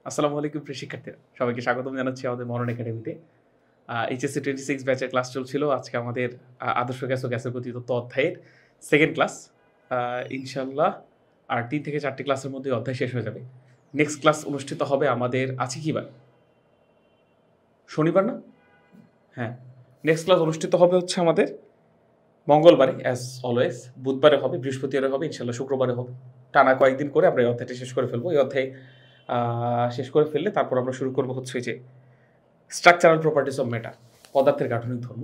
আসসালামু আলাইকুম প্রিয় শিক্ষার্থীরা, সবাইকে স্বাগতম জানাচ্ছি আমাদের মরণ একাডেমিতে। এইচএসসি 26 ব্যাচের ক্লাস চলছিল। আজকে আমাদের আদর্শ গ্যাস ও গ্যাসের গতি তত্ত্ব অধ্যায়ের সেকেন্ড ক্লাস। ইনশাল্লাহ আর 3 থেকে 4টি ক্লাসের মধ্যে অধ্যায় শেষ হয়ে যাবে। নেক্সট ক্লাস অনুষ্ঠিত হবে আমাদের আছে কি বার? শনিবার না? হ্যাঁ, নেক্সট ক্লাস অনুষ্ঠিত হবে হচ্ছে আমাদের মঙ্গলবারে অ্যাজ অলওয়েজ, বুধবারে হবে, বৃহস্পতিবারে হবে, ইনশাল্লাহ শুক্রবারে হবে। টানা কয়েকদিন করে আমরা এই অধ্যায়টি শেষ করে ফেলবো। এই অধ্যায় শেষ করে ফেললে তারপর আমরা শুরু করবো হচ্ছে যে স্ট্রাকচারাল প্রপার্টিস অফ ম্যাটার, পদার্থের গাঠনিক ধর্ম।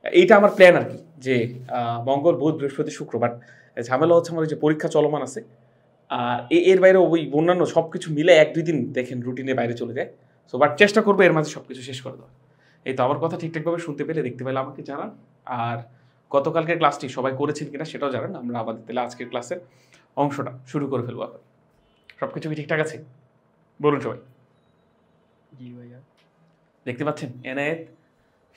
এইটা আমার প্ল্যান আর কি, যে মঙ্গল, বুধ, বৃহস্পতি, শুক্রবার। ঝামেলা হচ্ছে আমার যে পরীক্ষা চলমান আছে, আর এর বাইরে ওই অন্যান্য সব কিছু মিলে 1-2 দিন দেখেন রুটিনের বাইরে চলে যায়। সো বাট চেষ্টা করবো এর মাঝে সব কিছু শেষ করে দেওয়া। এই তো, আমার কথা ঠিকঠাকভাবে শুনতে পেলে, দেখতে পেলে আমাকে জানান। আর গতকালকের ক্লাসটি সবাই করেছেন কিনা সেটাও জানান। আমরা আমাদের তাহলে আজকের ক্লাসের অংশটা শুরু করে ফেলবো। আবার সব কিছু কি ঠিকঠাক আছে বলুন সবাই? জি ভাইয়া। দেখতে পাচ্ছেন এনায়েত,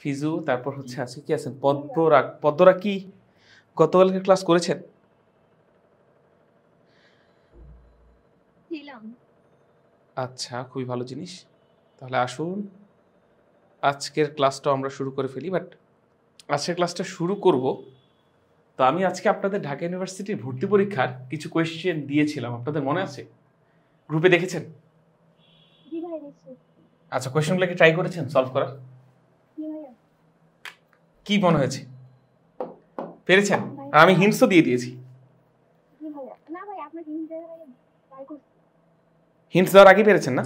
ফিজু, তারপর হচ্ছে আছে কি আছেন পদ্মরাগ। পদ্মরাগ কি গতকালকে ক্লাস করেছেন? আচ্ছা, খুবই ভালো জিনিস। তাহলে আসুন আজকের ক্লাসটা আমরা শুরু করে ফেলি। বাট আজকের ক্লাসটা শুরু করব তো আমি আজকে আপনাদের ঢাকা ইউনিভার্সিটির ভর্তি পরীক্ষার কিছু কোয়েশ্চেন দিয়েছিলাম, আপনাদের মনে আছে? গ্রুপে দেখেছেন? আচ্ছা, কোয়েশ্চেনগুলো কি ট্রাই করেছেন সলভ করার? কি মনে হয়েছে, পেরেছেন? আর আমি হিন্টসও দিয়ে দিয়েছি। হিন্টস দেওয়ার আগেই পেরেছেন না?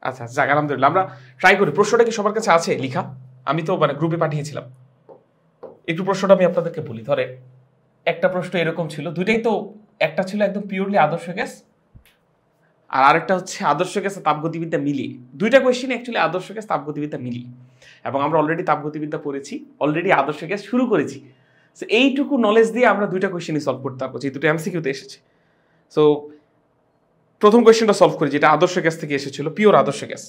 আচ্ছা, যাক আলহামদুলিল্লাহ। আমরা ট্রাই করি। প্রশ্নটা কি সবার কাছে আছে লিখা? আমি তো গ্রুপে পাঠিয়েছিলাম। একটু প্রশ্নটা আমি আপনাদেরকে বলি। ধরে একটা প্রশ্ন এরকম ছিল, দুইটাই তো, একটা ছিল একদম পিওরলি আদর্শ গ্যাস, আর আরেকটা হচ্ছে আদর্শ গ্যাস আর তাপগতিবিদ্যা মিলিয়ে। দুইটা কোয়েশ্চেন অ্যাকচুয়ালি আদর্শ গ্যাস তাপগতিবিদ্যা মিলিয়ে, এবং আমরা অলরেডি তাপগতিবিদ্যা পড়েছি, অলরেডি আদর্শ গ্যাস শুরু করেছি। সো এইটুকু নলেজ দিয়ে আমরা দুইটা কোয়েশ্চেনই সলভ করতে পারবো, যে দুটো এমসিকিউতে এসেছে। সো প্রথম কোয়েশ্চেনটা সলভ করি, যেটা আদর্শ গ্যাস থেকে এসেছিল, পিওর আদর্শ গ্যাস।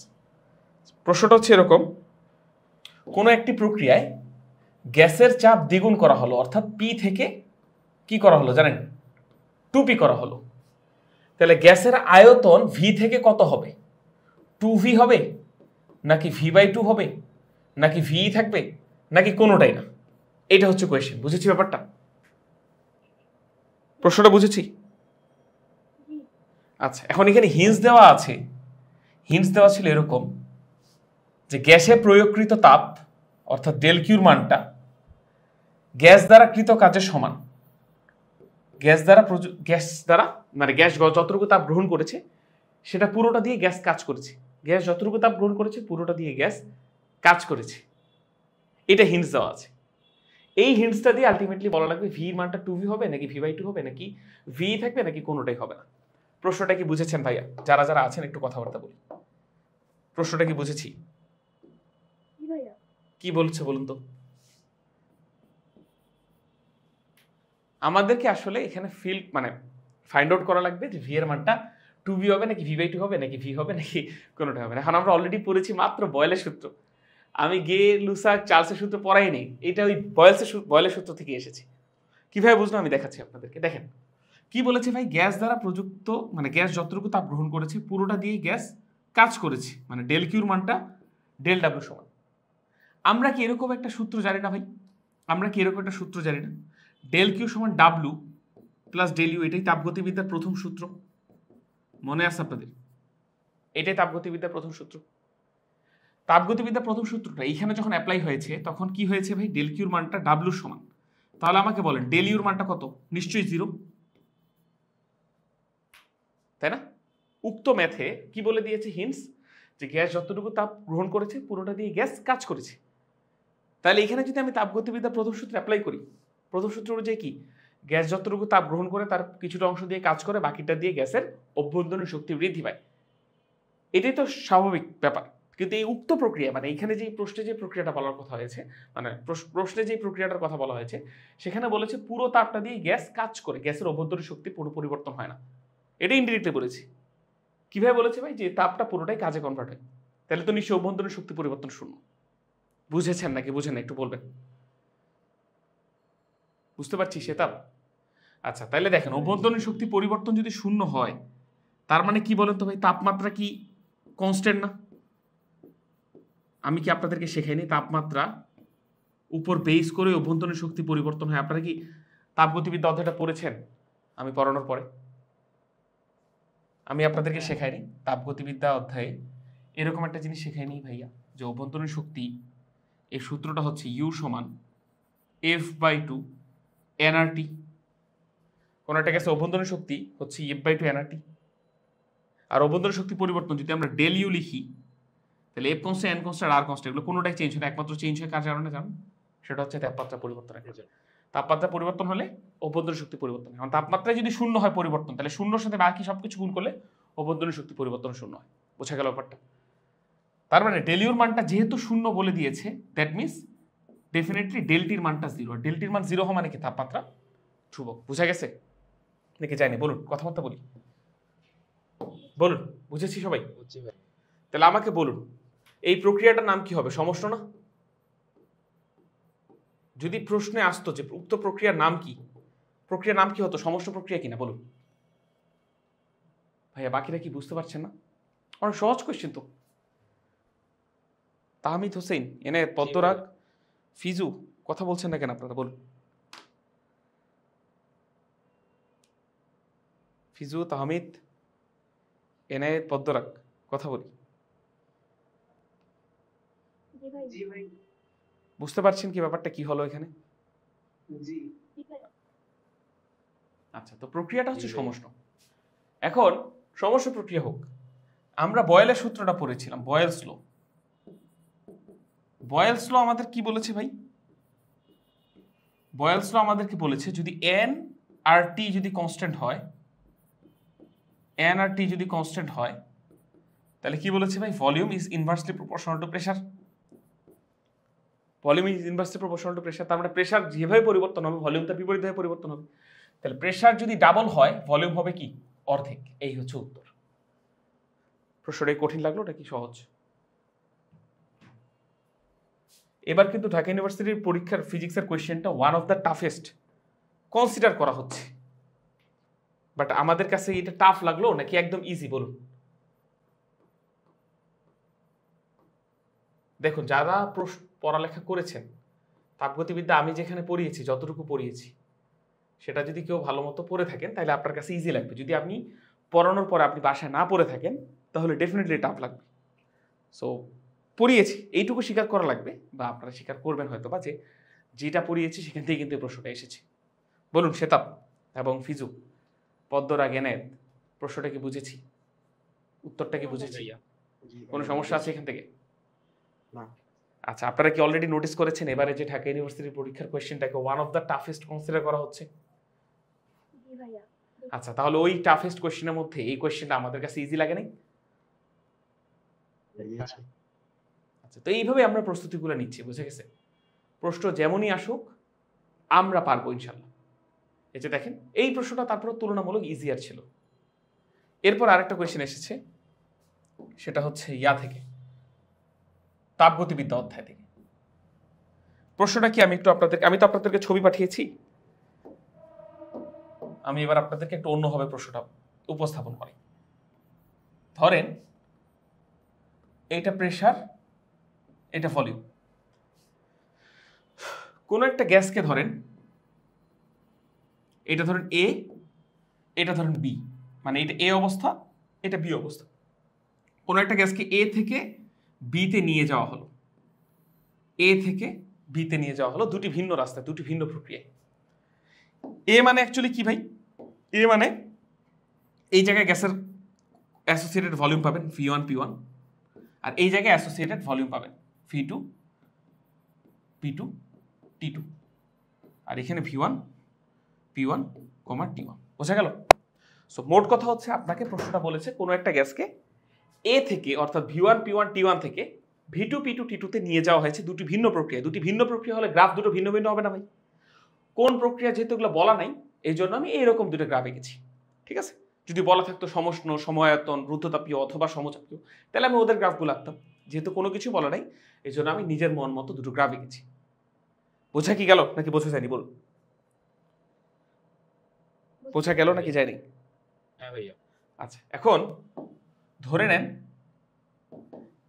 প্রশ্নটা হচ্ছে এরকম: কোনো একটি প্রক্রিয়ায় গ্যাসের চাপ দ্বিগুণ করা হলো, অর্থাৎ পি থেকে কি করা হলো জানেন? 2p করা হলো। তাহলে গ্যাসের আয়তন ভি থেকে কত হবে? 2v হবে, নাকি v/2 হবে, নাকি ভি থাকবে, নাকি কোনোটাই না? এটা হচ্ছে কোয়েশ্চেন। বুঝেছি ব্যাপারটা? প্রশ্নটা বুঝেছি? আচ্ছা, এখন এখানে হিন্টস দেওয়া আছে। হিন্টস দেওয়া ছিল এরকম যে গ্যাসে প্রয়োগকৃত তাপ অর্থাৎ ডেল কিউর মানটা গ্যাস দ্বারা কৃত কাজের সমান। গ্যাস দ্বারা মানে গ্যাস যতটুকু তাপ গ্রহণ করেছে সেটা পুরোটা দিয়ে গ্যাস কাজ করেছে। গ্যাস যতটুকু তাপ গ্রহণ করেছে পুরোটা দিয়ে গ্যাস কাজ করেছে। এটা হিন্টস দেওয়া আছে। এই হিন্টসটা দিয়ে আলটিমেটলি বলা লাগবে ভি এর মানটা 2v হবে, নাকি v/2 হবে, নাকি ভি থাকবে, নাকি কোনোটাই হবে না। প্রশ্নটা কি বুঝেছেন ভাইয়া? যারা যারা আছেন একটু কথাবার্তা বলি। প্রশ্নটা কি বুঝেছি? কি বলছে বলুন তো? আমাদেরকে আসলে এখানে ফাইন্ড আউট করা লাগবে যে ভি এর মানটা 2v হবে, নাকি v/2 হবে, নাকি ভি হবে, নাকি কোনোটা হবে না। এখন আমরা অলরেডি পড়েছি মাত্র বয়েলের সূত্র। আমি গে, লুসাক, চার্লসের সূত্র পড়াই নেই, এটা ওই বয়েলের সূত্র থেকে এসেছে। কিভাবে বুঝলো আমি দেখাচ্ছি আপনাদেরকে। দেখেন কি বলেছে ভাই, গ্যাস দ্বারা প্রযুক্ত গ্যাস যতটুকু তাপ গ্রহণ করেছে পুরোটা দিয়ে গ্যাস কাজ করেছে, মানে ডেল কিউর মানটা ডেল ডাব্লিউ সমান। আমরা কি এরকম একটা সূত্র জানি না ভাই? আমরা কি এরকম একটা সূত্র জানি না? ডেল কিউ সমান ডাব্লু প্লাস ডেল ইউ। এটাই তাপগতিবিদ্যার প্রথম সূত্র, মনে আছে আপনাদের? এটাই তাপগতিবিদ্যার প্রথম সূত্র। তাপগতিবিদ্যার প্রথম সূত্রটা এইখানে যখন অ্যাপ্লাই হয়েছে তখন কি হয়েছে ভাই? ডেল কিউর মানটা ডাব্লুর সমান। তাহলে আমাকে বলেন ডেল ইউর মানটা কত? নিশ্চয়ই 0, তাই না? উক্ত ম্যাথে কি বলে দিয়েছে হিন্টস, যে গ্যাস যতটুকু তাপ গ্রহণ করেছে পুরোটা দিয়ে গ্যাস কাজ করেছে। তাহলে এখানে যদি আমি তাপগতিবিদ্যার প্রথম সূত্র অ্যাপ্লাই করি, প্রথম সূত্র অনুযায়ী কি, গ্যাস যতটুকু তাপ গ্রহণ করে তার কিছুটা অংশ দিয়ে কাজ করে, বাকিটা দিয়ে গ্যাসের অভ্যন্তরীণ শক্তি বৃদ্ধি পায়। এটাই তো স্বাভাবিক ব্যাপার। কিন্তু এই উক্ত প্রক্রিয়া এখানে যে প্রশ্নে যে প্রক্রিয়াটা বলার কথা হয়েছে, প্রশ্নে যে প্রক্রিয়াটার কথা বলা হয়েছে, সেখানে বলেছে পুরো তাপটা দিয়ে গ্যাস কাজ করে, গ্যাসের অভ্যন্তরীণ শক্তি পুরো পরিবর্তন হয় না। এটা ইনডিরেক্টলি বলেছি। কিভাবে বলেছে ভাই? যে তাপটা পুরোটাই কাজে কনভার্ট হয়। তাহলে তো নিশ্চয়ই অভ্যন্তরীণ শক্তি পরিবর্তন শূন্য। বুঝেছেন নাকি বুঝেন? একটু বলবেন। বুঝতে পারছি সেতাব? আচ্ছা তাহলে দেখেন অভ্যন্তরীণ শক্তি পরিবর্তন যদি শূন্য হয় তার মানে কি বলেন তো ভাই, তাপমাত্রা কি কনস্ট্যান্ট না? আমি কি আপনাদেরকে শেখাইনি তাপমাত্রা উপর বেস করে অভ্যন্তরীণ শক্তি পরিবর্তন হয়? আপনারা কি তাপগতিবিদ্যা অধ্যায়টা পড়েছেন আমি পড়ানোর পরে? আমি আপনাদেরকে শেখাইনি তাপগতিবিদ্যা অধ্যায়ে এরকম একটা জিনিস শেখাইনি ভাইয়া, যে অভ্যন্তরীণ শক্তি এই সূত্রটা হচ্ছে ইউ সমান F/2 nRT। কোন একটা গ্যাসে অভ্যন্তরীণ শক্তি হচ্ছে F/2 nRT। আর অভ্যন্তরীণ শক্তি পরিবর্তন যদি আমরা ডেল ইউ লিখি তাহলে F constant, N constant, R constant এগুলো কোনোটাই চেঞ্জ হয় না, একমাত্র চেঞ্জ হয় কার কারণে জানো? সেটা হচ্ছে তাপমাত্রা পরিবর্তন। তাপমাত্রা পরিবর্তন হলে অভ্যন্তরীণ শক্তি পরিবর্তন হয়। এখন তাপমাত্রায় যদি শূন্য হয় পরিবর্তন, তাহলে শূন্যর সাথে বাকি সবকিছু গুণ করলে অভ্যন্তরীণ শক্তি পরিবর্তন শূন্য হয়। বোঝা গেল ব্যাপারটা? তার মানে ডেলিউর মানটা যেহেতু শূন্য বলে দিয়েছে, দ্যাট মিনস ডেফিনেটলি ডেলটির মানটা জিরো। ডেলটির মান জিরো হওয়া মানে কি তাপমাত্রা ধ্রুবক। বুঝা গেছে নাকি যায়নি? বলুন, কথাবার্তা বলি, বলুন। বুঝেছি সবাই? তাহলে আমাকে বলুন এই প্রক্রিয়াটার নাম কি হবে? সমষ্ণ না? যদি প্রশ্নে আসতো যে উক্ত প্রক্রিয়ার নাম কি, প্রক্রিয়ার নাম কি হতো? সমষ্ণ প্রক্রিয়া কিনা বলুন ভাইয়া। বাকিরা কি বুঝতে পারছেন না? অনেক সহজ কোয়েশ্চেন তো। তাহমিদ হোসেন, এনায়েত, পদ্মরাগ, ফিজু, কথা বলছেন না কেন আপনারা? বলুন। ফিজু, তাহমিদ, এনায়েত, পদ্মরাগ, কথা বলি। বুঝতে পারছেন কি ব্যাপারটা কি হলো এখানে? আচ্ছা, তো প্রক্রিয়াটা হচ্ছে সমষ্ণ। এখন সমষ্ণ প্রক্রিয়া হোক, আমরা বয়েলের সূত্রটা পড়েছিলাম, বয়েলস ল। বয়েলস ল আমাদের কি বলেছে ভাই? বয়েলস ল আমাদেরকে বলেছে যদি এন আর টি যদি কনস্ট্যান্ট হয়, এন আর টি যদি কনস্ট্যান্ট হয়, তাহলে কি বলেছে ভাই? Volume is inversely proportional two pressure. Volume is inversely proportional two pressure. তার মানে প্রেসার যেভাবে পরিবর্তন হবে ভলিউমটা বিপরীতভাবে পরিবর্তন হবে। তাহলে প্রেসার যদি ডাবল হয় ভলিউম হবে কি? অর্ধেক। এই হচ্ছে উত্তর। প্রশ্নটাই কঠিন লাগলো নাকি সহজ? এবার কিন্তু ঢাকা ইউনিভার্সিটির পরীক্ষার ফিজিক্সের কোয়েশ্চেনটা one of the toughest consider করা হচ্ছে। বাট আমাদের কাছে এটা টাফ লাগলো নাকি একদম ইজি বলুন? দেখুন, যারা পড়ালেখা করেছেন তাপগতিবিদ্যা আমি যেখানে পড়িয়েছি, যতটুকু পড়িয়েছি সেটা যদি কেউ ভালো মতো পড়ে থাকেন তাহলে আপনার কাছে ইজি লাগবে। যদি আপনি পড়ানোর পরে আপনি বাসায় না পড়ে থাকেন তাহলে ডেফিনেটলি টাফ লাগবে। সো পড়িয়েছি এইটুকু স্বীকার করা লাগবে, বা আপনারা স্বীকার করবেন হয়তো বা, যে যেটা পড়িয়েছি সেখান থেকে কিন্তু এই প্রশ্নটা এসেছে। বলুন শেতাব এবং ফিজু, পদ্মরাগ, এনায়েত, প্রশ্নটা কি বুঝেছি? উত্তরটা কি বুঝেছি? কোনো সমস্যা আছে এখান থেকে? না। আচ্ছা, আপনারা কি অলরেডি নোটিস করেছেন এবারে যে ঢাকা ইউনিভার্সিটির পরীক্ষার কোয়েশ্চেনটাকে one of the toughest consider করা হচ্ছে? আচ্ছা, তাহলে ওই টাফেস্ট কোয়েশ্চেনের মধ্যে এই কোয়েশ্চেনটা আমাদের কাছে ইজি লাগে নাই? আচ্ছা, তো এইভাবে আমরা প্রস্তুতিগুলো নিচ্ছি। বুঝে গেছে? প্রশ্ন যেমনই আসুক আমরা পারবো ইনশাল্লাহ। এই যে দেখেন, এই প্রশ্নটা তারপর তুলনামূলক ইজিয়ার ছিল। এরপর আরেকটা কোয়েশ্চেন এসেছে, সেটা হচ্ছে ইয়া থেকে, তাপগতিবিদ্যা অধ্যায় থেকে। প্রশ্নটা কি আমি তো আপনাদেরকে ছবি পাঠিয়েছি, আমি এবার আপনাদেরকে একটু অন্যভাবে প্রশ্নটা উপস্থাপন করি। ধরেন এইটা প্রেসার, এটা ভলিউম। কোন একটা গ্যাসকে ধরেন, এটা ধরেন এ, এটা ধরেন বি, মানে এটা এ অবস্থা, এটা বি অবস্থা। কোন একটা গ্যাসকে এ থেকে বিতে নিয়ে যাওয়া হলো, এ থেকে বিতে নিয়ে যাওয়া হলো, দুটি ভিন্ন রাস্তায়, দুটি ভিন্ন প্রক্রিয়ায়। এ মানে অ্যাকচুয়ালি কি ভাই? এ মানে এই জায়গায় গ্যাসের অ্যাসোসিয়েটেড ভলিউম পাবেন V1 P1, আর এই জায়গায় অ্যাসোসিয়েটেড ভলিউম পাবেন V2 P2 T2, আর এখানে V1 P1, T1। বোঝা গেল? সো মোট কথা হচ্ছে, আপনাকে প্রশ্নটা বলেছে কোনো একটা গ্যাসকে এ থেকে, অর্থাৎ V1 P1 T1 থেকে V2 P2 T2 তে নিয়ে যাওয়া হয়েছে, দুটি ভিন্ন প্রক্রিয়া। দুটি ভিন্ন প্রক্রিয়া হলে গ্রাফ দুটো ভিন্ন ভিন্ন হবে না ভাই? কোন প্রক্রিয়া যেহেতু এগুলো বলা নাই, এই জন্য আমি এইরকম দুটো গ্রাফ এঁকেছি। ঠিক আছে? যদি বলা থাকতো সমষ্ণ, সময়ায়তন, রুদ্ধতাপীয় অথবা সমচাপীয়, তাহলে আমি ওদের গ্রাফগুলো আঁকতাম। যেহেতু কোনো কিছু বলা নাই, এই জন্য আমি নিজের মন মতো দুটো গ্রাফ এঁকেছি। বোঝা কি গেল নাকি বোঝা যায়নি? বলুন। বোঝা গেল নাকি যায়নি? হ্যাঁ ভাইয়া। আচ্ছা, এখন ধরে নেন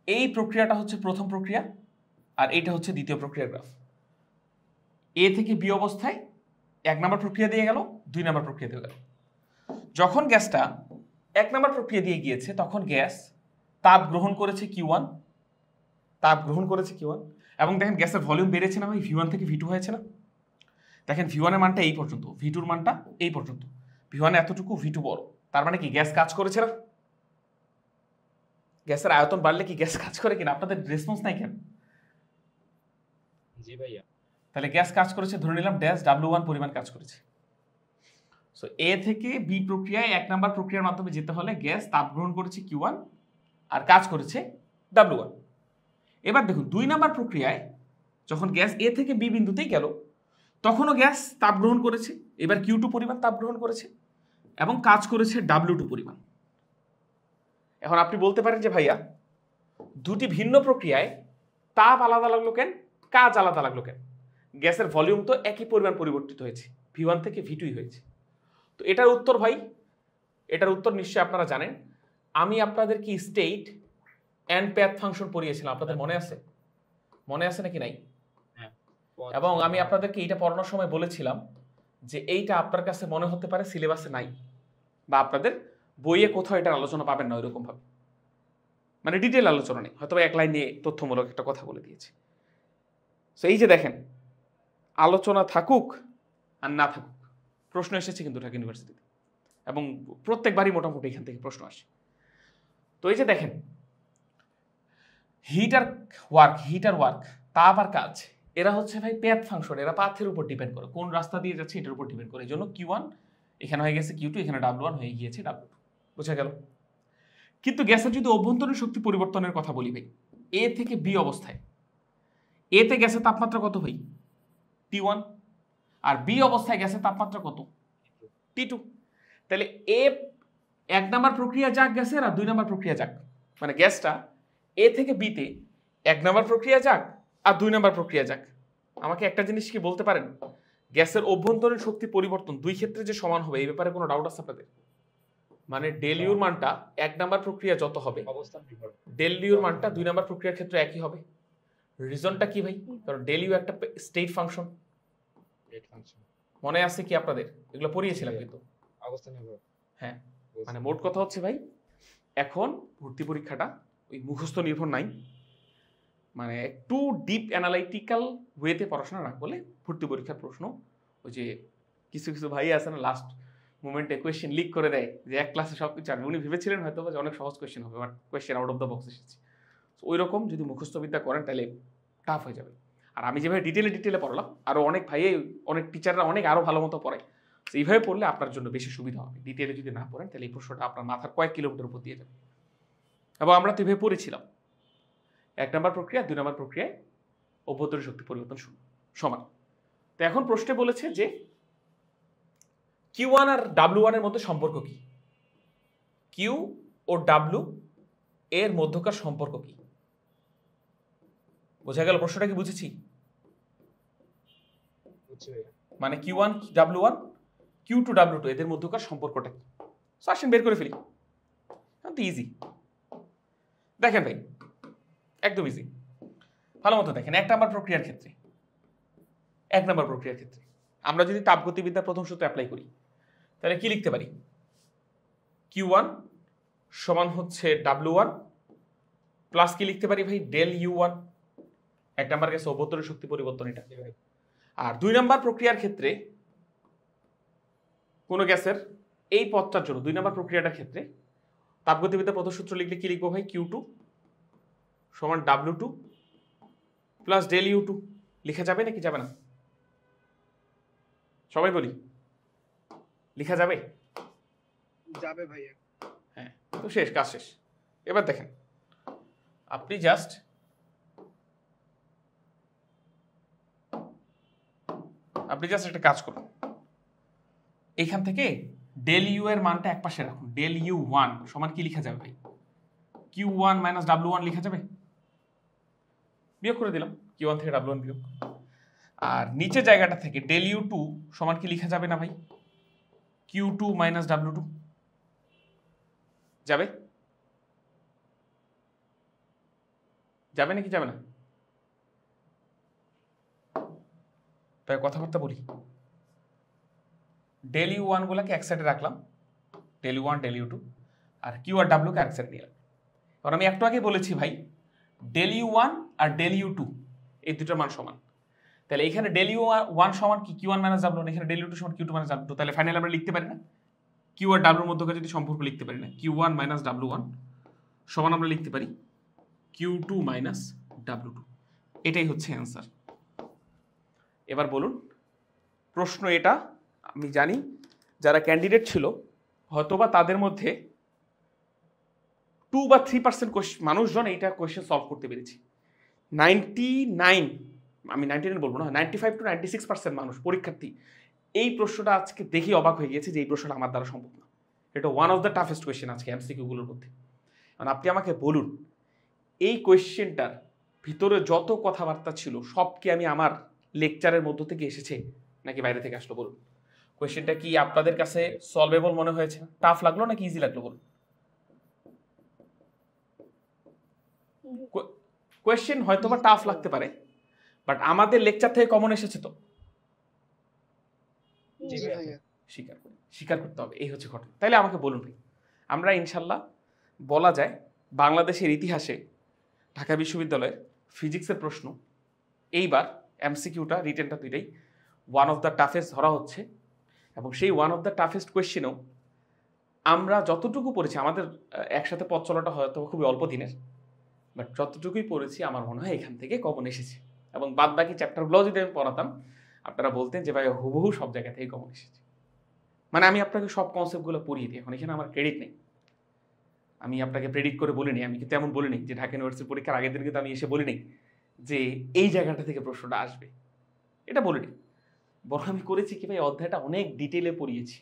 এই প্রক্রিয়াটা হচ্ছে প্রথম প্রক্রিয়া আর এইটা হচ্ছে দ্বিতীয় প্রক্রিয়ার গ্রাফ। এ থেকে বি অবস্থায় 1 নম্বর প্রক্রিয়া দিয়ে গেল, 2 নম্বর প্রক্রিয়া দিয়ে গেল। যখন গ্যাসটা 1 নম্বর প্রক্রিয়া দিয়ে গিয়েছে তখন গ্যাস তাপ গ্রহণ করেছে Q1, তাপ গ্রহণ করেছে Q1, এবং দেখেন গ্যাসের ভলিউম বেড়েছে না ভাই, V1 থেকে V2 হয়েছে না? দেখেন V1 এর মানটা এই পর্যন্ত, V2 এর মানটা এই পর্যন্ত, V1 এতটুকু, V2 বড়, তার মানে কি গ্যাস কাজ করেছে না? গ্যাসের আয়তন বাড়লে কি গ্যাস কাজ করে কিনা? আপনাদের রেসপন্স নাই কেন? জি ভাইয়া। তাহলে গ্যাস কাজ করেছে, ধরে নিলাম ড্যাশ W1 পরিমাণ কাজ করেছে। সো এ থেকে বি প্রক্রিয়ায় 1 নম্বর প্রক্রিয়ার মাধ্যমে যেতে হলে গ্যাস তাপ গ্রহণ করেছে Q1 আর কাজ করেছে W1। এবার দেখুন 2 নম্বর প্রক্রিয়ায় যখন গ্যাস এ থেকে বি বিন্দুতেই গেল তখনও গ্যাস তাপ গ্রহণ করেছে, এবার Q2 পরিমাণ তাপ গ্রহণ করেছে এবং কাজ করেছে W2 পরিমাণ। এখন আপনি বলতে পারেন যে ভাইয়া দুটি ভিন্ন প্রক্রিয়ায় তাপ আলাদা লাগলো কেন, কাজ আলাদা লাগলো কেন? গ্যাসের ভলিউম তো একই পরিমাণ পরিবর্তিত হয়েছে, V1 থেকে V2 হয়েছে। তো এটার উত্তর ভাই, এটার উত্তর নিশ্চয়ই আপনারা জানেন। আমি আপনাদের কি স্টেট অ্যান্ড প্যাথ ফাংশন পড়িয়েছিলাম, আপনাদের মনে আছে? মনে আছে নাকি নাই? এবং আমি আপনাদেরকে এইটা পড়ানোর সময় বলেছিলাম যে এইটা আপনার কাছে মনে হতে পারে সিলেবাসে নাই, বা আপনাদের বইয়ে কোথাও এটার আলোচনা পাবেন না ওইরকম ভাবে, মানে ডিটেল আলোচনা নেই, হয়তো এক লাইন নিয়ে তথ্যমূলক একটা কথা বলে দিয়েছে। সো এই যে দেখেন, আলোচনা থাকুক আর না থাকুক, প্রশ্ন এসেছে কিন্তু ঢাকা ইউনিভার্সিটিতে, এবং প্রত্যেকবারই মোটামুটি এখান থেকে প্রশ্ন আসে। তো এই যে দেখেন হিট আর ওয়ার্ক, তাপ আর কাজ, এরা হচ্ছে ভাই প্যাথ ফাংশন, এরা পাথের উপর ডিপেন্ড করে, কোন রাস্তা দিয়ে যাচ্ছে এটার উপর ডিপেন্ড করে। এই জন্য Q1 এখানে হয়ে গেছে Q2, এখানে W1 হয়ে গিয়েছে W2, বোঝা গেল? কিন্তু গ্যাসের যদি অভ্যন্তরীণ শক্তি পরিবর্তনের কথা বলি ভাই, এ থেকে বি অবস্থায়, এতে গ্যাসের তাপমাত্রা কত ভাই? T1, আর বি অবস্থায় গ্যাসের তাপমাত্রা কত? T2। তাহলে এ 1 নম্বর প্রক্রিয়া যাক গ্যাসের, আর 2 নম্বর প্রক্রিয়া যাক, মানে গ্যাসটা এ থেকে বিতে 1 নম্বর প্রক্রিয়া যাক আর 2 নম্বর প্রক্রিয়া যাক, আমাকে একটা জিনিস কি বলতে পারেন, গ্যাসের অভ্যন্তরীণ শক্তি পরিবর্তন দুই ক্ষেত্রে যে সমান হবে এই ব্যাপারে কোনো ডাউট আছে আপনাদের? মানে ডেল ইউর মানটা 1 নম্বর প্রক্রিয়া যত হবে, ডেল ইউর মানটা 2 নম্বর প্রক্রিয়ার ক্ষেত্রে একই হবে। রিজনটা কি ভাই? কারণ ডেল ইউ একটা স্টেট ফাংশন, মনে আছে কি আপনাদের? এগুলো পড়িয়েছিলাম কিন্তু। হ্যাঁ, মানে মোট কথা হচ্ছে ভাই, এখন ভর্তি পরীক্ষাটা ওই মুখস্থ নির্ভর নাই, মানে একটু ডিপ অ্যানালাইটিক্যাল ওয়েতে পড়াশোনা না করলে ভর্তি পরীক্ষার প্রশ্ন, ওই যে কিছু কিছু ভাই আছে না লাস্ট মোমেন্টে কোয়েশ্চেন লিক করে দেয় যে এক ক্লাসে সব কিছু, উনি ভেবেছিলেন হয়তো যে অনেক সহজ কোয়েশ্চেন হবে, but question out of the box এসেছে। ওই রকম যদি মুখস্থবিদ্যা করেন তাহলে টাফ হয়ে যাবে। আর আমি যেভাবে ডিটেলে পড়লাম, আরও অনেক ভাইয়ে, অনেক টিচাররা অনেক আরও ভালো মতো পড়ে, তো এইভাবে পড়লে আপনার জন্য বেশি সুবিধা হবে। ডিটেলে যদি না পড়েন তাহলে এই প্রশ্নটা আপনার মাথার কয়েক কিলোমিটার উপর দিয়ে যাবে। এবং আমরা তো এভাবে পড়েছিলাম, 1 নম্বর প্রক্রিয়া 2 নম্বর প্রক্রিয়ায় অভ্যন্তরীণ শক্তি পরিবর্তন সমান। তো এখন প্রশ্নে বলেছে যে Q1 আর W1 এর মধ্যে সম্পর্ক কি, Q ও W এর মধ্যকার সম্পর্ক কি? বোঝা গেল প্রশ্নটা কি? বুঝেছি? মানে Q1 W1, Q2 W2 এদের মধ্যকার সম্পর্কটা কি? সো আসেন বের করে ফেলি, তো ইজি। দেখেন ভাই একদম ইজি, ভালো মতো দেখেন। 1 নম্বর প্রক্রিয়ার ক্ষেত্রে, 1 নম্বর প্রক্রিয়ার ক্ষেত্রে আমরা যদি তাপগতিবিদ্যার প্রথম সূত্র অ্যাপ্লাই করি তাহলে কি লিখতে পারি? Q1 সমান হচ্ছে W1 প্লাস কি লিখতে পারি ভাই? Del U1। 1 নম্বর গ্যাসে অভ্যন্তরীণ শক্তি পরিবর্তন এটা। আর 2 নম্বর প্রক্রিয়ার ক্ষেত্রে কোন গ্যাসের এই পথটার জন্য 2 নম্বর প্রক্রিয়াটার ক্ষেত্রে তাপগতিবিদ্যার প্রথম সূত্র লিখলে কি লিখবো ভাই? Q2 সমান W2 প্লাস ডেল U2। লিখা যাবে নাকি যাবে না? সবাই বলি, লিখা যাবে? যাবে ভাইয়া। হ্যাঁ, তো শেষ, কাজ শেষ। এবার দেখেন আপনি জাস্ট একটা কাজ করুন, এইখান থেকে ডেল ইউ এর মানটা এক পাশে রাখুন। ডেল U1 সমান কি লিখা যাবে ভাই? Q1 মাইনাস W1 লিখা যাবে? বিয়োগ করে দিলাম, Q1 থেকে W1 বিয়োগ। আর নিচের জায়গাটা থেকে ডেল U2 সমান কি লিখা যাবে না ভাই? Q Q2 মাইনাস W2 যাবে যাবে নাকি যাবে না? তাই কথাবার্তা বলি। ডেল ইউ ওয়ান গুলাকে এক সাইডে রাখলাম, del you one del you two, R Q আর ডাব্লিউকে এক সাইডে নিয়ে রাখলাম। কারণ আমি একটু আগে বলেছি ভাই ডেল ইউ ওয়ান আর ডেল ইউ টু এই দুটোর মান সমান। তাহলে এখানে ডেল ইউ ওয়ান সমান কি কিউ ওয়ান মাইনাস ডাব্লিউ, এখানে ডেল ইউ টু সমান কিউ টু মাইনাস ডাব্লিউ টু। তাহলে ফাইনালি আমরা লিখতে পারি না কিউ আর ডাব্লিউর মধ্যে যদি সম্পর্ক লিখতে পারি না, কিউ ওয়ান মাইনাস ডাব্লিউ ওয়ান সমান আমরা লিখতে পারি কিউ টু মাইনাস ডাব্লিউ টু। এটাই হচ্ছে অ্যান্সার। এবার বলুন, প্রশ্ন এটা আমি জানি যারা ক্যান্ডিডেট ছিল হয়তোবা তাদের মধ্যে 2 বা 3% মানুষজন এইটা কোয়েশ্চেন সলভ করতে পেরেছি। 99, আমি 99 বলবো না, 95 to 96% মানুষ পরীক্ষার্থী এই প্রশ্নটা আজকে দেখে অবাক হয়ে গিয়েছে যে এই প্রশ্নটা আমার দ্বারা সম্ভব না। এটা one of the toughest question আজকে এমসিকিউগুলোর মধ্যে। মানে আপনি আমাকে বলুন এই কোয়েশ্চেনটার ভিতরে যত কথাবার্তা ছিল সব কি আমি আমার লেকচারের মধ্য থেকে এসেছে নাকি বাইরে থেকে আসলো? বলুন কোয়েশ্চেনটা কি আপনাদের কাছে সলভেবল মনে হয়েছে? টাফ লাগলো নাকি ইজি লাগলো? বলুন। কোয়েশ্চেন হয়তো বা টাফ লাগতে পারে, বাট আমাদের লেকচার থেকে কমন এসেছে তো, স্বীকার করতে হবে। এই হচ্ছে ঘটনা। তাইলে আমাকে বলুন ভাই, আমরা ইনশাল্লাহ বলা যায় বাংলাদেশের ইতিহাসে ঢাকা বিশ্ববিদ্যালয়ের ফিজিক্সের প্রশ্ন এইবার এমসিকিউটা রিটেনটা দুইটাই ওয়ান অফ দ্য টাফেস্ট ধরা হচ্ছে। এবং সেই ওয়ান অফ দ্য টাফেস্ট কোয়েশ্চেনেও আমরা যতটুকু পড়েছি, আমাদের একসাথে পথ চলাটা হয়তো খুবই অল্প দিনের, বাট যতটুকুই পড়েছি আমার মনে হয় এখান থেকে কমন এসেছে। এবং বাদ বাকি চ্যাপ্টারগুলো যদি আমি পড়াতাম আপনারা বলতেন যে ভাই হুবহু সব জায়গা থেকে কমন এসেছে। মানে আমি আপনাকে সব কনসেপ্টগুলো পড়িয়ে দিই, এখন এখানে আমার ক্রেডিট নেই। আমি আপনাকে প্রেডিক্ট করে বলিনি, আমি কিন্তু এমন বলিনি যে ঢাকা ইউনিভার্সিটির পরীক্ষার আগের দিন কিন্তু আমি এসে বলিনি যে এই জায়গাটা থেকে প্রশ্নটা আসবে, এটা বলিনি। বরং আমি করেছি কি ভাই অধ্যায়টা অনেক ডিটেলে পড়িয়েছি,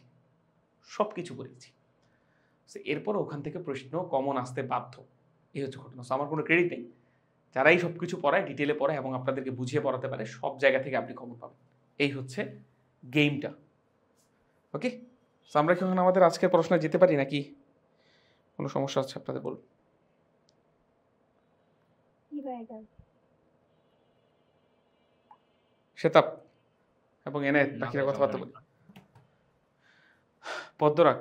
সব কিছু পড়িয়েছি। এরপর ওখান থেকে প্রশ্ন কমন আসতে বাধ্য, এই হচ্ছে ঘটনা। আমার কোনো ক্রেডিট নেই। যারাই সব কিছু পড়ায়, ডিটেলে পড়ায় এবং আপনাদেরকে বুঝিয়ে পড়াতে পারে, সব জায়গা থেকে আপনি কমন পাবেন। এই হচ্ছে গেমটা। ওকে, সো আমরা কি এখন আমাদের আজকের পড়াশোনায় যেতে পারি নাকি কোনো সমস্যা আছে আপনাদের? বলুন। সেতাব এবং এনে বাকিরা কথাবার্তা বলি। পদ্মরাগ,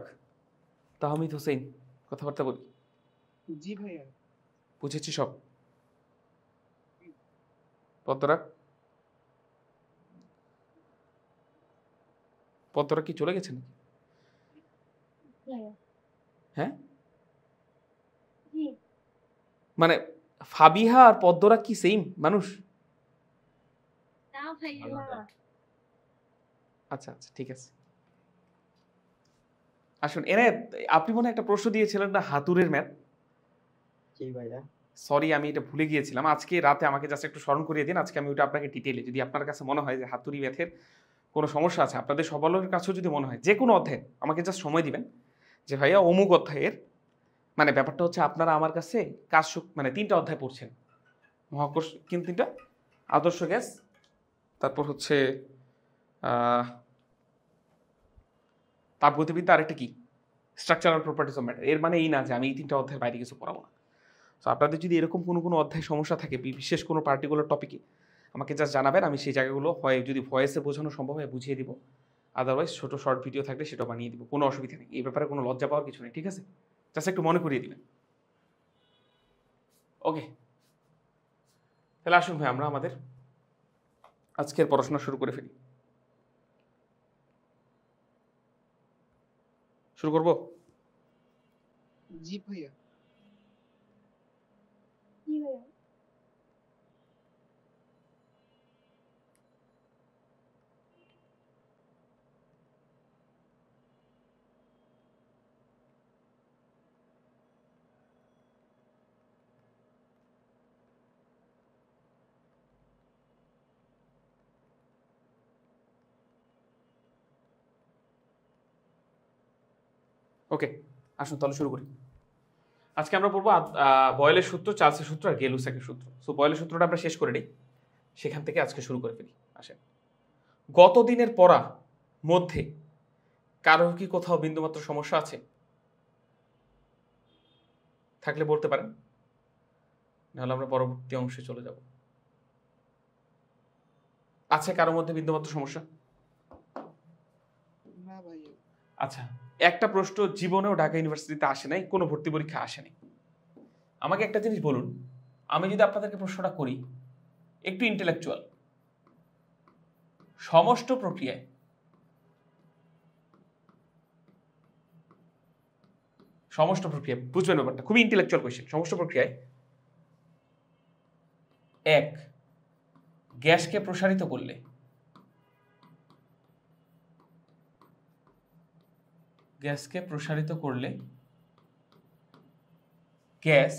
তাহমিদ হোসেন কথাবার্তা বলি। জি ভাইয়া, বুঝেছি সব। পদ্মরাগ, পদ্মরাগ কি চলে গেছেন? হ্যাঁ, মানে ফাবিহা আর পদ্মরাগ কি সেম মানুষ? আচ্ছা আচ্ছা, ঠিক আছে। আসুন, এনে আপনি মনে একটা প্রশ্ন দিয়েছিলেন না হাতুড়ের ম্যাথ? সরি, আমি এটা ভুলে গিয়েছিলাম। আজকে রাতে আমাকে জাস্ট একটু স্মরণ করিয়ে দিন, আজকে আমি ওটা আপনাকে ডিটেইলে, যদি আপনার কাছে মনে হয় যে হাতুড়ি ম্যাথের কোনো সমস্যা আছে, আপনাদের সবার কাছেও যদি মনে হয় যে কোনো অধ্যায়, আমাকে জাস্ট সময় দিবেন যে ভাইয়া অমুক অধ্যায়ের, মানে ব্যাপারটা হচ্ছে আপনারা আমার কাছে কাজ মানে 3টা অধ্যায় পড়ছেন, মহাকর্ষ কিন্তু 3টা, আদর্শ গ্যাস, তারপর হচ্ছে তাপগতিবিদ্যা, আরেকটা কি স্ট্রাকচারাল প্রপার্টিজ অফ ম্যাটার। এর মানে এই না যে আমি এই 3টা অধ্যায়ের বাইরে কিছু পড়াবো না। সো আপনাদের যদি এরকম কোনো অধ্যায় সমস্যা থাকে বিশেষ কোনো পার্টিকুলার টপিকে, আমাকে জাস্ট জানাবেন, আমি সেই জায়গাগুলো হয় যদি ভয়েসে বোঝানো সম্ভব হয় বুঝিয়ে দিব, আদারওয়াইজ ছোটো শর্ট ভিডিও থাকলে সেটা বানিয়ে দিব, কোনো অসুবিধা নেই। এই ব্যাপারে কোনো লজ্জা পাওয়ার কিছু নেই, ঠিক আছে? জাস্ট একটু মনে করিয়ে দিবেন। ওকে, তাহলে আসুন ভাই আমরা আমাদের আজকের পড়াশোনা শুরু করে ফেলি। শুরু করব? জি ভাইয়া। ওকে, আসুন তাহলে শুরু করি। আজকে আমরা পড়বো বয়েলের সূত্র, চার্লসের সূত্র আর গেলুসাকের সূত্র। সো বয়েলের সূত্রটা আমরা শেষ করে নিই, সেখান থেকে আজকে শুরু করে ফেলি। আসেন, গত দিনের পড়া মধ্যে কারো কি কোথাও বিন্দুমাত্র সমস্যা আছে? থাকলে বলতে পারেন, নাহলে আমরা পরবর্তী অংশে চলে যাব। আছে কারোর মধ্যে বিন্দুমাত্র সমস্যা? না ভাইয়া। আচ্ছা, একটা প্রশ্ন জীবনেও ঢাকা ইউনিভার্সিটিতে আসে নাই, কোনো ভর্তি পরীক্ষা আসেনি। আমাকে একটা জিনিস বলুন, আমি যদি আপনাদেরকে প্রশ্নটা করি একটু ইন্টেলেকচুয়াল, সমষ্ট প্রক্রিয়ায় বুঝবেন ব্যাপারটা, খুবই ইন্টেলেকচুয়াল কোয়েশ্চেন। সমষ্ট প্রক্রিয়ায় এক গ্যাসকে প্রসারিত করলে গ্যাস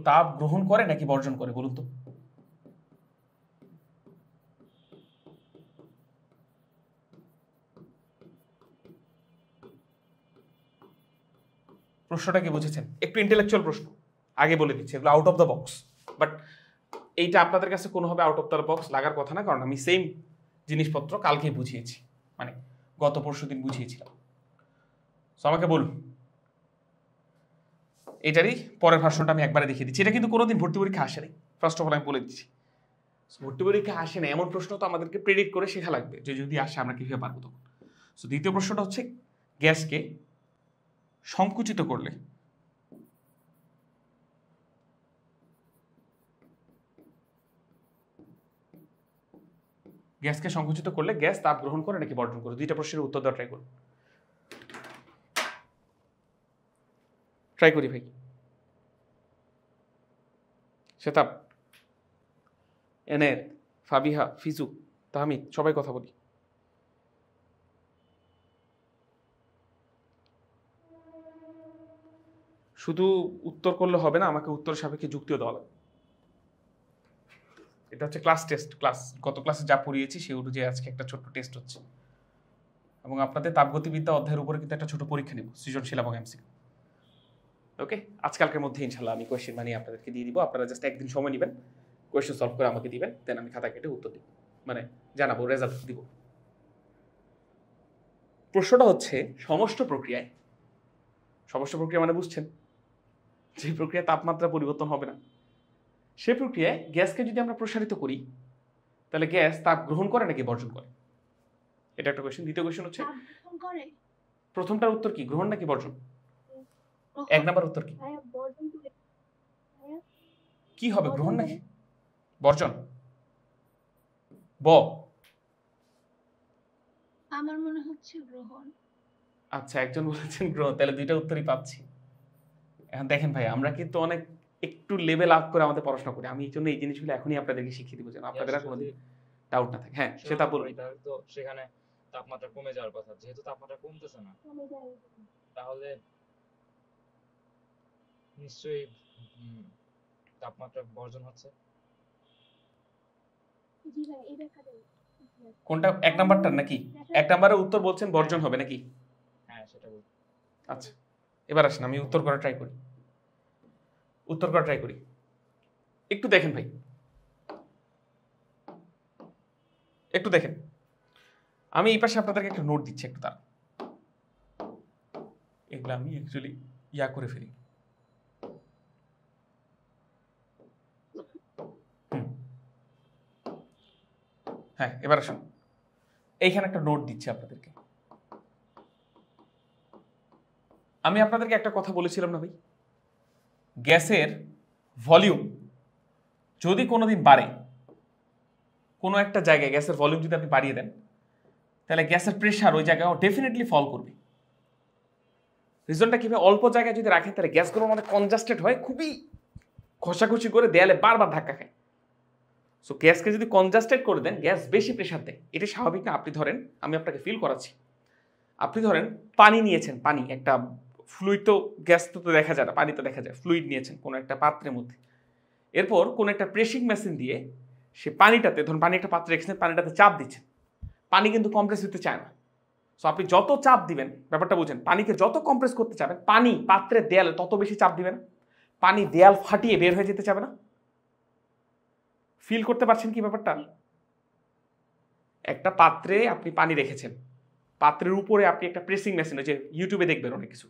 তাপ গ্রহণ করে নাকি বর্জন করে, বলুন তো? প্রশ্নটা কি বুঝেছেন? একটু ইন্টেলেকচুয়াল প্রশ্ন, আগে বলে দিচ্ছি, এগুলো out of the box. But এইটা আপনাদের কাছে কোনোভাবে আউট অফ দ্য বক্স লাগার কথা না, কারণ আমি সেম জিনিসপত্র কালকেই বুঝিয়েছি, মানে গত পরশুদিন বুঝিয়েছিলাম। সো আমাকে বলুন, এটারই পরের ভাষণটা আমি একবারে দেখিয়ে দিচ্ছি। এটা কিন্তু কোনোদিন ভর্তি পরীক্ষা আসে নাই, ফার্স্ট অফ অল আমি বলে দিচ্ছি। ভর্তি পরীক্ষা আসে না এমন প্রশ্ন তো আমাদেরকে প্রেডিক্ট করে শেখা লাগবে, যে যদি আসে আমরা কিভাবে পারবো তখন। সো দ্বিতীয় প্রশ্নটা হচ্ছে, গ্যাসকে সংকুচিত করলে গ্যাস তাপ গ্রহণ করে নাকি বর্জন করে? দুইটা প্রশ্নের উত্তর দেওয়া ট্রাই করি ভাই। সেতাব, এনের, ফাবিহা, ফিজু, তাহমিদ, সবাই কথা বলি। শুধু উত্তর করলে হবে না, আমাকে উত্তর সাপেক্ষে যুক্তিও দেওয়া লাগবে। এটা হচ্ছে ক্লাস টেস্ট, গত ক্লাসে যা পড়িয়েছি সেই অনুযায়ী আজকে একটা ছোট্ট টেস্ট হচ্ছে, এবং আপনাদের তাপগতিবিদ্যা অধ্যায়ের উপরে কিন্তু একটা ছোট পরীক্ষা নেব, সৃজনশীল এবং এমসিকিউ। ওকে, আজকালকের মধ্যে ইনশাল্লাহ আমি কোয়েশ্চেন বানিয়ে আপনাদেরকে দিয়ে দিব। আপনারা জাস্ট একদিন সময় নেবেন, কোয়েশ্চেন সলভ করে আমাকে দিবেন, দেন আমি খাতা কেটে উত্তর দিব, মানে জানাবো, রেজাল্ট দিব। প্রশ্নটা হচ্ছে, সমষ্ট প্রক্রিয়া মানে বুঝছেন, যে প্রক্রিয়া তাপমাত্রা পরিবর্তন হবে না, সে প্রক্রিয়ায় গ্যাসকে যদি আমরা প্রসারিত করি, তাহলে গ্যাস তাপ গ্রহণ করে নাকি বর্জন করে? এটা একটা কোয়েশ্চেন। দ্বিতীয় কোয়েশ্চেন হচ্ছে, প্রথমটার উত্তর কি, গ্রহণ নাকি বর্জন? এক নাম্বার উত্তর কি? কি হবে, গ্রহণ নাকি বর্জন? আমার মনে হচ্ছে গ্রহণ। আচ্ছা, একজন বলেছেন গ্রহণ, তাহলে দুইটা উত্তরই পাচ্ছি। এখন দেখেন ভাই, আমরা কিন্তু অনেক একটু লেভেল আপ করে আমাদের পড়াশোনা করি, আমি এই জন্য এই জিনিসগুলো এখনই আপনাদেরকে শিখিয়ে দিব, যেন আপনাদের আর কোনোদিন ডাউট না থাকে। হ্যাঁ, সেটা বলুন। তো সেখানে তাপমাত্রা কমে যাওয়ার কথা, যেহেতু তাপমাত্রা কমতেছে না, তাহলে নিশ্চয়ই তাপমাত্রা বর্জন হচ্ছে। জি ভাই, এই দেখাতে কোনটা, এক নাম্বারটার নাকি? এক নাম্বারের উত্তর বলছেন বর্জন হবে নাকি? হ্যাঁ, সেটা বল। আচ্ছা, এবার আসেন আমি উত্তর করা ট্রাই করি। একটু দেখেন ভাই, একটু দেখেন, আমি এই পাশে আপনাদেরকে একটা নোট দিচ্ছি, একটু তার এগুলো আমি অ্যাকচুয়ালি করে ফেলি। হ্যাঁ, এবার আসুন, এইখানে একটা নোট দিচ্ছি আপনাদেরকে। আমি আপনাদেরকে একটা কথা বলেছিলাম না ভাই, গ্যাসের ভলিউম যদি কোনোদিন বাড়ে, কোনো একটা জায়গায় গ্যাসের ভলিউম যদি আপনি বাড়িয়ে দেন, তাহলে গ্যাসের প্রেশার ওই জায়গায় ডেফিনেটলি ফল করবে। রিজনটা কি ভাই, অল্প জায়গায় যদি রাখেন তাহলে গ্যাসগুলো মানে কনজাস্টেড হয়, খুবই ঘষাঘষি করে দেয়ালে বারবার ধাক্কা খায়। সো গ্যাসকে যদি কনজাস্টেড করে দেন, গ্যাস বেশি প্রেশার দেয়, এটা স্বাভাবিক না? আপনি ধরেন, আমি আপনাকে ফিল করাচ্ছি, আপনি ধরেন পানি নিয়েছেন, পানি একটা ফ্লুইড, তো গ্যাস তো দেখা যায় না, পানি তো দেখা যায়, ফ্লুইড নিয়েছেন কোনো একটা পাত্রের মধ্যে, এরপর কোনো একটা প্রেসিং মেশিন দিয়ে সে পানিটাতে, ধরুন পানি একটা পাত্রে রেখেছেন, পানিটাতে চাপ দিচ্ছেন, পানি কিন্তু কমপ্রেস হতে চায় না। সো আপনি যত চাপ দিবেন, ব্যাপারটা বুঝেন, পানিকে যত কমপ্রেস করতে চাবেন, পানি পাত্রের দেয়ালে তত বেশি চাপ দিবেন, পানি দেয়াল ফাটিয়ে বের হয়ে যেতে চাবে না। ফিল করতে পারছেন কি ব্যাপারটা? একটা পাত্রে আপনি পানি রেখেছেন, পাত্রের উপরে আপনি একটা প্রেসিং মেশিন, ওই যে ইউটিউবে দেখবেন অনেক কিছু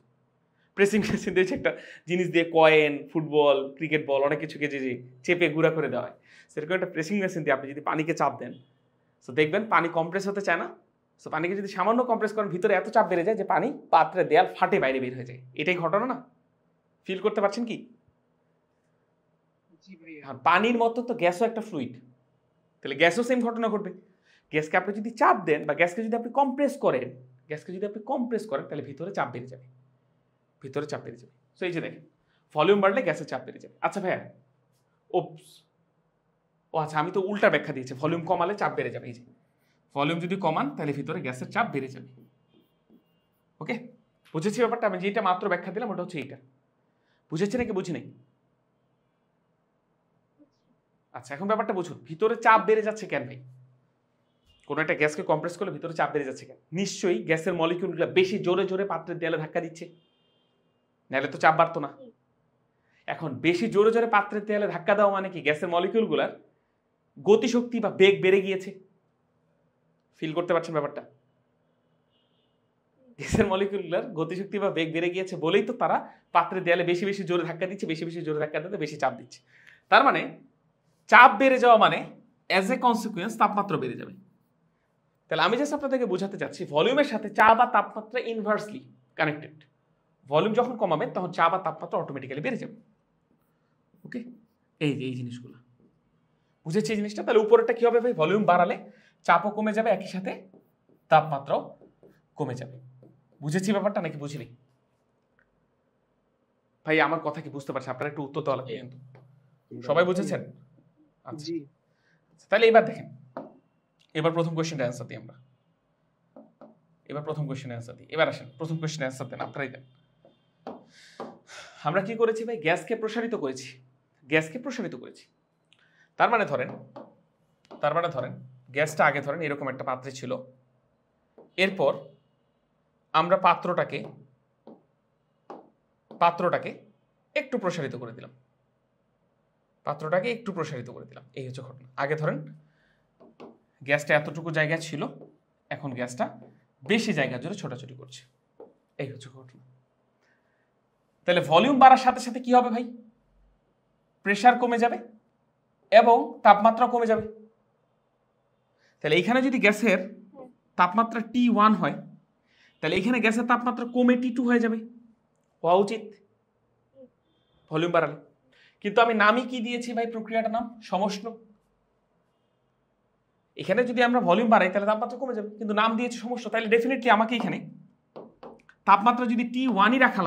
প্রেসিং মেশিন দিয়েছে, একটা জিনিস দিয়ে কয়েন, ফুটবল, ক্রিকেট বল অনেক কিছুকে যে চেপে গুঁড়া করে দেওয়া হয়, সেরকম একটা প্রেসিং মেশিন দিয়ে আপনি যদি পানিকে চাপ দেন, সো দেখবেন পানি কম্প্রেস হতে চায় না। সো পানিকে যদি সামান্য কম্প্রেস করেন, ভিতরে এত চাপ বেড়ে যায় যে পানি পাত্রের দেয়াল ফাটে বাইরে বের হয়ে যায়। এটাই ঘটনা না? ফিল করতে পারছেন কি? জি ভাইয়া। আর পানির মতো তো গ্যাসও একটা ফ্লুইড, তাহলে গ্যাসও সেম ঘটনা ঘটবে। গ্যাসকে আপনি যদি চাপ দেন বা গ্যাসকে যদি আপনি কম্প্রেস করেন, তাহলে ভিতরে চাপ বেড়ে যাবে, ভিতরে চাপ বেড়ে যাবে। সো এই যে দেখেন, ভলিউম বাড়লে গ্যাসের চাপ বেড়ে যাবে। আচ্ছা ভাইয়া, ওপস, ও আচ্ছা, আমি তো উল্টা ব্যাখ্যা দিয়েছি, ভলিউম কমালে চাপ বেড়ে যাবে। এই যে ভলিউম যদি কমান তাহলে ভিতরে গ্যাসের চাপ বেড়ে যাবে। ওকে, বুঝেছি ব্যাপারটা? আমি যেটা মাত্র ব্যাখ্যা দিলাম ওটা হচ্ছে এইটা। বুঝেছি নাকি বুঝি নাই? আচ্ছা, এখন ব্যাপারটা বুঝুন, ভিতরে চাপ বেড়ে যাচ্ছে কেন ভাই? কোনো একটা গ্যাসকে কম্প্রেস করলে ভিতরে চাপ বেড়ে যাচ্ছে কেন? নিশ্চয়ই গ্যাসের মলিকিউলগুলো বেশি জোরে জোরে পাত্রের দেয়ালে ধাক্কা দিচ্ছে, নাহলে তো চাপ বাড়তো না। এখন বেশি জোরে জোরে পাত্রের দেয়ালে ধাক্কা দেওয়া মানে কি? গ্যাসের মলিকিউলগুলার গতিশক্তি বা বেগ বেড়ে গিয়েছে। ফিল করতে পারছেন ব্যাপারটা? গ্যাসের মলিকিউলগুলার গতিশক্তি বা বেগ বেড়ে গিয়েছে বলেই তো তারা পাত্রের দেয়ালে বেশি বেশি জোরে ধাক্কা দিচ্ছে, বেশি বেশি জোরে ধাক্কা দিতে বেশি চাপ দিচ্ছে। তার মানে চাপ বেড়ে যাওয়া মানে অ্যাজ এ কনসিকুয়েন্স তাপমাত্রা বেড়ে যাবে। তাহলে আমি জাস্ট আপনাদেরকে বোঝাতে চাচ্ছি, ভলিউমের সাথে চাপ বা তাপমাত্রা ইনভার্সলি কানেক্টেড। ভলিউম যখন কমাবেন তখন চাপ বা তাপমাত্রা অটোমেটিক্যালি বেড়ে যাবে। ওকে, এই জিনিসগুলো বুঝেছি এই জিনিসটা। তাহলে উপরেরটা কি হবে ভাই? ভলিউম বাড়ালে চাপও কমে যাবে, একই সাথে তাপমাত্রাও কমে যাবে। বুঝেছি ব্যাপারটা নাকি বুঝিনি? ভাই আমার কথা কি বুঝতে পারছেন? আপনারা একটু উত্তর দেওয়া লাগবে কিন্তু। সবাই বুঝেছেন? আচ্ছা, জি তাহলে এবার দেখেন, এবার প্রথম কোয়েশ্চেনটা অ্যান্সার দিই আমরা। এবার আসেন প্রথম কোয়েশ্চেনের অ্যান্সার দেন, আপনারাই দেন। আমরা কি করেছি ভাই? গ্যাসকে প্রসারিত করেছি। তার মানে ধরেন গ্যাসটা আগে ধরেন এরকম একটা পাত্রে ছিল, এরপর আমরা পাত্রটাকে একটু প্রসারিত করে দিলাম, এই হচ্ছে ঘটনা। আগে ধরেন গ্যাসটা এতটুকু জায়গা ছিল, এখন গ্যাসটা বেশি জায়গা জুড়ে ছোটাছুটি করছে, এই হচ্ছে ঘটনা। তাহলে ভলিউম বাড়ার সাথে সাথে কি হবে ভাই? প্রেসার কমে যাবে এবং তাপমাত্রা কমে যাবে। তাহলে এইখানে যদি গ্যাসের তাপমাত্রা T1 হয়, তাহলে এখানে গ্যাসের তাপমাত্রা কমে T2 হয়ে যাবে, হওয়া উচিত ভলিউম বাড়ালে। কিন্তু আমি নামই কি দিয়েছি ভাই? প্রক্রিয়াটার নাম সমষ্ণ। এখানে যদি আমরা ভলিউম বাড়াই তাহলে তাপমাত্রা কমে যাবে, কিন্তু নাম দিয়েছি সমষ্ণ। তাহলে ডেফিনেটলি আমাকে এখানে তাপমাত্রা যদি T1ই রাখা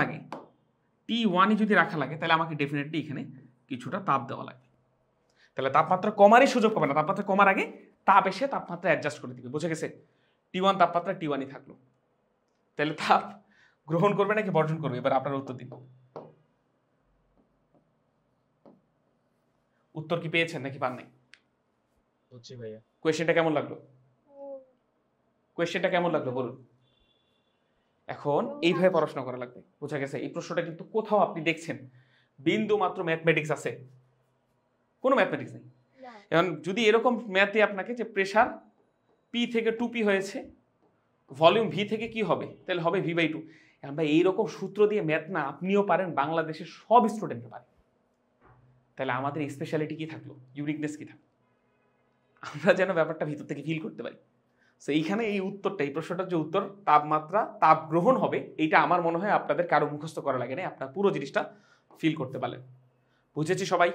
লাগে, তাহলে আমাকে ডেফিনেটলি এখানে কিছুটা তাপ দেওয়া লাগবে। তাহলে তাপমাত্রা কমারই সুযোগ পাবে না, তাপমাত্রা কমার আগে তাপ এসে তাপমাত্রা অ্যাডজাস্ট করে দিবে। বুঝে গেছে? T1 তাপমাত্রা T1ই থাকলো। তাহলে তাপ গ্রহণ করবে নাকি বর্জন করবে? এবার আপনার উত্তর দিন। উত্তর কি পেয়েছেন নাকি পান নাই? বুঝছি ভাইয়া। কোয়েশ্চেনটা কেমন লাগলো বলুন। এখন এইভাবে পড়াশোনা করা লাগবে। বোঝা গেছে? এই প্রশ্নটা কিন্তু কোথাও আপনি দেখছেন বিন্দু মাত্র ম্যাথমেটিক্স আছে? কোনো ম্যাথমেটিক্স নেই। এখন যদি এরকম ম্যাথ দিয়ে আপনাকে যে প্রেসার P থেকে 2P হয়েছে, ভলিউম V থেকে কি হবে? তাহলে হবে V/2। আমরা এইরকম সূত্র দিয়ে ম্যাথ না আপনিও পারেন, বাংলাদেশের সব স্টুডেন্ট পারে। তাহলে আমাদের স্পেশালিটি কি থাকলো? ইউনিকনেস কি থাকলো? আমরা যেন ব্যাপারটা ভিতর থেকে ফিল করতে পারি। সো এইখানে এই উত্তরটা, এই প্রশ্নটার যে উত্তর তাপমাত্রা তাপ গ্রহণ হবে, এইটা আমার মনে হয় আপনাদের কারো মুখস্থ করা লাগে না, আপনার পুরো জিনিসটা ফিল করতে পারলেন। বুঝেছি সবাই?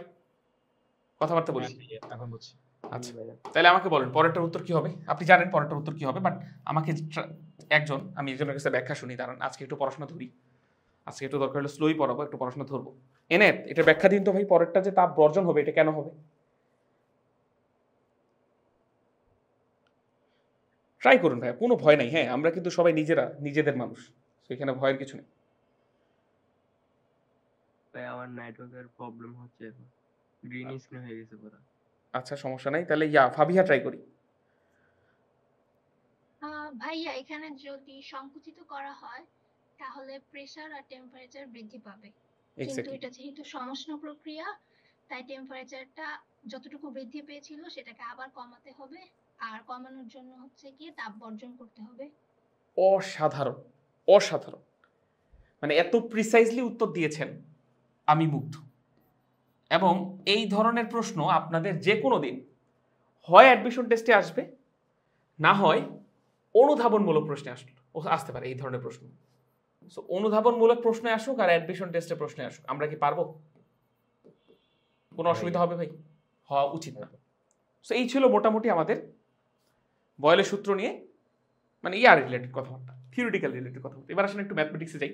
কথাবার্তা বলি। এখন বুঝছি। আচ্ছা, তাহলে আমাকে বলেন পরেরটার উত্তর কি হবে? আপনি জানেন পরেরটার উত্তর কি হবে, বাট আমাকে আমি একজনের কাছে ব্যাখ্যা শুনি। দাঁড়ান, আজকে একটু পড়াশোনা ধরি, আজকে একটু দরকার হলে স্লোই পড়াবো, একটু পড়াশোনা ধরবো। এটা ব্যাখ্যা দিন তো ভাই, পরেরটা যে তাপ বর্জন হবে এটা কেন হবে? ট্রাই করুন ভাই, কোনো ভয় নাই। হ্যাঁ, আমরা কিন্তু সবাই নিজেদের মানুষ, সেখানে ভয়ের কিছু নেই। ভাই আমার নেটওয়ার্কের প্রবলেম হচ্ছে, এখন গ্রিন স্ক্রিন হয়ে গেছে পুরো। আচ্ছা, সমস্যা নাই, তাহলে ফাবিহা ট্রাই করি। ভাইয়া এখানে যদি সংকুচিত করা হয় তাহলে প্রেসার আর টেম্পারেচার বৃদ্ধি পাবে, কিন্তু এক্স্যাক্টলি। এটা যেহেতু সমষ্ণ প্রক্রিয়া তাই টেম্পারেচারটা যতটুকু বৃদ্ধি পেয়েছিল সেটাকে আবার কমাতে হবে, আর কমানোর জন্য হচ্ছে গিয়ে তাপ বর্জন করতে হবে। অসাধারণ, অসাধারণ, মানে এত প্রিসাইজলি উত্তর দিয়েছেন, আমি মুগ্ধ। এবং এই ধরনের প্রশ্ন আপনাদের যে কোনো দিন হয় অ্যাডমিশন টেস্টে আসবে, না হয় অনুধাবনমূলক প্রশ্নে আসতে পারে এই ধরনের প্রশ্ন। সো অনুধাবনমূলক প্রশ্নে আসুক আর অ্যাডমিশন টেস্টে প্রশ্নে আসুক, আমরা কি পারবো? কোনো অসুবিধা হবে ভাই? হওয়া উচিত না। সো এই ছিল মোটামুটি আমাদের বয়েলের সূত্র নিয়ে, মানে ইয়ার রিলেটেড কথাবার্তা, থিওরিটিক্যাল রিলেটেড কথাবার্তা। এবার আসলে একটু ম্যাথমেটিক্সে যাই।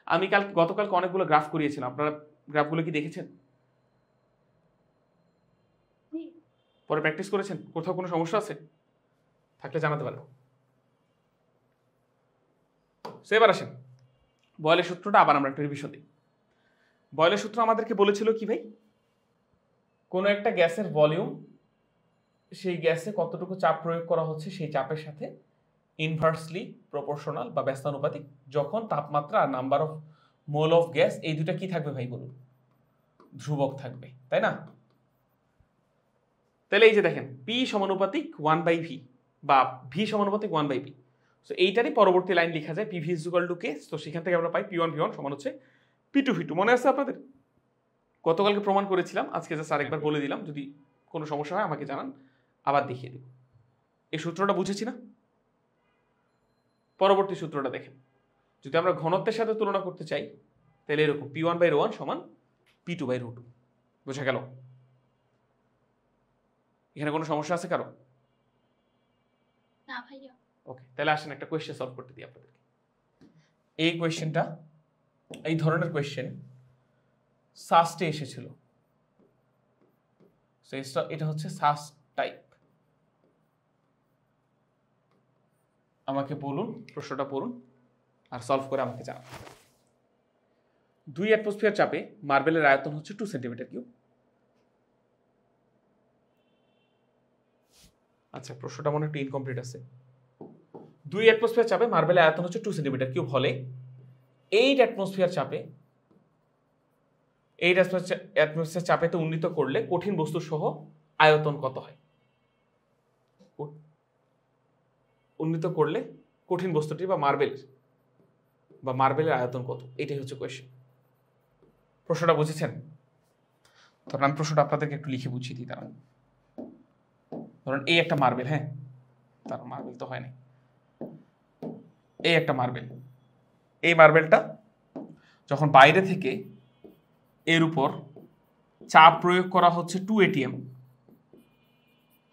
আমি গতকালকে অনেকগুলো গ্রাফ করিয়েছিলাম, আপনারা গ্রাফগুলো কি দেখেছেন? পরে প্র্যাকটিস করেছেন? কোথাও কোনো সমস্যা আছে থাকলে জানাতে পারেন। সো এবার আসেন বয়েলের সূত্রটা আবার আমরা একটু রিভিশন দিই। বয়েলের সূত্র আমাদেরকে বলেছিল কি ভাই, কোনো একটা গ্যাসের ভলিউম, সেই গ্যাসে কতটুকু চাপ প্রয়োগ করা হচ্ছে সেই চাপের সাথে ইনভার্সলি প্রপোর্শনাল বা ব্যস্তানুপাতিক, যখন তাপমাত্রা আর number of mole of gas এই দুটা কি থাকবে ভাই বলুন? ধ্রুবক থাকবে, তাই না? তাহলে এই যে দেখেন পি সমানুপাতিক 1/v বা ভি সমানুপাতিক 1/p। সো এইটারই পরবর্তী লাইন লেখা যায় পিভি ইজ ইকুয়াল টু কে। তো সেখান থেকে আমরা পাই P1 V1 সমান হচ্ছে P2 V2। মনে আছে আপনাদের? গতকালকে প্রমাণ করেছিলাম, আজকে জাস্ট আরেকবার বলে দিলাম, যদি কোনো সমস্যা হয় আমাকে জানান, আবার দেখিয়ে দেব। এই সূত্রটা বুঝেছি না? পরবর্তী সূত্রটা দেখেন, যদি আমরা ঘনত্বের সাথে তুলনা করতে চাই তাহলে এরকম P1/ρ1 সমান P2/ρ2। বোঝা গেল? এখানে কোনো সমস্যা আছে কারো? না ভাইয়া। ওকে, তাহলে আসেন একটা কোয়েশ্চেন সলভ করতে দিই আপনাদেরকে। এই কোয়েশ্চেনটা, এই ধরনের কোয়েশ্চেন সাস্টে এসেছিল। এটা হচ্ছে সাস্ট টাইপ। আমাকে বলুন, প্রশ্নটা পড়ুন আর সলভ করে আমাকে জানান। 2 অ্যাটমসফিয়ার চাপে মার্বেলের আয়তন হচ্ছে 2 সেন্টিমিটার কিউব। আচ্ছা, প্রশ্নটা মনে একটু ইনকমপ্লিট আছে। 2 অ্যাটমসফিয়ার চাপে মার্বেলের আয়তন হচ্ছে 2 সেন্টিমিটার কিউব হলে 8 অ্যাটমসফিয়ার চাপেতে উন্নীত করলে কঠিন বস্তু সহ আয়তন কত হয়? উন্নীত করলে কঠিন বস্তুটি বা মার্বেলের আয়তন কত? এটাই হচ্ছে কোয়েশ্চেন। প্রশ্নটা বুঝেছেন? তখন আমি প্রশ্নটা আপনাদেরকে একটু লিখে বুঝিয়ে দিই। ধরুন এই একটা মার্বেল, হ্যাঁ, তার মার্বেল তো হয় নাই, এই একটা মার্বেল। এই মার্বেলটা যখন বাইরে থেকে এর উপর চাপ প্রয়োগ করা হচ্ছে 2 ATM,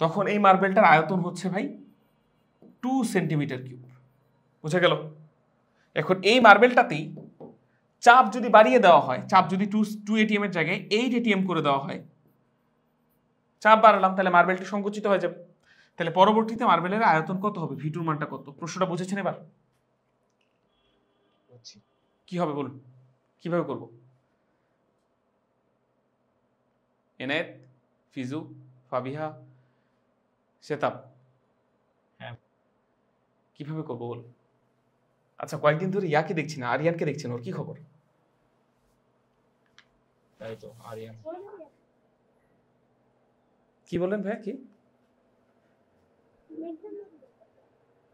তখন এই মার্বেলটার আয়তন হচ্ছে ভাই 2 সেন্টিমিটার কিউব। বুঝা গেল? এখন এই মার্বেলটাতেই চাপ যদি বাড়িয়ে দেওয়া হয়, চাপ যদি 2 ATM এর জায়গায় 8 ATM করে দেওয়া হয়, চাপ বাড়ালাম, তাহলে মার্বেলটি সংকুচিত হয়ে যাবে। তাহলে পরবর্তীতে মার্বেলের আয়তন কত হবে? V2 মানটা কত? প্রশ্নটা বুঝেছেন এবার? কি হবে বলুন, কিভাবে করব? এনায়েত, ফিজু, ফাবিহা, সেতাব, হ্যাঁ। কিভাবে করব বল? আচ্ছা, কয়েকদিন ধরে ইয়াকে দেখছি না, আরিয়ানকে দেখছি না, ওর কি খবর? তাই তো আরিয়ান। কি বললেন ভাইয়া? কি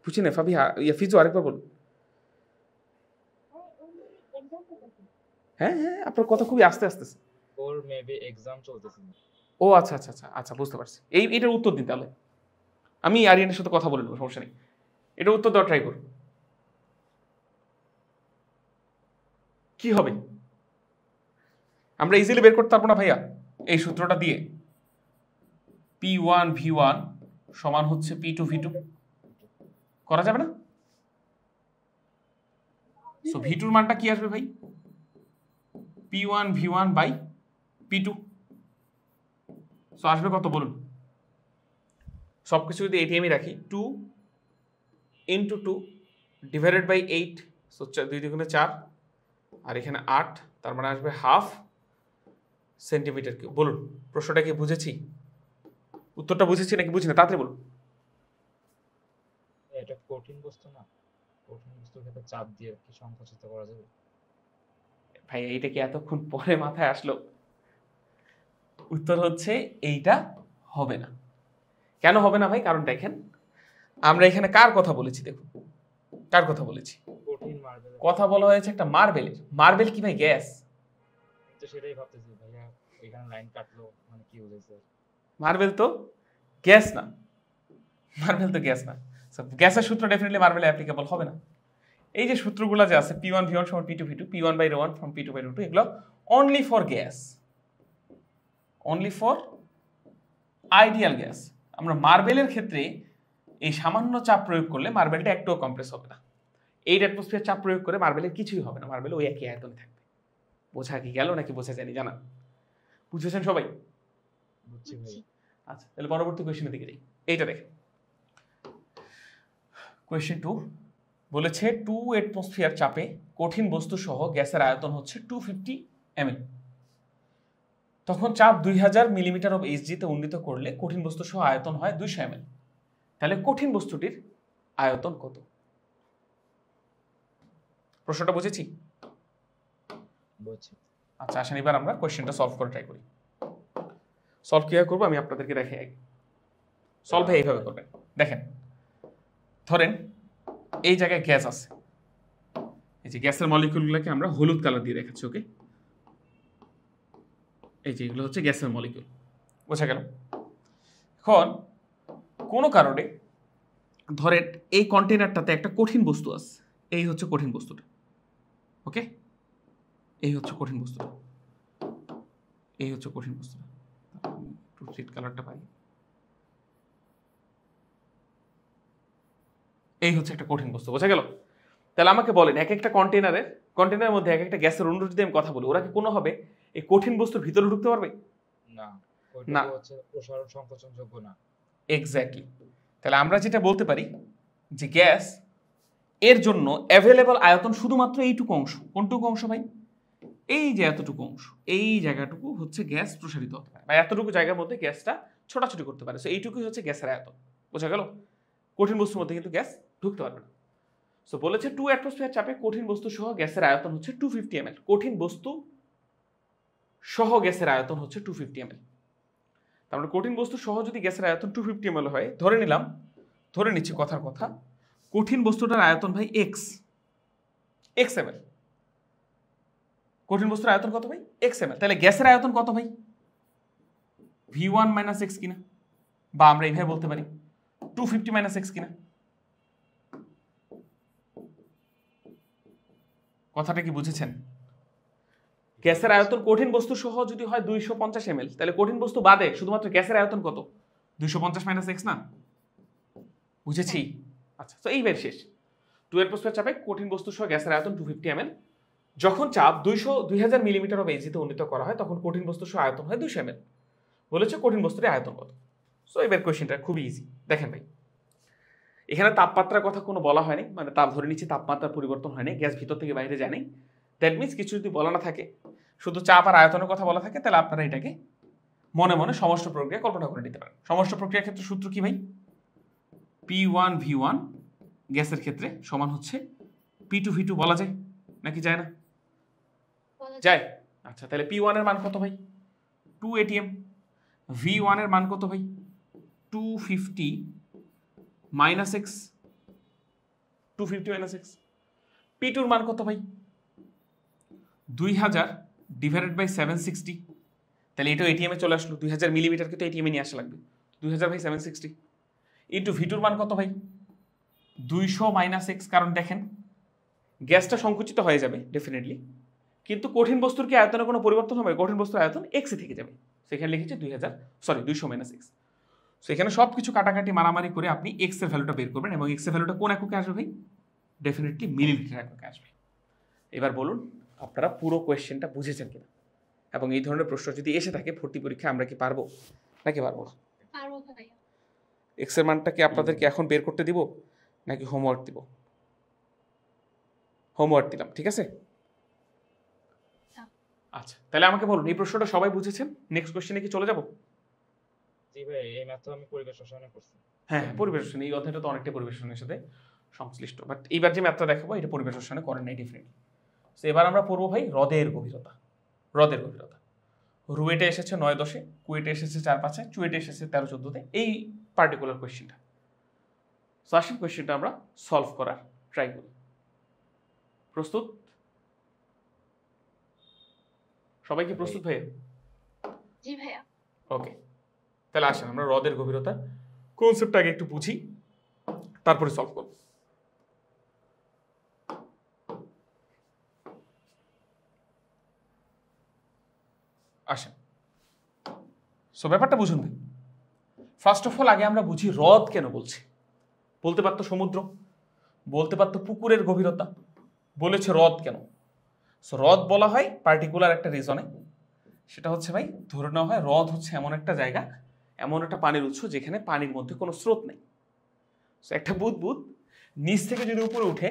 বুঝি না ফাবিহা, ফিজু আরেকবার বলুন। হ্যাঁ হ্যাঁ, আপনার কথা খুবই আস্তে আসতেছে। ওর মেবি এক্সাম চলতেছে। ও আচ্ছা আচ্ছা আচ্ছা আচ্ছা, বুঝতে পারছি। এইটার উত্তর দিন তাহলে, আমি আরিয়ানের সাথে কথা বলে নেবো, সমস্যা নেই। এটার উত্তর দেওয়া ট্রাই করুন। কি হবে? আমরা ইজিলি বের করতে পারবো না ভাইয়া এই সূত্রটা দিয়ে? P1 V1 সমান হচ্ছে P2 V2 করা যাবে না? সো V2 এর মানটা কি আসবে ভাই? P1 V1 by P2। So আসবে কত বলুন? সবকিছু যদি এটিএমই রাখি, 2 × 2 ডিভাইডেড বাই 8, সো 2 দুগুণে 4, আর এখানে 8, তার মানে আসবে হাফ সেন্টিমিটার কিউব। বলুন প্রশ্নটা কি বুঝেছি? উত্তরটা বুঝেছি নাকি বুঝি না? তাড়াতাড়ি বলুন। এটা কঠিন বস্তু না, কঠিন বস্তুর ক্ষেত্রে চাপ দিয়ে কি সংকুচিত করা যাবে? ভাই এইটা কি এতক্ষণ পরে মাথায় আসলো? উত্তর হচ্ছে এইটা হবে না। কেন হবে না ভাই? কারণ দেখেন আমরা এখানে কার কথা বলেছি, দেখুন কার কথা বলেছি, কঠিন মার্বেল। কথা বলা হয়েছে একটা মার্বেলের। মার্বেল কি ভাই গ্যাস? তো সেটাই ভাবতেছি ভাইয়া, এখানে লাইন কাটলো মানে কি বুঝাইছে? মার্বেল তো গ্যাস না, মার্বেল তো গ্যাস না। গ্যাসের সূত্র ডেফিনেটলি মার্বেলে অ্যাপ্লিকেবল হবে না। এই যে সূত্রগুলো যে আছে P1 V1 সমান P2 V2, P1 by ρ1 from P2 by ρ2, এগুলো only for gas, only for ideal gas. আমরা মার্বেলের ক্ষেত্রে এই সামান্য চাপ প্রয়োগ করলে মার্বেলটা একটুও কম্প্রেস হবে না। 8 অ্যাটমসফিয়ার চাপ প্রয়োগ করে মার্বেলের কিছুই হবে না, মার্বেল ওই একই আয়তনে থাকবে। বোঝা কি গেল নাকি বোঝা যায়নি জানা? বুঝেছেন সবাই? বুঝছি ভাই। আচ্ছা তাহলে পরবর্তী কোয়েশ্চেনের দিকে যাই। এইটা দেখেন, কোয়েশ্চেন 2 বলেছে 2 অ্যাটমসফিয়ার চাপে কঠিন বস্তু সহ গ্যাসের আয়তন হচ্ছে 250 ml। তখন চাপ 2000 মিলিমিটার অফ এইচজি তে উন্নীত করলে কঠিন বস্তু সহ আয়তন হয় 200 ml। তাহলে কঠিন বস্তুটির আয়তন কত? প্রশ্নটা বুঝেছি? বুঝছি। আচ্ছা আসেন এবার আমরা কোয়েশ্চেনটা সলভ করে ট্রাই করি। সলভ কিভাবে করবো আমি আপনাদেরকে দেখাই। সলভ এইভাবে করবেন, দেখেন ধরেন এই জায়গায় গ্যাস আছে, এই যে গ্যাসের মলিকিউলগুলোকে আমরা হলুদ কালার দিয়ে দেখাচ্ছি, ওকে? এই যে এগুলো হচ্ছে গ্যাসের মলিকিউল, বোঝা গেল? এখন কোনো কারণে ধরেন এই কন্টেনারটাতে একটা কঠিন বস্তু আছে, এই হচ্ছে কঠিন বস্তুটা, ওকে? এই হচ্ছে কঠিন বস্তুটা, এই হচ্ছে কঠিন বস্তুটা। একটু রেড কালারটা পাই। এই হচ্ছে একটা কঠিন বস্তু, বোঝা গেল? তাহলে আমাকে বলেন এক একটা কন্টেনারের মধ্যে এক একটা গ্যাসের অণু যদি আমি কথা বলি, ওরা কি কোনোভাবে এই কঠিন বস্তুর ভিতরে ঢুকতে পারবে? না, না। ওইটা হচ্ছে প্রসারণ সংকোচনযোগ্য না। এক্স্যাক্টলি। তাহলে আমরা যেটা বলতে পারি যে গ্যাস এর জন্য অ্যাভেলেবল আয়তন শুধুমাত্র এইটুকু অংশ। কোনটুকু অংশ ভাই? এই যে এতটুকু অংশ, এই জায়গাটুকু হচ্ছে গ্যাস প্রসারিত হতে পারে, বা এতটুকু জায়গার মধ্যে গ্যাসটা ছোটাছুটি করতে পারে। সো এইটুকুই হচ্ছে গ্যাসের আয়তন, বোঝা গেল? কঠিন বস্তুর মধ্যে কিন্তু গ্যাস ঢুকতে পারবে না। সো বলেছে 2 অ্যাটমসফিয়ার চাপে কঠিন বস্তু সহ গ্যাসের আয়তন হচ্ছে 250 ml। কঠিন বস্তু সহ গ্যাসের আয়তন হচ্ছে 250 ml। তার মানে কঠিন বস্তু সহ যদি গ্যাসের আয়তন 250 ml হয়, ধরে নিচ্ছি কথার কথা, কঠিন বস্তুটার আয়তন ভাই x ml। কঠিন বস্তুর আয়তন কত ভাই? x ml। তাহলে গ্যাসের আয়তন কত ভাই? v1 - x কিনা, বা আমরা এইভাবে বলতে পারি 250 - x কিনা? কথাটা কি বুঝেছেন? গ্যাসের আয়তন কঠিন বস্তু সহ যদি হয় 250 ml, তাহলে কঠিন বস্তু বাদে শুধুমাত্র গ্যাসের আয়তন কত? 250 - x না? বুঝেছি? আচ্ছা তো এইবার শেষ। 2 অ্যাটমসফিয়ার চাপে কঠিন বস্তু সহ গ্যাসের আয়তন 250 ml। যখন চাপ 2000 মিলিমিটার অফ এইচজিতে উন্নীত করা হয় তখন কঠিন বস্তু সহ আয়তন হয় 200 ml। বলেছে কঠিন বস্তুর আয়তন কত? সো এবার কোশ্চেনটা খুবই ইজি। দেখেন ভাই, এখানে তাপমাত্রার কথা কোনো বলা হয়নি, মানে তাপ ধরে নিচ্ছি তাপমাত্রার পরিবর্তন হয়নি, গ্যাস ভিতর থেকে বাইরে যায় নাই। দ্যাট মিনস কিছু যদি বলা না থাকে, শুধু চাপ আর আয়তনের কথা বলা থাকে, তাহলে আপনারা এটাকে মনে মনে সমষ্টি প্রক্রিয়া কল্পনা করে নিতে পারেন। সমষ্টি প্রক্রিয়ার ক্ষেত্রে সূত্র কি ভাই? P1 V1 গ্যাসের ক্ষেত্রে সমান হচ্ছে P2 V2, বলা যায় নাকি যায় না? যায়। আচ্ছা তাহলে P1 এর মান কত ভাই? 2 atm। V1 এর মান কত ভাই? 250 - x। 250 - x। P2 এর মান কত ভাই? 2000 / 760। তাহলে এটাও এটিএমে চলে আসলো, 2000 মিলিমিটারকে তো এটিএমে নিয়ে আসা লাগবে। 2000 / 760 ইন্টু ভিটুর মান কত ভাই? 200 - x। কারণ দেখেন গ্যাসটা সংকুচিত হয়ে যাবে ডেফিনেটলি, কিন্তু কঠিন বস্তুর কি আয়তনে কোনো পরিবর্তন হবে? কঠিন বস্তুর আয়তন x এ থেকে যাবে। সেখানে লিখেছি 200 - x। সো এখানে সব কিছু কাটাকাটি মারামারি করে আপনি x এর ভ্যালুটা বের করবেন, এবং x এর ভ্যালুটা কোন এককে আসবে ভাই? ডেফিনেটলি মিলিলিটার এককে আসবে। এবার বলুন আপনারা পুরো কোয়েশ্চেনটা বুঝেছেন কিনা, এবং এই ধরনের প্রশ্ন যদি এসে থাকে ভর্তি পরীক্ষায় আমরা কি পারবো নাকি পারবো না? পারবো ভাইয়া। এক্স এর মানটা কি আপনাদেরকে এখন বের করতে দিব নাকি হোমওয়ার্ক দিব? হোমওয়ার্ক দিলাম, ঠিক আছে? আচ্ছা তাহলে আমাকে বলুন এই প্রশ্নটা সবাই বুঝেছেন? নেক্সট কোশ্চেনে কি চলে যাব? জি ভাই, এই ম্যাথ তো আমি পরিবেশ রসায়নে করছি। হ্যাঁ পরিবেশ রসায়ন, এই অধ্যায়টা তো অনেকটা পরিবেশ রসায়নের সাথে সংশ্লিষ্ট, বাট এইবার যে ম্যাথটা দেখাবো এটা পরিবেশ রসায়নে করেন নাই ডেফিনেটলি। তো এবার আমরা পড়বো ভাই হ্রদের গভীরতা। হ্রদের গভীরতা রুয়েটে এসেছে 9-10, কুয়েটে এসেছে 4-5, চুয়েটে এসেছে 13-14। এই পার্টিকুলার কোয়েশ্চেনটা। সো আসেন কোয়েশ্চেনটা আমরা সলভ করার ট্রাই করি। প্রস্তুত? সবাই কি প্রস্তুত ভাইয়া? জি ভাইয়া। ওকে, তাহলে আসেন আমরা হ্রদের গভীরতা কনসেপ্টটা আগে একটু বুঝি, তারপরে সলভ করব। আসেন, সো ব্যাপারটা বুঝুন ভাই। ফার্স্ট অফ অল আগে আমরা বুঝি হ্রদ কেন বলছি। বলতে পারতো সমুদ্র, বলতে পারতো পুকুরের গভীরতা, বলেছে হ্রদ কেন। সো হ্রদ বলা হয় পার্টিকুলার একটা রিজনে, সেটা হচ্ছে ভাই ধরে নেওয়া হয় হ্রদ হচ্ছে এমন একটা জায়গা, এমন একটা পানির উৎস যেখানে পানির মধ্যে কোনো স্রোত নেই। সো একটা বুদবুদ নিচ থেকে যদি উপরে উঠে,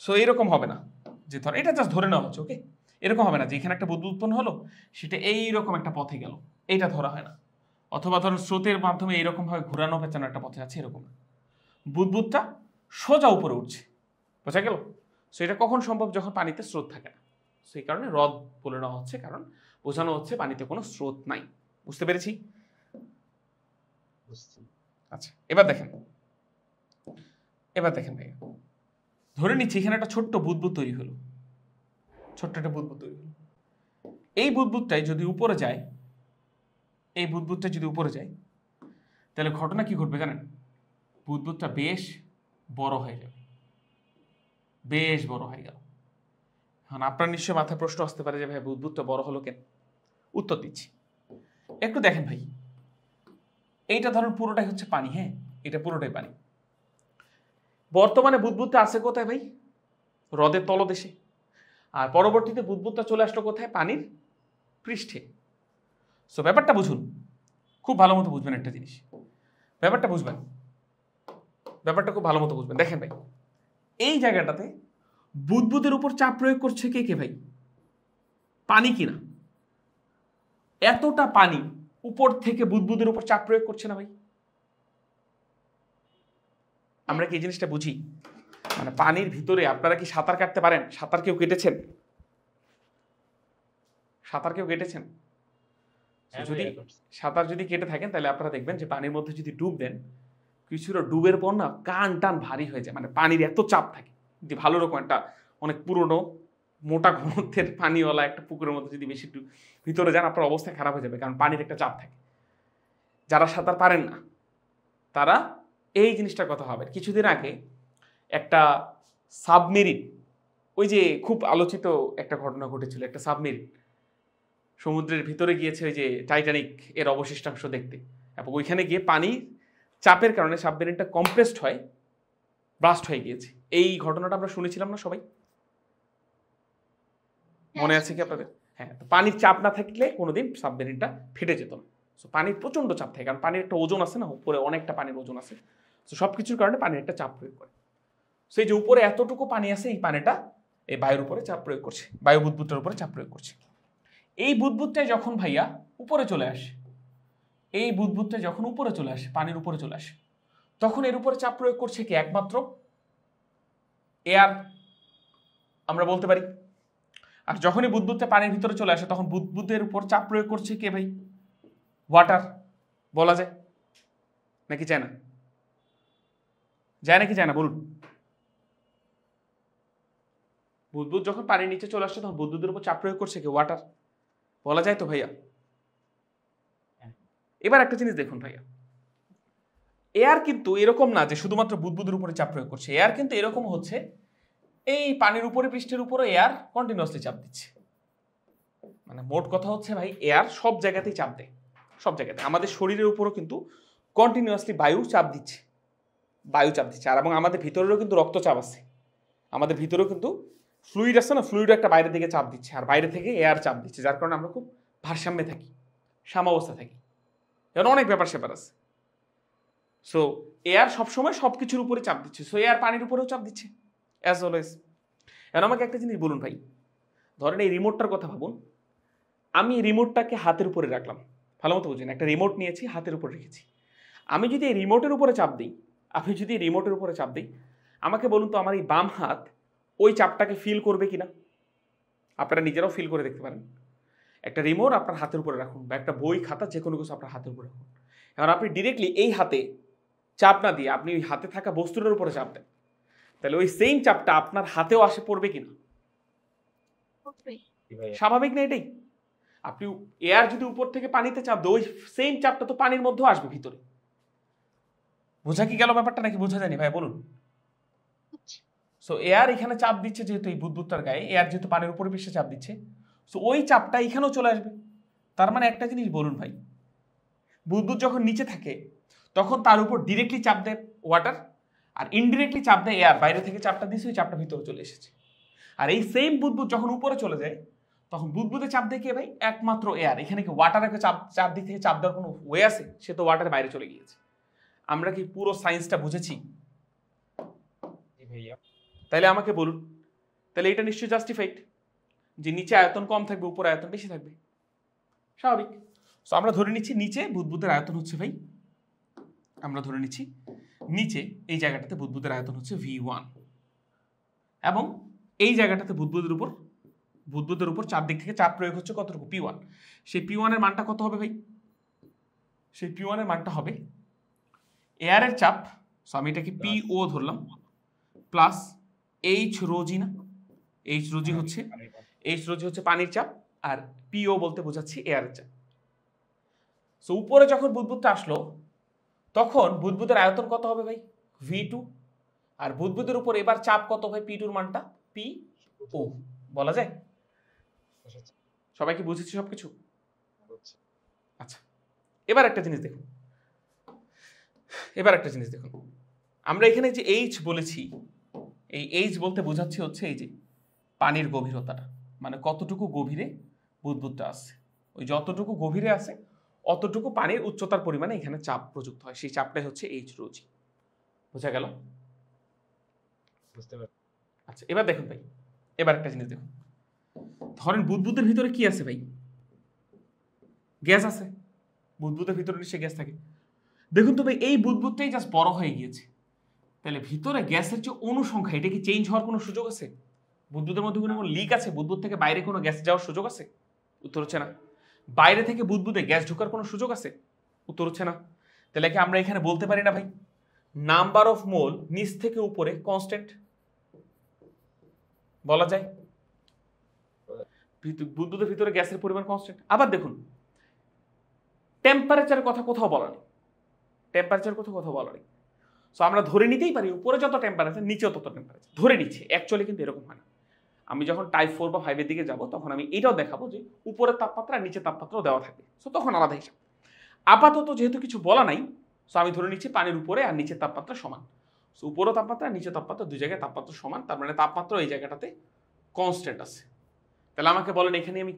সো এরকম হবে না যে ধর, এটা জাস্ট ধরে নেওয়া হচ্ছে, ওকে, এরকম হবে না যে এখানে একটা বুদবুদ উৎপন্ন হলো সেটা এইরকম একটা পথে গেল, এইটা ধরা হয় না। অথবা ধরুন স্রোতের মাধ্যমে এইরকম ভাবে ঘোরানো পেঁচানো একটা পথে আছে, এরকম না। বুদবুদটা সোজা উপরে উঠছে, বোঝা গেল? সো এটা কখন সম্ভব? যখন পানিতে স্রোত থাকে না। সেই কারণে হ্রদ বলে নেওয়া হচ্ছে, কারণ বোঝানো হচ্ছে পানিতে কোনো স্রোত নাই। বুঝতে পেরেছি? আচ্ছা, এবার দেখেন ভাই, ধরে নিচ্ছি এখানে একটা ছোট্ট বুদবুদ তৈরি হলো, ছোট্ট একটা বুদবুদ তৈরি হলো। এই বুদবুদটাই যদি উপরে যায়, এই বুদবুদটা যদি উপরে যায়, তাহলে ঘটনা কি ঘটবে জানেন? বুদবুদটা বেশ বড় হয়ে যাবে, বেশ বড় হয়ে গেল। এখন আপনার নিশ্চয়ই মাথায় প্রশ্ন আসতে পারে যে ভাই বুদবুদটা বড় হলো কেন? উত্তর দিচ্ছি, একটু দেখেন ভাই। এইটা ধরুন পুরোটাই হচ্ছে পানি, হ্যাঁ, এটা পুরোটাই পানি। বর্তমানে বুদবুদটা আছে কোথায় ভাই? হ্রদের তলদেশে। আর পরবর্তীতে বুদবুদটা চলে আসলো কোথায়? পানির পৃষ্ঠে। সো ব্যাপারটা বুঝুন, খুব ভালো মতো বুঝবেন একটা জিনিস, ব্যাপারটা বুঝবেন, ব্যাপারটা খুব ভালো মতো বুঝবেন। দেখেন ভাই, এই জায়গাটাতে বুদবুদের উপর চাপ প্রয়োগ করছে কে কে ভাই? পানি কিনা? এতটা পানি উপর থেকে বুদবুদের উপর চাপ প্রয়োগ করছে না ভাই? আমরা কি এই জিনিসটা বুঝি? মানে পানির ভিতরে আপনারা কি সাঁতার কাটতে পারেন? সাঁতার কেউ কেটেছেন? সাঁতার কেউ কেটেছেন? যদি সাঁতার যদি কেটে থাকেন তাহলে আপনারা দেখবেন যে পানির মধ্যে যদি ডুব দেন, কিছুটা ডুবের পর না কান টান ভারী হয়ে যায়, মানে পানির এত চাপ থাকে। যদি ভালো রকম একটা অনেক পুরনো মোটা ঘনত্বের পানিওয়ালা একটা পুকুরের মধ্যে যদি বেশি ভিতরে যান, আপনার অবস্থা খারাপ হয়ে যাবে, কারণ পানির একটা চাপ থাকে। যারা সাঁতার পারেন না তারা এই জিনিসটার কথা ভাবেন। কিছুদিন আগে একটা সাবমেরিন, ওই যে খুব আলোচিত একটা ঘটনা ঘটেছিল, একটা সাবমেরিন সমুদ্রের ভিতরে গিয়েছে ওই যে টাইটানিক এর অবশিষ্টাংশ দেখতে, এবং ওইখানে গিয়ে পানি চাপের কারণে সাবমেরিনটা কম্প্রেসড হয়, ব্লাস্ট হয়ে গিয়েছে। এই ঘটনাটা আমরা শুনেছিলাম না সবাই? মনে আছে কি আপনাদের? হ্যাঁ, তো পানির চাপ না থাকলে কোনোদিন সাবমেরিনটা ফেটে যেত না। সো পানির প্রচণ্ড চাপ থাকে, কারণ পানির একটা ওজন আছে না, উপরে অনেকটা পানির ওজন আছে। সো সব কিছুর কারণে পানির একটা চাপ প্রয়োগ করে। সো এই যে উপরে এতটুকু পানি আছে, এই পানিটা এই বায়ুর উপরে চাপ প্রয়োগ করছে, বায়ু বুদবুদটার উপরে চাপ প্রয়োগ করছে। এই বুদবুদটাই যখন ভাইয়া উপরে চলে আসে, এই বুদবুদটা যখন উপরে চলে আসে, পানির উপরে চলে আসে, তখন এর উপরে চাপ প্রয়োগ করছে কি? একমাত্র এয়ার, আমরা বলতে পারি। আর যখনই বুদবুদটা পানির ভিতরে চলে আসে, তখন বুদবুদের উপর চাপ প্রয়োগ করছে কে ভাই? ওয়াটার, বলা যায় নাকি যায় না? যায় নাকি যায় না বলুন? বুদবুদ যখন পানির নিচে চলে আসছে, তখন বুদবুদের উপর চাপ প্রয়োগ করছে কে? ওয়াটার, বলা যায় তো ভাইয়া? এবার একটা জিনিস দেখুন ভাইয়া, এয়ার কিন্তু এরকম না যে শুধুমাত্র বুদবুদের উপরে চাপ প্রয়োগ করছে। এয়ার কিন্তু এরকম হচ্ছে, এই পানির উপরে পৃষ্ঠের উপরে এয়ার কন্টিনিউয়াসলি চাপ দিচ্ছে। মানে মোট কথা হচ্ছে ভাই, এয়ার সব জায়গাতেই চাপ দেয়, সব জায়গাতে। আমাদের শরীরের উপরও কিন্তু কন্টিনিউয়াসলি বায়ু চাপ দিচ্ছে, বায়ু চাপ দিচ্ছে। আর এবং আমাদের ভিতরেরও কিন্তু রক্তচাপ আছে, আমাদের ভিতরেও কিন্তু ফ্লুইড আছে না, ফ্লুইড একটা বাইরে থেকে চাপ দিচ্ছে, আর বাইরে থেকে এয়ার চাপ দিচ্ছে, যার কারণে আমরা খুব ভারসাম্যে থাকি, সাম্যাবস্থা থাকি। এবার অনেক ব্যাপার স্যাপার আছে। সো এয়ার সবসময় সব কিছুর উপরে চাপ দিচ্ছে, সো এয়ার পানির উপরেও চাপ দিচ্ছে অ্যাজ অলওয়েজ। এখন আমাকে একটা জিনিস বলুন ভাই, ধরেন এই রিমোটটার কথা ভাবুন। আমি রিমোটটাকে হাতের উপরে রাখলাম, ভালো মতো বুঝুন, একটা রিমোট নিয়েছি, হাতের উপরে রেখেছি। আমি যদি এই রিমোটের উপরে চাপ দিই, আপনি যদি রিমোটের উপরে চাপ দিই, আমাকে বলুন তো আমার এই বাম হাত ওই চাপটাকে ফিল করবে কিনা? আপনারা নিজেরাও ফিল করে দেখতে পারেন। একটা রিমোট আপনার হাতের উপরে রাখুন, বা একটা বই খাতা যে কোনো কিছু আপনার হাতের উপরে রাখুন। এখন আপনি ডিরেক্টলি এই হাতে চাপ না দিয়ে আপনি ওই হাতে থাকা বস্তুটার উপরে চাপ দেন, তাহলে ওই সেম চাপটা আপনার হাতেও আসে পড়বে কিনা? করবে। জি ভাইয়া। স্বাভাবিক না এটাই? আপনি এয়ার যদি উপর থেকে পানিতে চাপ দেয়, ওই সেম চাপটা তো পানির মধ্যেও আসবে ভিতরে। বোঝা কি গেল ব্যাপারটা নাকি বোঝা যায়নি ভাই বলুন? বুঝছি। সো এয়ার এখানে চাপ দিচ্ছে যেহেতু এই বুদবুদটার গায়ে, এয়ার যেহেতু পানির উপরে পৃষ্ঠে চাপ দিচ্ছে, সো ওই চাপটা এখানেও চলে আসবে। তার মানে একটা জিনিস বলুন ভাই, বুদবুদ যখন নিচে থাকে তখন তার উপর ডিরেক্টলি চাপ দেয় ওয়াটার, আর ইনডিরেক্টলি চাপ দেয় এয়ার। বাইরে থেকে চাপটা দিচ্ছে, ওই চাপটা ভিতরে চলে এসেছে। আর এই সেম বুদবুদ যখন উপরে চলে যায় তখন বুদবুদে চাপ দেয় কে ভাই? একমাত্র এয়ার। এখানে কি ওয়াটারকে চাপ দিক থেকে চাপ দেওয়ার কোনো ওয়ে আছে? সে তো ওয়াটারের বাইরে চলে গিয়েছে। আমরা কি পুরো সায়েন্সটা বুঝেছি? জি ভাইয়া। তাহলে আমাকে বলুন, তাহলে এটা নিশ্চয়ই জাস্টিফাইড যে নিচে আয়তন কম থাকবে, উপরে আয়তন বেশি থাকবে, স্বাভাবিক। সো আমরা ধরে নিচ্ছি নিচে বুদবুদের আয়তন হচ্ছে ভাই, আমরা ধরে নিচ্ছি নিচে এই জায়গাটাতে বুদবুদের আয়তন হচ্ছে V1, এবং এই জায়গাটাতে বুদবুদের উপর চারদিক থেকে চাপ প্রয়োগ হচ্ছে কতটুকু? P1। সেই P1 এর মানটা কত হবে ভাই? সেই P1 এর মানটা হবে এয়ারের চাপ, সো আমি এটাকে PO ধরলাম, প্লাস H রো জি, না H রো জি হচ্ছে পানির চাপ, আর PO বলতে বোঝাচ্ছি এয়ারের চাপ। সো উপরে যখন বুদবুদটা আসলো তখন বুদবুদের আয়তন কত হবে ভাই? V2। আর বুদবুদের উপর এবার চাপ কত ভাই? P2 এর মানটা PO বলা যায়। সবাই কি বুঝেছি সবকিছু? আচ্ছা, এবার একটা জিনিস দেখুন, আমরা এখানে যে H বলেছি, এই H বলতে বোঝাচ্ছি হচ্ছে এই যে পানির গভীরতাটা, মানে কতটুকু গভীরে বুদবুদটা আছে। ওই যতটুকু গভীরে আছে অতটুকু পানির উচ্চতার পরিমাণে এখানে চাপ প্রযুক্ত হয়, সেই চাপটাই হচ্ছে H রো জি। বোঝা গেল? বুঝতে পারছি। আচ্ছা, এবার দেখুন ভাই, এবার একটা জিনিস দেখুন, ধরেন বুদবুদের ভিতরে কি আছে ভাই? গ্যাস আছে। বুদবুদের ভিতরে নিশ্চয়ই গ্যাস থাকে। দেখুন তো ভাই, এই বুদবুদটাই জাস্ট বড় হয়ে গিয়েছে, তাহলে ভিতরে গ্যাসের যে অনুসংখ্যা, এটা কি চেঞ্জ হওয়ার কোনো সুযোগ আছে? বুদবুদের মধ্যে কোনো লিক আছে? বুদবুদ থেকে বাইরে কোনো গ্যাস যাওয়ার সুযোগ আছে? উত্তর হচ্ছে না। বাইরে থেকে বুদবুদে গ্যাস ঢোকার কোনো সুযোগ আছে? উত্তর হচ্ছে না। তাহলে কি আমরা এখানে বলতে পারি না ভাই নাম্বার অফ মোল নিচ থেকে উপরে কনস্ট্যান্ট? বলা যায়। বুদবুদের ভিতরে গ্যাসের পরিমাণ কনস্ট্যান্ট। আবার দেখুন, টেম্পারেচারের কথা কোথাও বলা নেই, সো আমরা ধরে নিতেই পারি উপরে যত টেম্পারেচার নিচেও তত টেম্পারেচার, ধরে নিচ্ছে। অ্যাকচুয়ালি কিন্তু এরকম হয় না। আমি যখন টাইপ 4 বা 5 এর দিকে যাব তখন আমি এটাও দেখাবো যে উপরের তাপমাত্রা আর নিচের তাপমাত্রাও দেওয়া থাকবে, সো তখন আলাদা হিসাব। আপাতত যেহেতু কিছু বলা নাই, সো আমি ধরে নিচ্ছি পানির উপরে আর নিচের তাপমাত্রা সমান। সো উপরও তাপমাত্রা আর নিচের তাপমাত্রা দুই জায়গায় তাপমাত্রা সমান, তার মানে তাপমাত্রা এই জায়গাটাতে কনস্ট্যান্ট আছে। তাহলে আমাকে বলেন এখানে আমি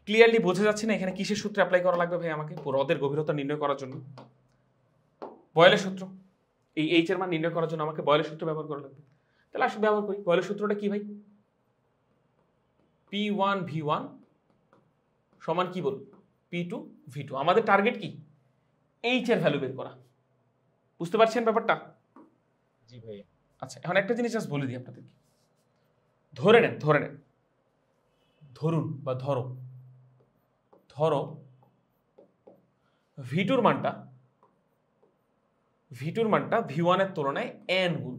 ক্লিয়ারলি বোঝা যাচ্ছে না এখানে কিসের সূত্র অ্যাপ্লাই করা লাগবে ভাই? আমাকে হ্রদের গভীরতা নির্ণয় করার জন্য বয়েলের সূত্র, এই H এর মান নির্ণয় করার জন্য আমাকে বয়েলের সূত্র ব্যবহার করা লাগবে। তাহলে আসলে ব্যবহার করি। বয়েলের সূত্রটা কি ভাই? P1 V1 সমান কি বলুন? P2 V2। আমাদের টার্গেট কি? H এর ভ্যালু বের করা। বুঝতে পারছেন ব্যাপারটা? জি ভাইয়া। আচ্ছা, এখন একটা জিনিস জাস্ট বলে দিই আপনাদেরকে। ধরে নেন ধরুন বা ধরো V2 এর মানটা V1 এর তুলনায় n গুণ।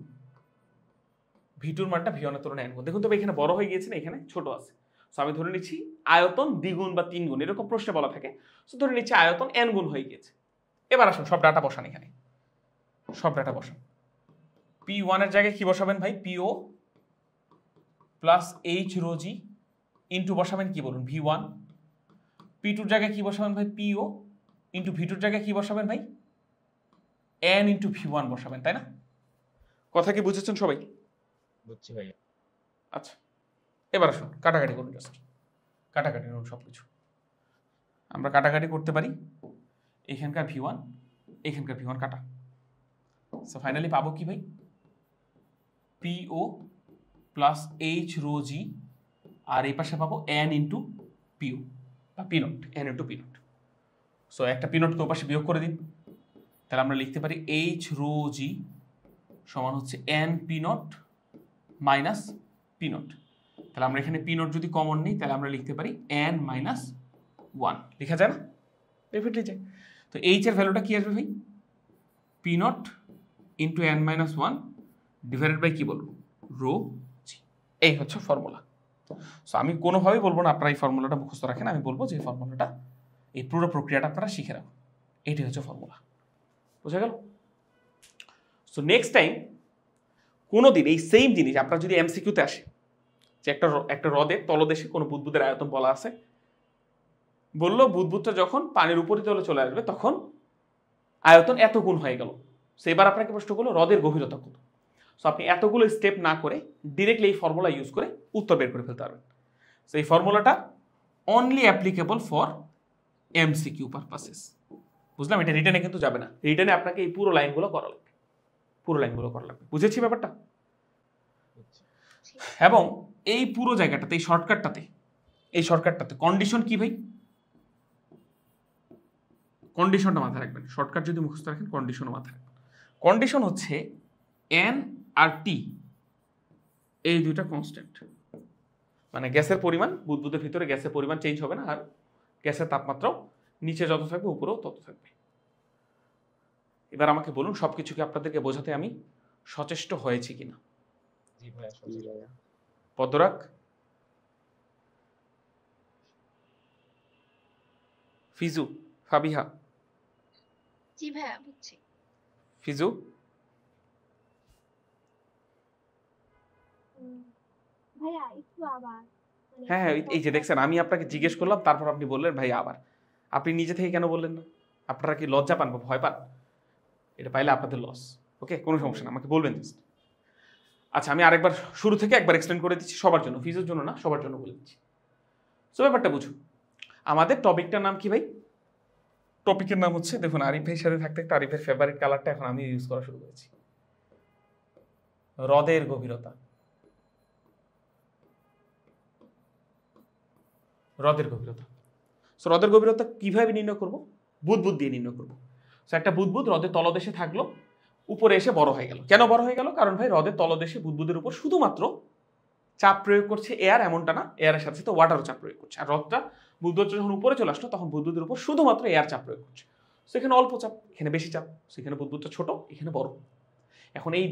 দেখুন তো এখানে বড় হয়ে গিয়েছে না, এখানে ছোট আছে। সো আমি ধরে নিচ্ছি আয়তন দ্বিগুণ বা 3 গুণ, এরকম প্রশ্নে বলা থাকে। সো ধরে নিচ্ছি আয়তন n গুণ হয়ে গিয়েছে। এবার আসুন সব ডাটা বসান, এখানে সব ডাটা বসান। P1 এর জায়গায় কি বসাবেন ভাই? PO প্লাস H রো জি ইন্টু বসাবেন কি বলুন? V1। P2 এর জায়গায় কি বসাবেন ভাই? PO ইন্টু V2 এর জায়গায় কি বসাবেন ভাই? n ইন্টু V1 বসাবেন, তাই না? কথা কি বুঝেছেন সবাই? বুঝছি ভাইয়া। আচ্ছা, এবার আসুন কাটাকাটি করুন, জাস্ট কাটাকাটি করুন সবকিছু। আমরা কাটাকাটি করতে পারি, এখানকার V1 এখানকার V1 কাটা। সো ফাইনালি পাবো কি ভাই? PO প্লাস H রো জি, আর এই পাশে পাবো n ইন্টু PO বা P not, n into P not. So একটা P নটকে ওপাশে বিয়োগ করে দিন, তাহলে আমরা লিখতে পারি H রো জি সমান হচ্ছে n P not minus P not. তাহলে আমরা এখানে P নট যদি কমন নিই তাহলে আমরা লিখতে পারি n মাইনাস 1। লেখা যায় না? ডেফিনেটলি যায়। তো এইচ এর ভ্যালুটা কি আসবে ভাই? P naught into N minus one divided by কি বলবো, রো জি। এই হচ্ছে ফর্মুলা। সো আমি কোনোভাবেই বলবো না আপনারা এই ফর্মুলাটা মুখস্থ রাখেন, আমি বলবো যে এই ফর্মুলাটা, এই পুরো প্রক্রিয়াটা আপনারা শিখে রাখুন। এইটাই হচ্ছে ফর্মুলা, বুঝা গেল? সো নেক্সট টাইম কোনো দিন এই সেম জিনিস আপনার যদি এমসিকিউতে আসে যে একটা হ্রদের তলদেশে কোনো বুদবুদের আয়তন বলা আছে, বললো বুদবুদটা যখন পানির উপরিতলে চলে আসবে তখন আয়তন এত গুণ হয়ে গেল। সো এবার আপনাকে প্রশ্ন করলো হ্রদের গভীরতা কত। সো আপনি এতগুলো স্টেপ না করে ডিরেক্টলি এই ফর্মুলা ইউজ করে উত্তর বের করে ফেলতে পারবেন। সো এই ফর্মুলাটা only applicable for MCQ purposes. বুঝলাম? এটা রিটার্নে কিন্তু যাবে না, রিটার্নে আপনাকে এই পুরো লাইনগুলো করা লাগবে, পুরো লাইনগুলো করা লাগবে। বুঝেছি ব্যাপারটা? এবং এই পুরো জায়গাটাতে, এই শর্টকাটটাতে কন্ডিশন কি ভাই? কন্ডিশনটা মাথায় রাখবেন। শর্টকাট যদি মুখস্থ রাখেন, কন্ডিশনও মাথায় রাখবেন। কন্ডিশন হচ্ছে এন আর টি এই দুইটা কনস্ট্যান্ট, মানে গ্যাসের পরিমাণ, বুদবুদের ভিতরে গ্যাসের পরিমাণ চেঞ্জ হবে না, আর গ্যাসের তাপমাত্রাও নিচে যত থাকবে উপরেও তত থাকবে। এবার আমাকে বলুন সবকিছুকে আপনাদেরকে বোঝাতে আমি সচেষ্ট হয়েছি কিনা। জি ভাইয়া। পদ্মরাগ, ফিজু, ফাবিহা, জি ভাইয়া বুঝছি। ফিজু, ভাইয়া একটু আবার হ্যাঁ হ্যাঁ, এই যে দেখছেন আমি আপনাকে জিজ্ঞেস করলাম, তারপর আপনি বললেন ভাই আবার। আপনি নিজে থেকে কেন বললেন না? আপনারা কি লজ্জা পান বা ভয় পান? এটা পাইলে আপনাদের লস। ওকে, কোনো সমস্যা না, আমাকে বলবেন জাস্ট। আচ্ছা, আমি আরেকবার শুরু থেকে একবার এক্সপ্লেন করে দিচ্ছি সবার জন্য, ফিজুর জন্য না, সবার জন্য বলে দিচ্ছি। সো ব্যাপারটা বুঝুন। আমাদের টপিকটার নাম কি ভাই? টপিকের নাম হচ্ছে, দেখুন আরিফ ভাইয়ের সাথে থাকতে একটা আরিফের ফেভারিট কালারটা এখন আমি ইউজ করা শুরু করেছি, হ্রদের গভীরতা। হ্রদের গভীরতা। সো হ্রদের গভীরতা কিভাবে নির্ণয় করব? বুদবুদ দিয়ে নির্ণয় করব। সো একটা বুদবুদ হ্রদের তলদেশে থাকলো, উপরে এসে বড় হয়ে গেল। কেন বড় হয়ে গেল? কারণ ভাই হ্রদের তলদেশে বুদবুদের উপর শুধুমাত্র চাপ প্রয়োগ করছে এয়ার, এমনটা না, এয়ারের সাথে সাথে ওয়াটারও চাপ প্রয়োগ করছে। আর হ্রদটা বুদবুদ যখন উপরে চলে আসলো তখন বুদবুদের উপর শুধুমাত্র এয়ার চাপ প্রয়োগ করছে। সেখানে অল্প চাপ, এখানে বেশি চাপ, সেখানে বুদবুদটা ছোট, এখানে বড়। এখন এই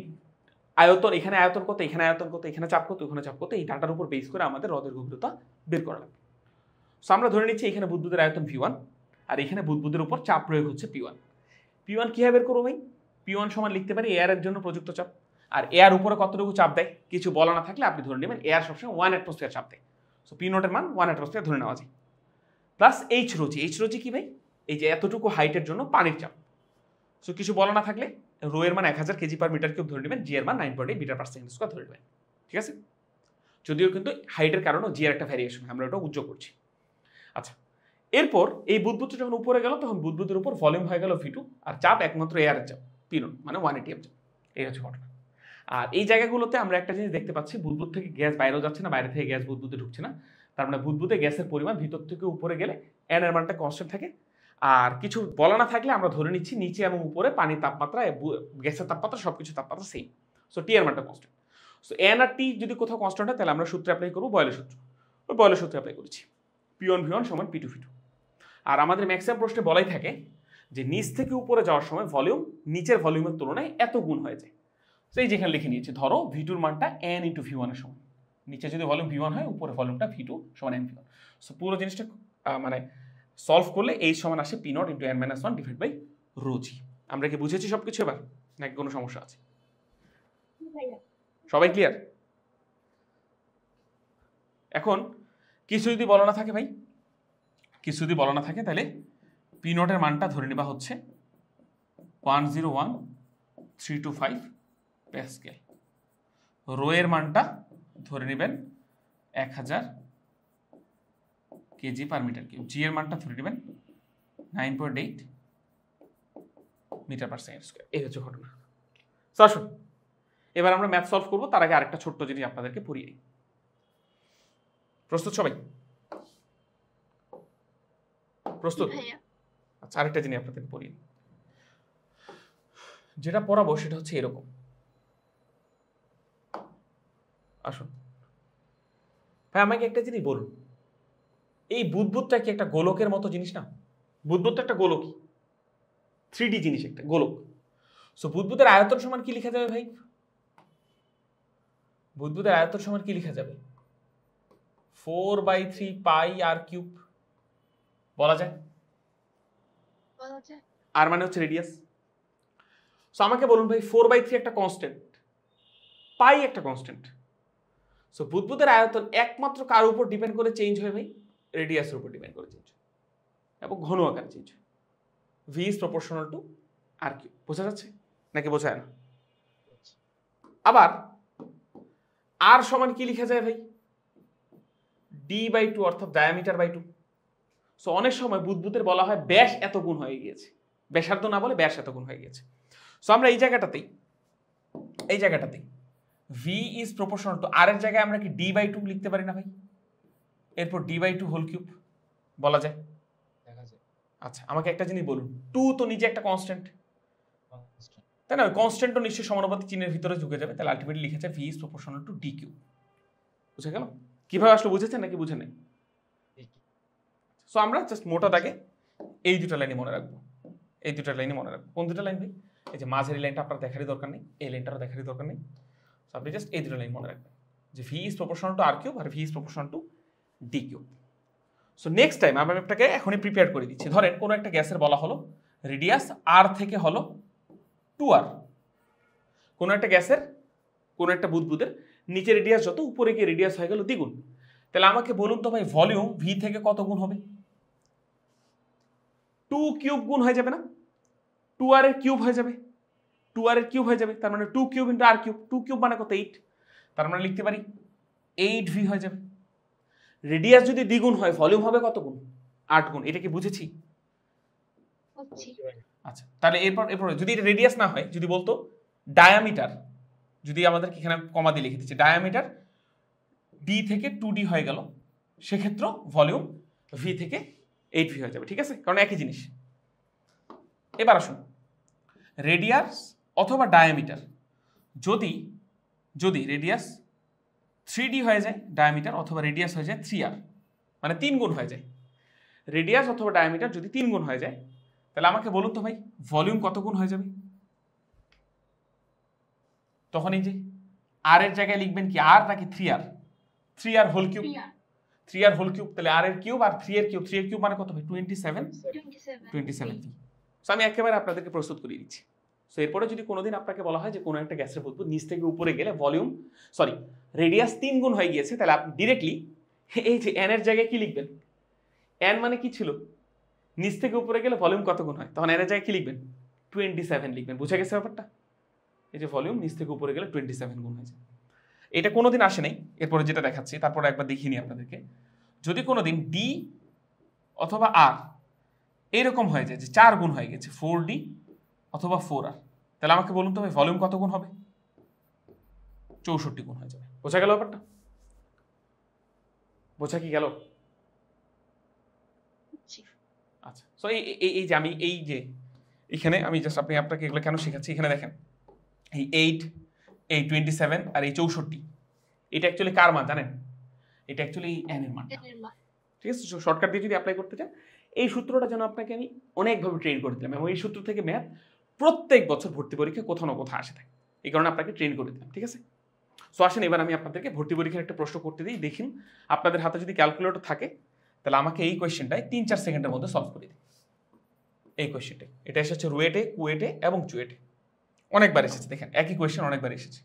আয়তন, এখানে আয়তন কত, এখানে আয়তন কত, এখানে চাপ কত, ওখানে চাপ কত, এই ডাটার উপর বেস করে আমাদের হ্রদের গভীরতা বের করা লাগবে। সো আমরা ধরে নিচ্ছি এখানে বুদবুদের আয়তন V1 আর এখানে বুদবুদের উপর চাপ প্রয়োগ হচ্ছে P1। P1 কিভাবে বের করবো ভাই? P1 সমান লিখতে পারি এয়ারের জন্য প্রযুক্ত চাপ। আর এয়ার উপরে কতটুকু চাপ দেয় কিছু বলা না থাকলে আপনি ধরে নেবেন এয়ার সবসময় 1 অ্যাটমসফিয়ার চাপ দেয়। সো P নটের মান 1 অ্যাটমসফিয়ার ধরে নেওয়া যায়, প্লাস এইচ রোজি। এইচ রোজি কি ভাই? এই যে এতটুকু হাইটের জন্য পানির চাপ। সো কিছু বলা না থাকলে রো এর মান 1000 কেজি পার মিটার কিউব ধরে নেবেন, জি এর মান 9.8 মিটার পার সেকেন্ড স্কয়ার ধরে নেবেন। ঠিক আছে? যদিও কিন্তু হাইটের কারণেও জি এর একটা ভ্যারিয়েশন, আমরা ওটা উজ্জ্বল করছি। আচ্ছা, এরপর এই বুদবুদটা যখন উপরে গেল তখন বুদবুদের উপর ভলিউম হয়ে গেল V2 আর চাপ একমাত্র এয়ারের চাপ P0 মানে 1 atm চাপ। এই হচ্ছে ঘটনা। আর এই জায়গাগুলোতে আমরা একটা জিনিস দেখতে পাচ্ছি, বুদবুদ থেকে গ্যাস বাইরেও যাচ্ছে না, বাইরে থেকে গ্যাস বুদবুদে ঢুকছে না। তার মানে বুদবুদে গ্যাসের পরিমাণ ভিতর থেকে উপরে গেলে এন এর মানটা কনস্ট্যান্ট থাকে। আর কিছু বলা না থাকলে আমরা ধরে নিচ্ছি নিচে এবং উপরে পানির তাপমাত্রা, গ্যাসের তাপমাত্রা, সবকিছু তাপমাত্রা সেম। সো টি এর মানটা কনস্ট্যান্ট। সো এন আর টি যদি কোথাও কনস্ট্যান্ট হয় তাহলে আমরা সূত্র অ্যাপ্লাই করবো, বয়লের সূত্র। ওই বয়লের সূত্র অ্যাপ্লাই করেছি, P1 V1 সমান P2 V2। আর আমাদের ম্যাক্সিমাম প্রশ্নে বলাই থাকে যে নিচ থেকে উপরে যাওয়ার সময় ভলিউম নিচের ভলিউমের তুলনায় এত গুণ হয়ে যায়। তো এই যেখানে লিখে নিয়েছি, ধরো V2 এর মানটা n ইন্টু V1 এর সমান। নিচে যদি ভলিউম V1 হয়, উপরে ভলিউমটা V2 সমান n V1। সো পুরো জিনিসটা মানে সলভ করলে এই সমান আসে P0 into n minus 1 divide by rho G. আমরা কি বুঝেছি সবকিছু এবার, নাকি কোনো সমস্যা আছে? সবাই ক্লিয়ার? এখন কিছু যদি বলা না থাকে ভাই, কিছু যদি বলা না থাকে তাহলে P0 এর মানটা ধরে নেওয়া হচ্ছে 101,325 প্যাসকেল। রো এর মানটা ধরে নেবেন 1000 কেজি পার মিটার কিউব। জি এর মানটা ধরে নেবেন 9.8 মিটার পার সেকেন্ড স্কয়ার। এই হচ্ছে ঘটনা। সো আসুন এবার আমরা ম্যাথ সলভ করবো, তার আগে আরেকটা ছোট্ট জিনিস আপনাদেরকে পড়িয়ে দিই। প্রস্তুত সবাই? প্রস্তুত? আচ্ছা, আরেকটা জিনিস আপনাদেরকে পড়িয়ে দিই। যেটা পড়াবো সেটা হচ্ছে এরকম। আসুন ভাই, আমাকে একটা জিনিস বলুন, এই বুদবুদটা কি একটা গোলকের মতো জিনিস না? বুদবুদটা একটা গোলকই, 3D জিনিস একটা গোলক। সো বুদবুদের আয়তন সমান কি লেখা যাবে ভাই? বুদবুদের আয়তন সমান কি লেখা যাবে? 4/3 পাই আর কিউব বলা যায়। বলা যায়। আর মানে হচ্ছে রেডিয়াস। সো আমাকে বলুন ভাই 4/3 একটা কনস্ট্যান্ট, পাই একটা কনস্ট্যান্ট। সো বুদবুদের আয়তন একমাত্র কার উপর ডিপেন্ড করে চেঞ্জ হয় ভাই? রেডিয়াসের উপর ডিপেন্ড করে চেঞ্জ হয় এবং ঘন আকারে চেঞ্জ হয়। V is proportional to R cube. বোঝা যাচ্ছে নাকি বোঝা যায় না? আবার আর সমান কি লেখা যায় ভাই? d/2 অর্থাৎ ডায়ামিটার বাই 2। সো অনেক সময় বুদবুদের বলা হয় ব্যাস এত গুণ হয়ে গিয়েছে, ব্যাসার্ধ না বলে ব্যাস এত গুণ হয়ে গিয়েছে। সো আমরা এই জায়গাটাতেই ভি ইজ প্রপোর্শনাল টু আর এর জায়গায় আমরা কি d/2 লিখতে পারি না ভাই? এরপর d/2 হোল কিউব বলা যায়। দেখা যায় আচ্ছা আমাকে একটা জিনিস বলুন, 2 তো নিজে একটা কনস্ট্যান্ট, তাই না? কনস্ট্যান্ট তো নিশ্চয়ই সমানুপাতিক চিহ্নের ভিতরে ঢুকে যাবে, তাহলে আলটিমেটলি লিখেছে V is proportional to d cube. বুঝে গেল? কিভাবে আসলে বুঝেছেন নাকি বুঝেন নাই? সো আমরা জাস্ট মোটা দাগে এই দুটো লাইনে মনে রাখবো, এই দুটো লাইনে মনে রাখবো। কোন দুটো লাইন ভাই? এই যে মাঝের লাইনটা আপনার দেখারই দরকার নেই, এই লাইনটারও দেখারই দরকার নেই। সো আপনি জাস্ট এই দুটো লাইন মনে রাখবেন যে V is proportional to r cube আর V is proportional to d cube. So next time আমি আপনাকে এখনই প্রিপেয়ার করে দিচ্ছি। ধরেন কোনো একটা গ্যাসের বলা হলো রেডিয়াস আর থেকে হলো 2r। কোনো একটা গ্যাসের, কোনো একটা বুদবুদের নিচে রেডিয়াস যত, উপরে গিয়ে রেডিয়াস হয়ে গেল দ্বিগুণ। তাহলে আমাকে বলুন তো ভাই ভলিউম ভি থেকে কত গুণ হবে? 2 কিউব গুণ হয়ে যাবে না? 2r এর কিউব হয়ে যাবে, 2r এর কিউব হয়ে যাবে। তার মানে 2 কিউব ইন্টু আর কিউব, 2 কিউব মানে কত? 8। তার মানে লিখতে পারি 8v হয়ে যাবে। রেডিয়াস যদি দ্বিগুণ হয় ভলিউম হবে কত গুণ? 8 গুণ। এটা কি বুঝেছি? বুঝছি। আচ্ছা তাহলে এরপর যদি এটা রেডিয়াস না হয়, যদি বলতো ডায়ামিটার, যদি আমাদের এখানে কমা দিয়ে লিখে দিচ্ছি ডায়ামিটার ডি থেকে 2d হয়ে গেল, সেক্ষেত্রে ভলিউম ভি থেকে 8v হয়ে যাবে। ঠিক আছে, কারণ একই জিনিস। এবার আসুন রেডিয়াস অথবা ডায়ামিটার যদি রেডিয়াস 3d হয়ে যায় ডায়ামিটার, অথবা রেডিয়াস হয়ে যায় 3r, মানে 3 গুণ হয়ে যায়। রেডিয়াস অথবা ডায়ামিটার যদি 3 গুণ হয়ে যায়, তাহলে আমাকে বলুন তো ভাই ভলিউম কত গুণ হয়ে যাবে? তখন এই যে আর এর জায়গায় লিখবেন কি আর নাকি 3r? 3r whole cube, 3r whole cube. তাহলে আর এর কিউব আর 3 এর কিউব, 3 এর কিউব মানে কত ভাই? 27। সো আমি একেবারে আপনাদেরকে প্রস্তুত করিয়ে দিচ্ছি। সো এরপরে যদি কোনোদিন আপনাকে বলা হয় যে কোনো একটা গ্যাসের বুদবুদ নিচ থেকে উপরে গেলে ভলিউম রেডিয়াস 3 গুণ হয়ে গিয়েছে, তাহলে আপনি ডিরেক্টলি এই যে n এর জায়গায় কি লিখবেন? n মানে কি ছিল? নিচ থেকে উপরে গেলে ভলিউম কত গুণ হয়, তখন n এর জায়গায় কি লিখবেন? 27 লিখবেন। বুঝে গেছে ব্যাপারটা? এই যে ভলিউম নিচ থেকে উপরে গেলে 27 গুণ হয়ে যায়। এটা কোনোদিন আসে নাই, এরপরে যেটা দেখাচ্ছি তারপরে একবার দেখিয়ে নিই আপনাদেরকে। যদি কোনোদিন ডি অথবা আর এরকম হয়ে যায় যে 4 গুণ হয়ে গেছে, 4d অথবা 4r, তাহলে আমাকে বলুন তো ভাই ভলিউম কত গুণ হবে? 64 গুণ হয়ে যাবে। বোঝা গেল ব্যাপারটা? বোঝা কি গেল? আচ্ছা, সো এই যে আমি এই যে এখানে আমি জাস্ট আপনাকে এগুলো কেন শেখাচ্ছি, এখানে দেখেন এই 8, এই 27 আর এই 64, এটা অ্যাকচুয়ালি কার মান জানেন? এটা অ্যাকচুয়ালি n এর মান। ঠিক আছে, শর্টকাট দিয়ে যদি অ্যাপ্লাই করতে চান এই সূত্রটা যেন আপনাকে আমি অনেকভাবে ট্রেন করে দিলাম, এবং এই সূত্র থেকে ম্যাথ প্রত্যেক বছর ভর্তি পরীক্ষা কোথাও না কোথাও আসে থাকে, এই কারণে আপনাকে ট্রেন করে দিলাম। ঠিক আছে, সো আসেন এবার আমি আপনাদেরকে ভর্তি পরীক্ষার একটা প্রশ্ন করতে দিই। দেখুন আপনাদের হাতে যদি ক্যালকুলেটর থাকে তাহলে আমাকে এই কোয়েশ্চেনটাই 3-4 সেকেন্ডের মধ্যে সলভ করে দিন। এই কোয়েশ্চেনটাই, এটা এসেছে রুয়েটে, কুয়েটে এবং চুয়েটে, অনেকবার এসেছে। দেখেন একই কোয়েশ্চেন অনেকবার এসেছে।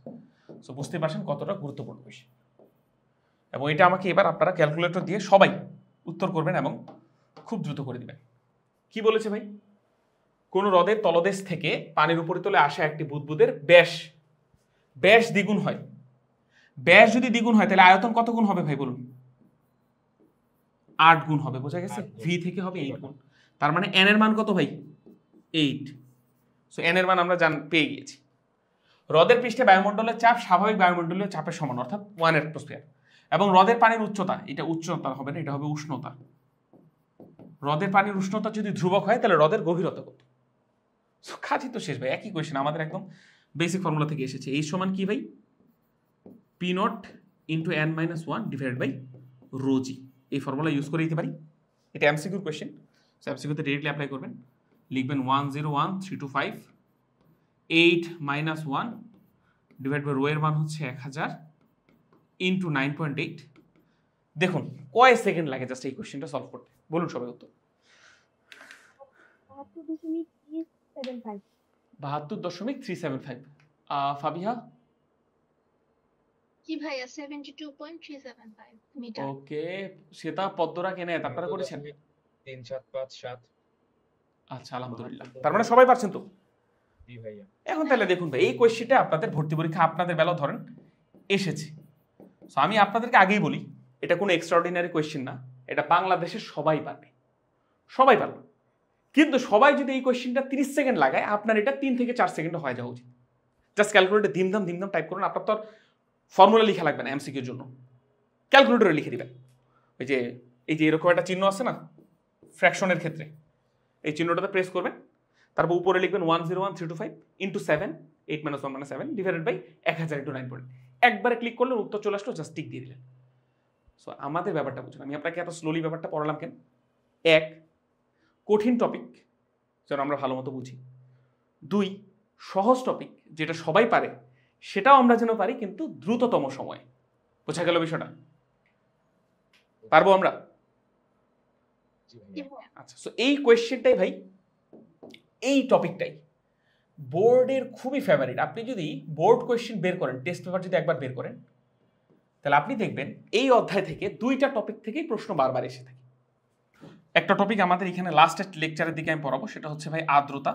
সো বুঝতে পারছেন কতটা গুরুত্বপূর্ণ কোয়েশ্চেন। এবং এটা আমাকে এবার আপনারা ক্যালকুলেটর দিয়ে সবাই উত্তর করবেন এবং খুব দ্রুত করে দিবেন। কি বলেছে ভাই? কোন হ্রদের তলদেশ থেকে পানির উপরিতলে আসা একটি বুদবুদের ব্যাস দ্বিগুণ হয়। ব্যাস যদি দ্বিগুণ হয় তাহলে আয়তন কত গুণ হবে ভাই বলুন? 8 গুণ হবে। বোঝা গেছে? ভি থেকে হবে 8 গুণ। তার মানে n এর মান কত ভাই? 8। সো n এর মান আমরা পেয়ে গিয়েছি। হ্রদের পৃষ্ঠে বায়ুমণ্ডলের চাপ স্বাভাবিক বায়ুমণ্ডলীয় চাপের সমান, অর্থাৎ 1 অ্যাটমসফিয়ার। এবং হ্রদের পানির উচ্চতা, এটা উচ্চতা হবে না, এটা হবে উষ্ণতা। হ্রদের পানির উষ্ণতা যদি ধ্রুবক হয় তাহলে হ্রদের গভীরতা কত? সো কাজই তো শেষ ভাই, একই কোয়েশ্চেন আমাদের একদম বেসিক ফর্মুলা থেকে এসেছে। এই সমান কি ভাই? P naught into n-1 divided by rho G. এই ফর্মুলা ইউজ করে দিতে পারি। এটা এমসিকিউর কোয়েশ্চেন, সো এমসিকিউতে ডিরেক্টলি অ্যাপ্লাই করবেন। লিখবেন 101325 8 মাইনাস 1 ডিভাইড বাই রো এর মান হচ্ছে 1000 ইন্টু 9.8। দেখুন কয় সেকেন্ড লাগে জাস্ট এই কোশ্চেনটা সলভ করতে, বলুন সবাই উত্তর। 72.375। ফাবিহা? জি ভাইয়া 72.375 মিটার। ওকে, শ্বেতা পদ্মরা কেনে আপনারা করেছেন? 3757। আচ্ছা আলহামদুলিল্লাহ, তার মানে সবাই পারছেন তো? জি ভাইয়া। এখন তাহলে দেখুন ভাই, এই কোয়েশ্চেনটা আপনাদের ভর্তি পরীক্ষা আপনাদের বেলা ধরেন এসেছে। সো আমি আপনাদেরকে আগেই বলি, এটা কোনো এক্সট্রাঅর্ডিনারি কোয়েশ্চেন না, এটা বাংলাদেশের সবাই পারবে, সবাই পারবে। কিন্তু সবাই যদি এই কোয়েশ্চেনটা 30 সেকেন্ড লাগায়, আপনার এটা 3 থেকে 4 সেকেন্ডে হয়ে যাওয়া উচিত। জাস্ট ক্যালকুলেটরে ধিমধাম টাইপ করুন, আপনার তো আর ফর্মুলা লেখা লাগবে না এমসিকিউর জন্য, ক্যালকুলেটরে লিখে দিবেন। ওই যে এই যে এরকম একটা চিহ্ন আছে না ফ্র্যাকশনের ক্ষেত্রে, এই চিহ্নটাতে প্রেস করবেন, তারপর উপরে লিখবেন 101325 ইন্টু 7, 8 মাইনাস 1 মানে 7 ডিভাইডেড বাই 1000 ইন্টু 9.8। একবারে ক্লিক করলেন, উত্তর চলে আসলো, জাস্ট টিক দিয়ে দিলেন। সো আমাদের ব্যাপারটা বুঝুন, আমি আপনাকে এত স্লোলি ব্যাপারটা পড়ালাম কেন? এক, কঠিন টপিক যেন আমরা ভালো মতো বুঝি। 2, সহজ টপিক যেটা সবাই পারে সেটাও আমরা যেন পারি, কিন্তু দ্রুততম সময়ে। বোঝা গেল বিষয়টা? পারবো আমরা? জি জি ভাইয়া। ভাইয়া। আচ্ছা, সো এই কোয়েশ্চেনটাই ভাই, এই টপিকটাই বোর্ডের খুবই ফেভারিট। আপনি যদি বোর্ড কোয়েশ্চেন বের করেন, টেস্ট পেপার যদি একবার বের করেন, তাহলে আপনি দেখবেন এই অধ্যায় থেকে 2টা টপিক থেকেই প্রশ্ন বারবার এসে থাকে। একটা টপিক আমাদের এখানে লাস্টের লেকচারের দিকে আমি পড়াবো, সেটা হচ্ছে ভাই আর্দ্রতা,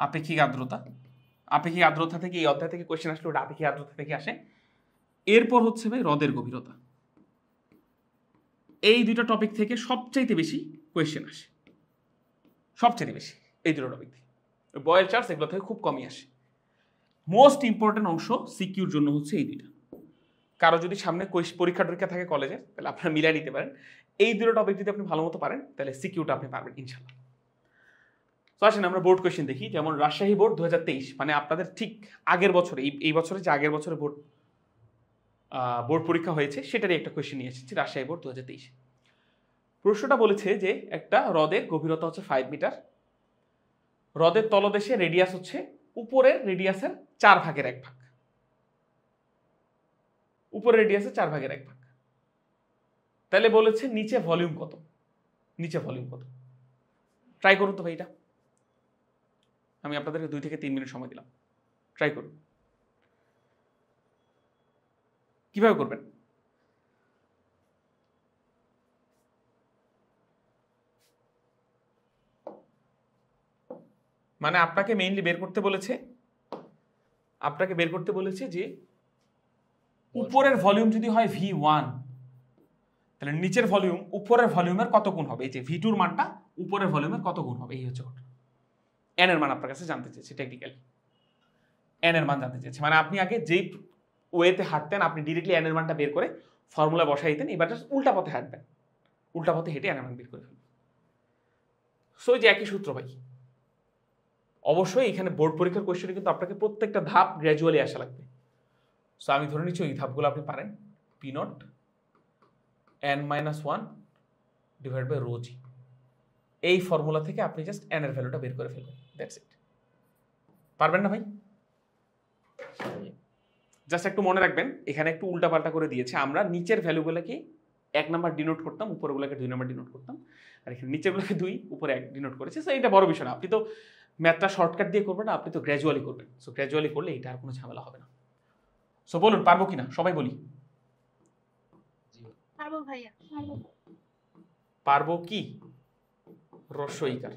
আপেক্ষিক আর্দ্রতা। আপেক্ষিক আর্দ্রতা থেকে এই অধ্যায় থেকে কোয়েশ্চেন আসলে ওটা আপেক্ষিক আর্দ্রতা থেকে আসে। এরপর হচ্ছে ভাই হ্রদের গভীরতা। এই 2টা টপিক থেকে সবচাইতে বেশি কোয়েশ্চেন আসে, সবচেয়ে বেশি এই 2টা টপিক থেকে। বয়েল চার্টস এগুলো থেকে খুব কমই আসে। মোস্ট ইম্পর্টেন্ট অংশ সিকিউর জন্য হচ্ছে এই 2টা। কারো যদি সামনে পরীক্ষা টরীক্ষা থাকে কলেজে, তাহলে আপনারা মিলাই নিতে পারেন। এই 2টা টপিক যদি আপনি ভালো মতো পারেন, তাহলে সিকিউরটা আপনি পারবেন ইনশাল্লাহ। তো আসেন আমরা বোর্ড কোয়েশ্চেন দেখি। যেমন রাজশাহী বোর্ড 2023, মানে আপনাদের ঠিক আগের বছরে, এই বছরে যে আগের বছরে বোর্ড পরীক্ষা হয়েছে সেটারই একটা কোয়েশ্চেন নিয়ে এসেছি। রাজশাহী বোর্ড 2023 প্রশ্নটা বলেছে যে একটা হ্রদের গভীরতা হচ্ছে 5 মিটার, হ্রদের তলদেশে রেডিয়াস হচ্ছে উপরের রেডিয়াসের 4 ভাগের 1 ভাগ, উপরের রেডিয়াসের 4 ভাগের 1 ভাগ। তাহলে বলেছে নিচে ভলিউম কত, নিচে ভলিউম কত? ট্রাই করুন তো ভাই এটা। আমি আপনাদেরকে 2 থেকে 3 মিনিট সময় দিলাম, ট্রাই করুন। কিভাবে করবেন? মানে আপনাকে মেইনলি বের করতে বলেছে, যে উপরের ভলিউম যদি হয় V1, তাহলে নিচের ভলিউম উপরের ভলিউমের কত গুণ হবে? এই যে V2 এর মানটা উপরের ভলিউমের কত গুণ হবে, এই হচ্ছে ঘটনা। n এর মান আপনার কাছে জানতে চেয়েছে, টেকনিক্যালি n এর মান জানতে চেয়েছে। মানে আপনি আগে যেই ওয়েতে হাঁটতেন, আপনি ডিরেক্টলি n এর মানটা বের করে ফর্মুলা বসাই দিতেন, এবার জাস্ট উল্টা পথে হাঁটবেন, উল্টা পথে হেঁটে n এর মান বের করে ফেলবেন। সো এই যে একই সূত্র ভাই। অবশ্যই এখানে বোর্ড পরীক্ষার কোয়েশ্চেনে কিন্তু আপনাকে প্রত্যেকটা ধাপ গ্র্যাজুয়ালি আসা লাগবে। সো আমি ধরে নিচ্ছি ওই ধাপগুলো আপনি পারেন। P0 n-1 divide by rho G, এই ফর্মুলা থেকে আপনি জাস্ট n এর ভ্যালুটা বের করে ফেলবেন, দ্যাটস ইট। পারবেন না ভাই? জাস্ট একটু মনে রাখবেন, এখানে একটু উল্টাপাল্টা করে দিয়েছে। আমরা নিচের ভ্যালুগুলোকে 1 নাম্বার ডিনোট করতাম, উপরগুলোকে 2 নাম্বার ডিনোট করতাম, আর এখানে নিচেরগুলোকে 2, উপরে 1 ডিনোট করেছে। সো এটা বড় বিষয় না, আপনি তো ম্যাথটা শর্টকাট দিয়ে করবেন না, আপনি তো গ্র্যাজুয়ালি করবেন। সো গ্র্যাজুয়ালি করলে এটা আর কোনো ঝামেলা হবে না। সো বলুন পারবো কিনা, সবাই বলি। পারবো ভাইয়া, পারবো। পারবো কি? রস্বইকার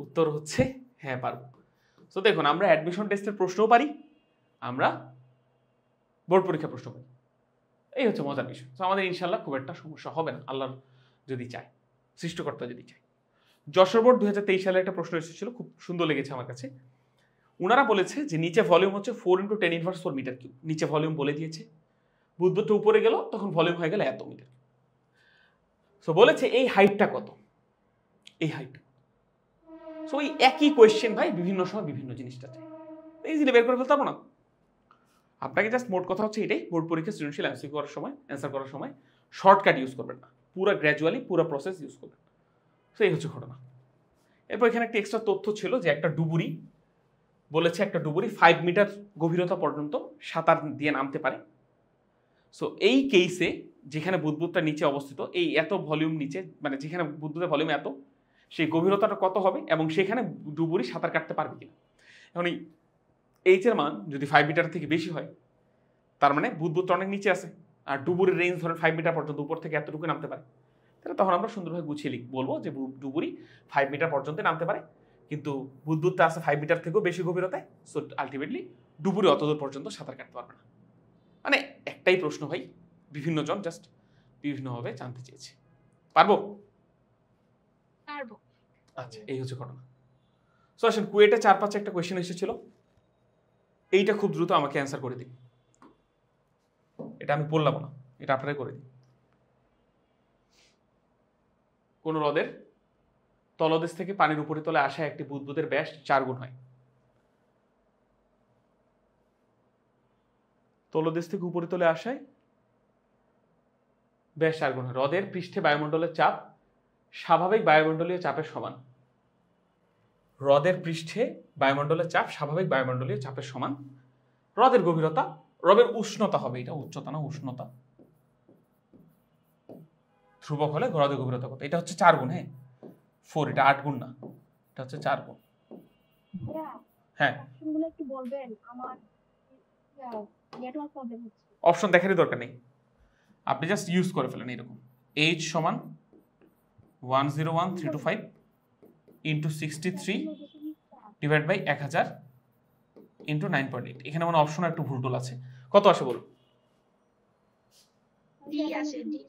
উত্তর হচ্ছে হ্যাঁ পারবো। সো দেখুন, আমরা অ্যাডমিশন টেস্টের প্রশ্নও পারি, আমরা বোর্ড পরীক্ষা প্রশ্ন পারি, এই হচ্ছে মজার বিষয়। সো আমাদের ইনশাল্লাহ খুব একটা সমস্যা হবে না, আল্লাহর যদি চায়, সৃষ্টিকর্তা যদি চায়। যশোর বোর্ড 2023 সালে একটা প্রশ্ন এসেছিল, খুব সুন্দর লেগেছে আমার কাছে। ওনারা বলেছে যে নিচে ভলিউম হচ্ছে 4 × 10⁻⁴ মিটার কিউব। নিচে ভলিউম বলে দিয়েছে, বুদ্ধটা উপরে গেল তখন ভলিউম হয়ে গেল এত মিটার। সো বলেছে এই হাইটটা কত, এই হাইটটা। সো এই একই কোয়েশ্চেন ভাই, বিভিন্ন সময় বিভিন্ন জিনিসটা চাই, ইজিলি বের করে ফেলতে পারবো না। আপনাকে জাস্ট মোট কথা হচ্ছে এটাই, বোর্ড পরীক্ষা সৃজনশীল এমসিকিউ করার সময়, অ্যান্সার করার সময় শর্টকাট ইউজ করবেন না, পুরো গ্র্যাজুয়ালি পুরো প্রসেস ইউজ করবেন। সো এই হচ্ছে ঘটনা। এরপর এখানে একটা এক্সট্রা তথ্য ছিল যে একটা ডুবুরি বলেছে, একটা ডুবুরি 5 মিটার গভীরতা পর্যন্ত সাঁতার দিয়ে নামতে পারে। সো এই কেসে যেখানে বুদবুদটা নিচে অবস্থিত, এই এত ভলিউম নিচে, মানে যেখানে বুদবুদের ভলিউম এত, সেই গভীরতাটা কত হবে এবং সেখানে ডুবুরি সাঁতার কাটতে পারবে কিনা। এখন এই এইচ এর মান যদি 5 মিটার থেকে বেশি হয়, তার মানে বুদবুদটা অনেক নিচে আছে, আর ডুবুরির রেঞ্জ ধরেন 5 মিটার পর্যন্ত, উপর থেকে এতটুকু নামতে পারে, তাহলে তখন আমরা সুন্দরভাবে গুছিয়ে বলবো যে ডুবুরি 5 মিটার পর্যন্ত নামতে পারে, কিন্তু বুদবুদটা আছে 5 মিটার থেকেও বেশি গভীরতায়। সো আলটিমেটলি ডুবুরি অতদূর পর্যন্ত সাঁতার কাটতে পারবে না। মানে একটাই প্রশ্ন ভাই, বিভিন্ন জন জাস্ট বিভিন্নভাবে জানতে চেয়েছে। পারবো? পারবো। আচ্ছা, এই হচ্ছে ঘটনা। সো আসেন, কুয়েটে 4-5 একটা কোয়েশ্চেন এসেছিল, এইটা খুব দ্রুত আমাকে অ্যান্সার করে দিন। এটা আমি বললাম না, এটা আপনারাই করে দিন। কোন হ্রদের তলদেশ থেকে পানির উপরিতলে আসা একটি বুদবুদের ব্যাস 4 গুণ হয়? তলদেশ থেকে উপরিতলে আসায় ব্যাস 4 গুণ হয়। হ্রদের পৃষ্ঠে বায়ুমণ্ডলের চাপ স্বাভাবিক বায়ুমণ্ডলীয় চাপের সমান। হ্রদের পৃষ্ঠে বায়ুমণ্ডলের চাপ স্বাভাবিক বায়ুমণ্ডলীয় চাপের সমান। হ্রদের গভীরতা, হ্রদের উষ্ণতা হবে, এটা উচ্চতা না, উষ্ণতা ধ্রুবক হলে হ্রদের গভীরতা কত? এটা হচ্ছে 4 গুণ। হ্যাঁ 4, এটা 8 গুণ না, এটা হচ্ছে 4 গুণ। হ্যাঁ, অপশনগুলো একটু বলবেন, আমার নেটওয়ার্ক প্রবলেম হচ্ছে। অপশন দেখারই দরকার নেই, আপনি জাস্ট ইউজ করে ফেলেন এরকম। h সমান 101325 ইন্টু 63 ডিভাইড বাই 1000 ইন্টু 9.8। এখানে মানে অপশন একটু ভুলটুল আছে। কত আসে বলুন? ডি আছে, ডি।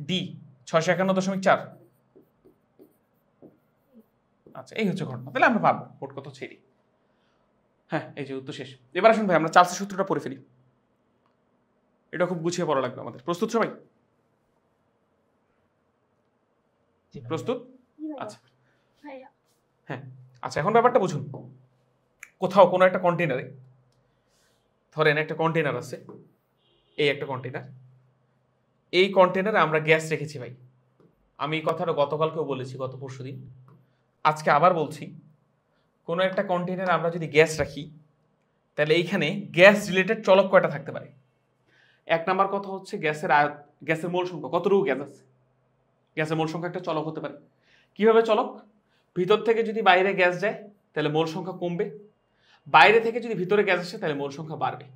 ডি 651.4। আচ্ছা, এই হচ্ছে ঘটনা। তাহলে আমরা পারবো, মোট কত ছেড়ে। হ্যাঁ, এই যে উত্তর শেষ। এবার আসুন ভাই, আমরা চার্লসের সূত্রটা পড়ে ফেলি। এটা খুব গুছিয়ে পড়া লাগবে আমাদের। প্রস্তুত সবাই? প্রস্তুত? আচ্ছা ভাইয়া হ্যাঁ, আচ্ছা এখন ব্যাপারটা বুঝুন। কোথাও কোনো একটা কন্টেনারে, ধরেন একটা কন্টেনার আছে, এই একটা কন্টেনার, এই কন্টেনারে আমরা গ্যাস রেখেছি ভাই। আমি এই কথাটা গতকালকেও বলেছি, গত পরশুদিন, আজকে আবার বলছি। কোনো একটা কন্টেনারে আমরা যদি গ্যাস রাখি, তাহলে এইখানে গ্যাস রিলেটেড চলক কয়টা থাকতে পারে? 1 নাম্বার কথা হচ্ছে গ্যাসের মোল সংখ্যা, কতটুকু গ্যাস আছে। গ্যাসের মোল সংখ্যা একটা চলক হতে পারে। কিভাবে চলক? ভিতর থেকে যদি বাইরে গ্যাস যায় তাহলে মোল সংখ্যা কমবে, বাইরে থেকে যদি ভিতরে গ্যাস আসে তাহলে মোল সংখ্যা বাড়বে।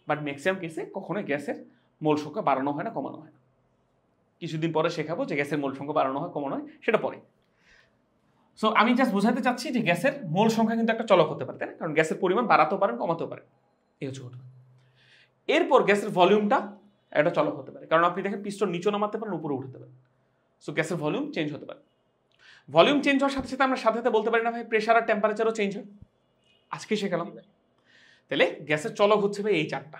বাট ম্যাক্সিমাম কেসে কখনোই গ্যাসের মোল সংখ্যা বাড়ানো হয় না, কমানো হয় না। কিছুদিন পরে শেখাবো যে গ্যাসের মোল সংখ্যা বাড়ানো হয়, কমানো হয়, সেটা পরে। সো আমি জাস্ট বোঝাতে চাচ্ছি যে গ্যাসের মোল সংখ্যা কিন্তু একটা চলক হতে পারে, তাই না? কারণ গ্যাসের পরিমাণ বাড়াতেও পারেন, কমাতেও পারেন। এই হচ্ছে ঘটনা। এরপর গ্যাসের ভলিউমটা একটা চলক হতে পারে, কারণ আপনি দেখেন পিস্টন নিচে নামাতে পারেন, উপরে উঠাতে পারেন। সো গ্যাসের ভলিউম চেঞ্জ হতে পারে। ভলিউম চেঞ্জ হওয়ার সাথে সাথে আমরা সাথে সাথে বলতে পারি না ভাই প্রেশার আর টেম্পারেচারও চেঞ্জ হয়? আজকে শেখালাম। তাহলে গ্যাসের চলক হচ্ছে ভাই এই 4টা।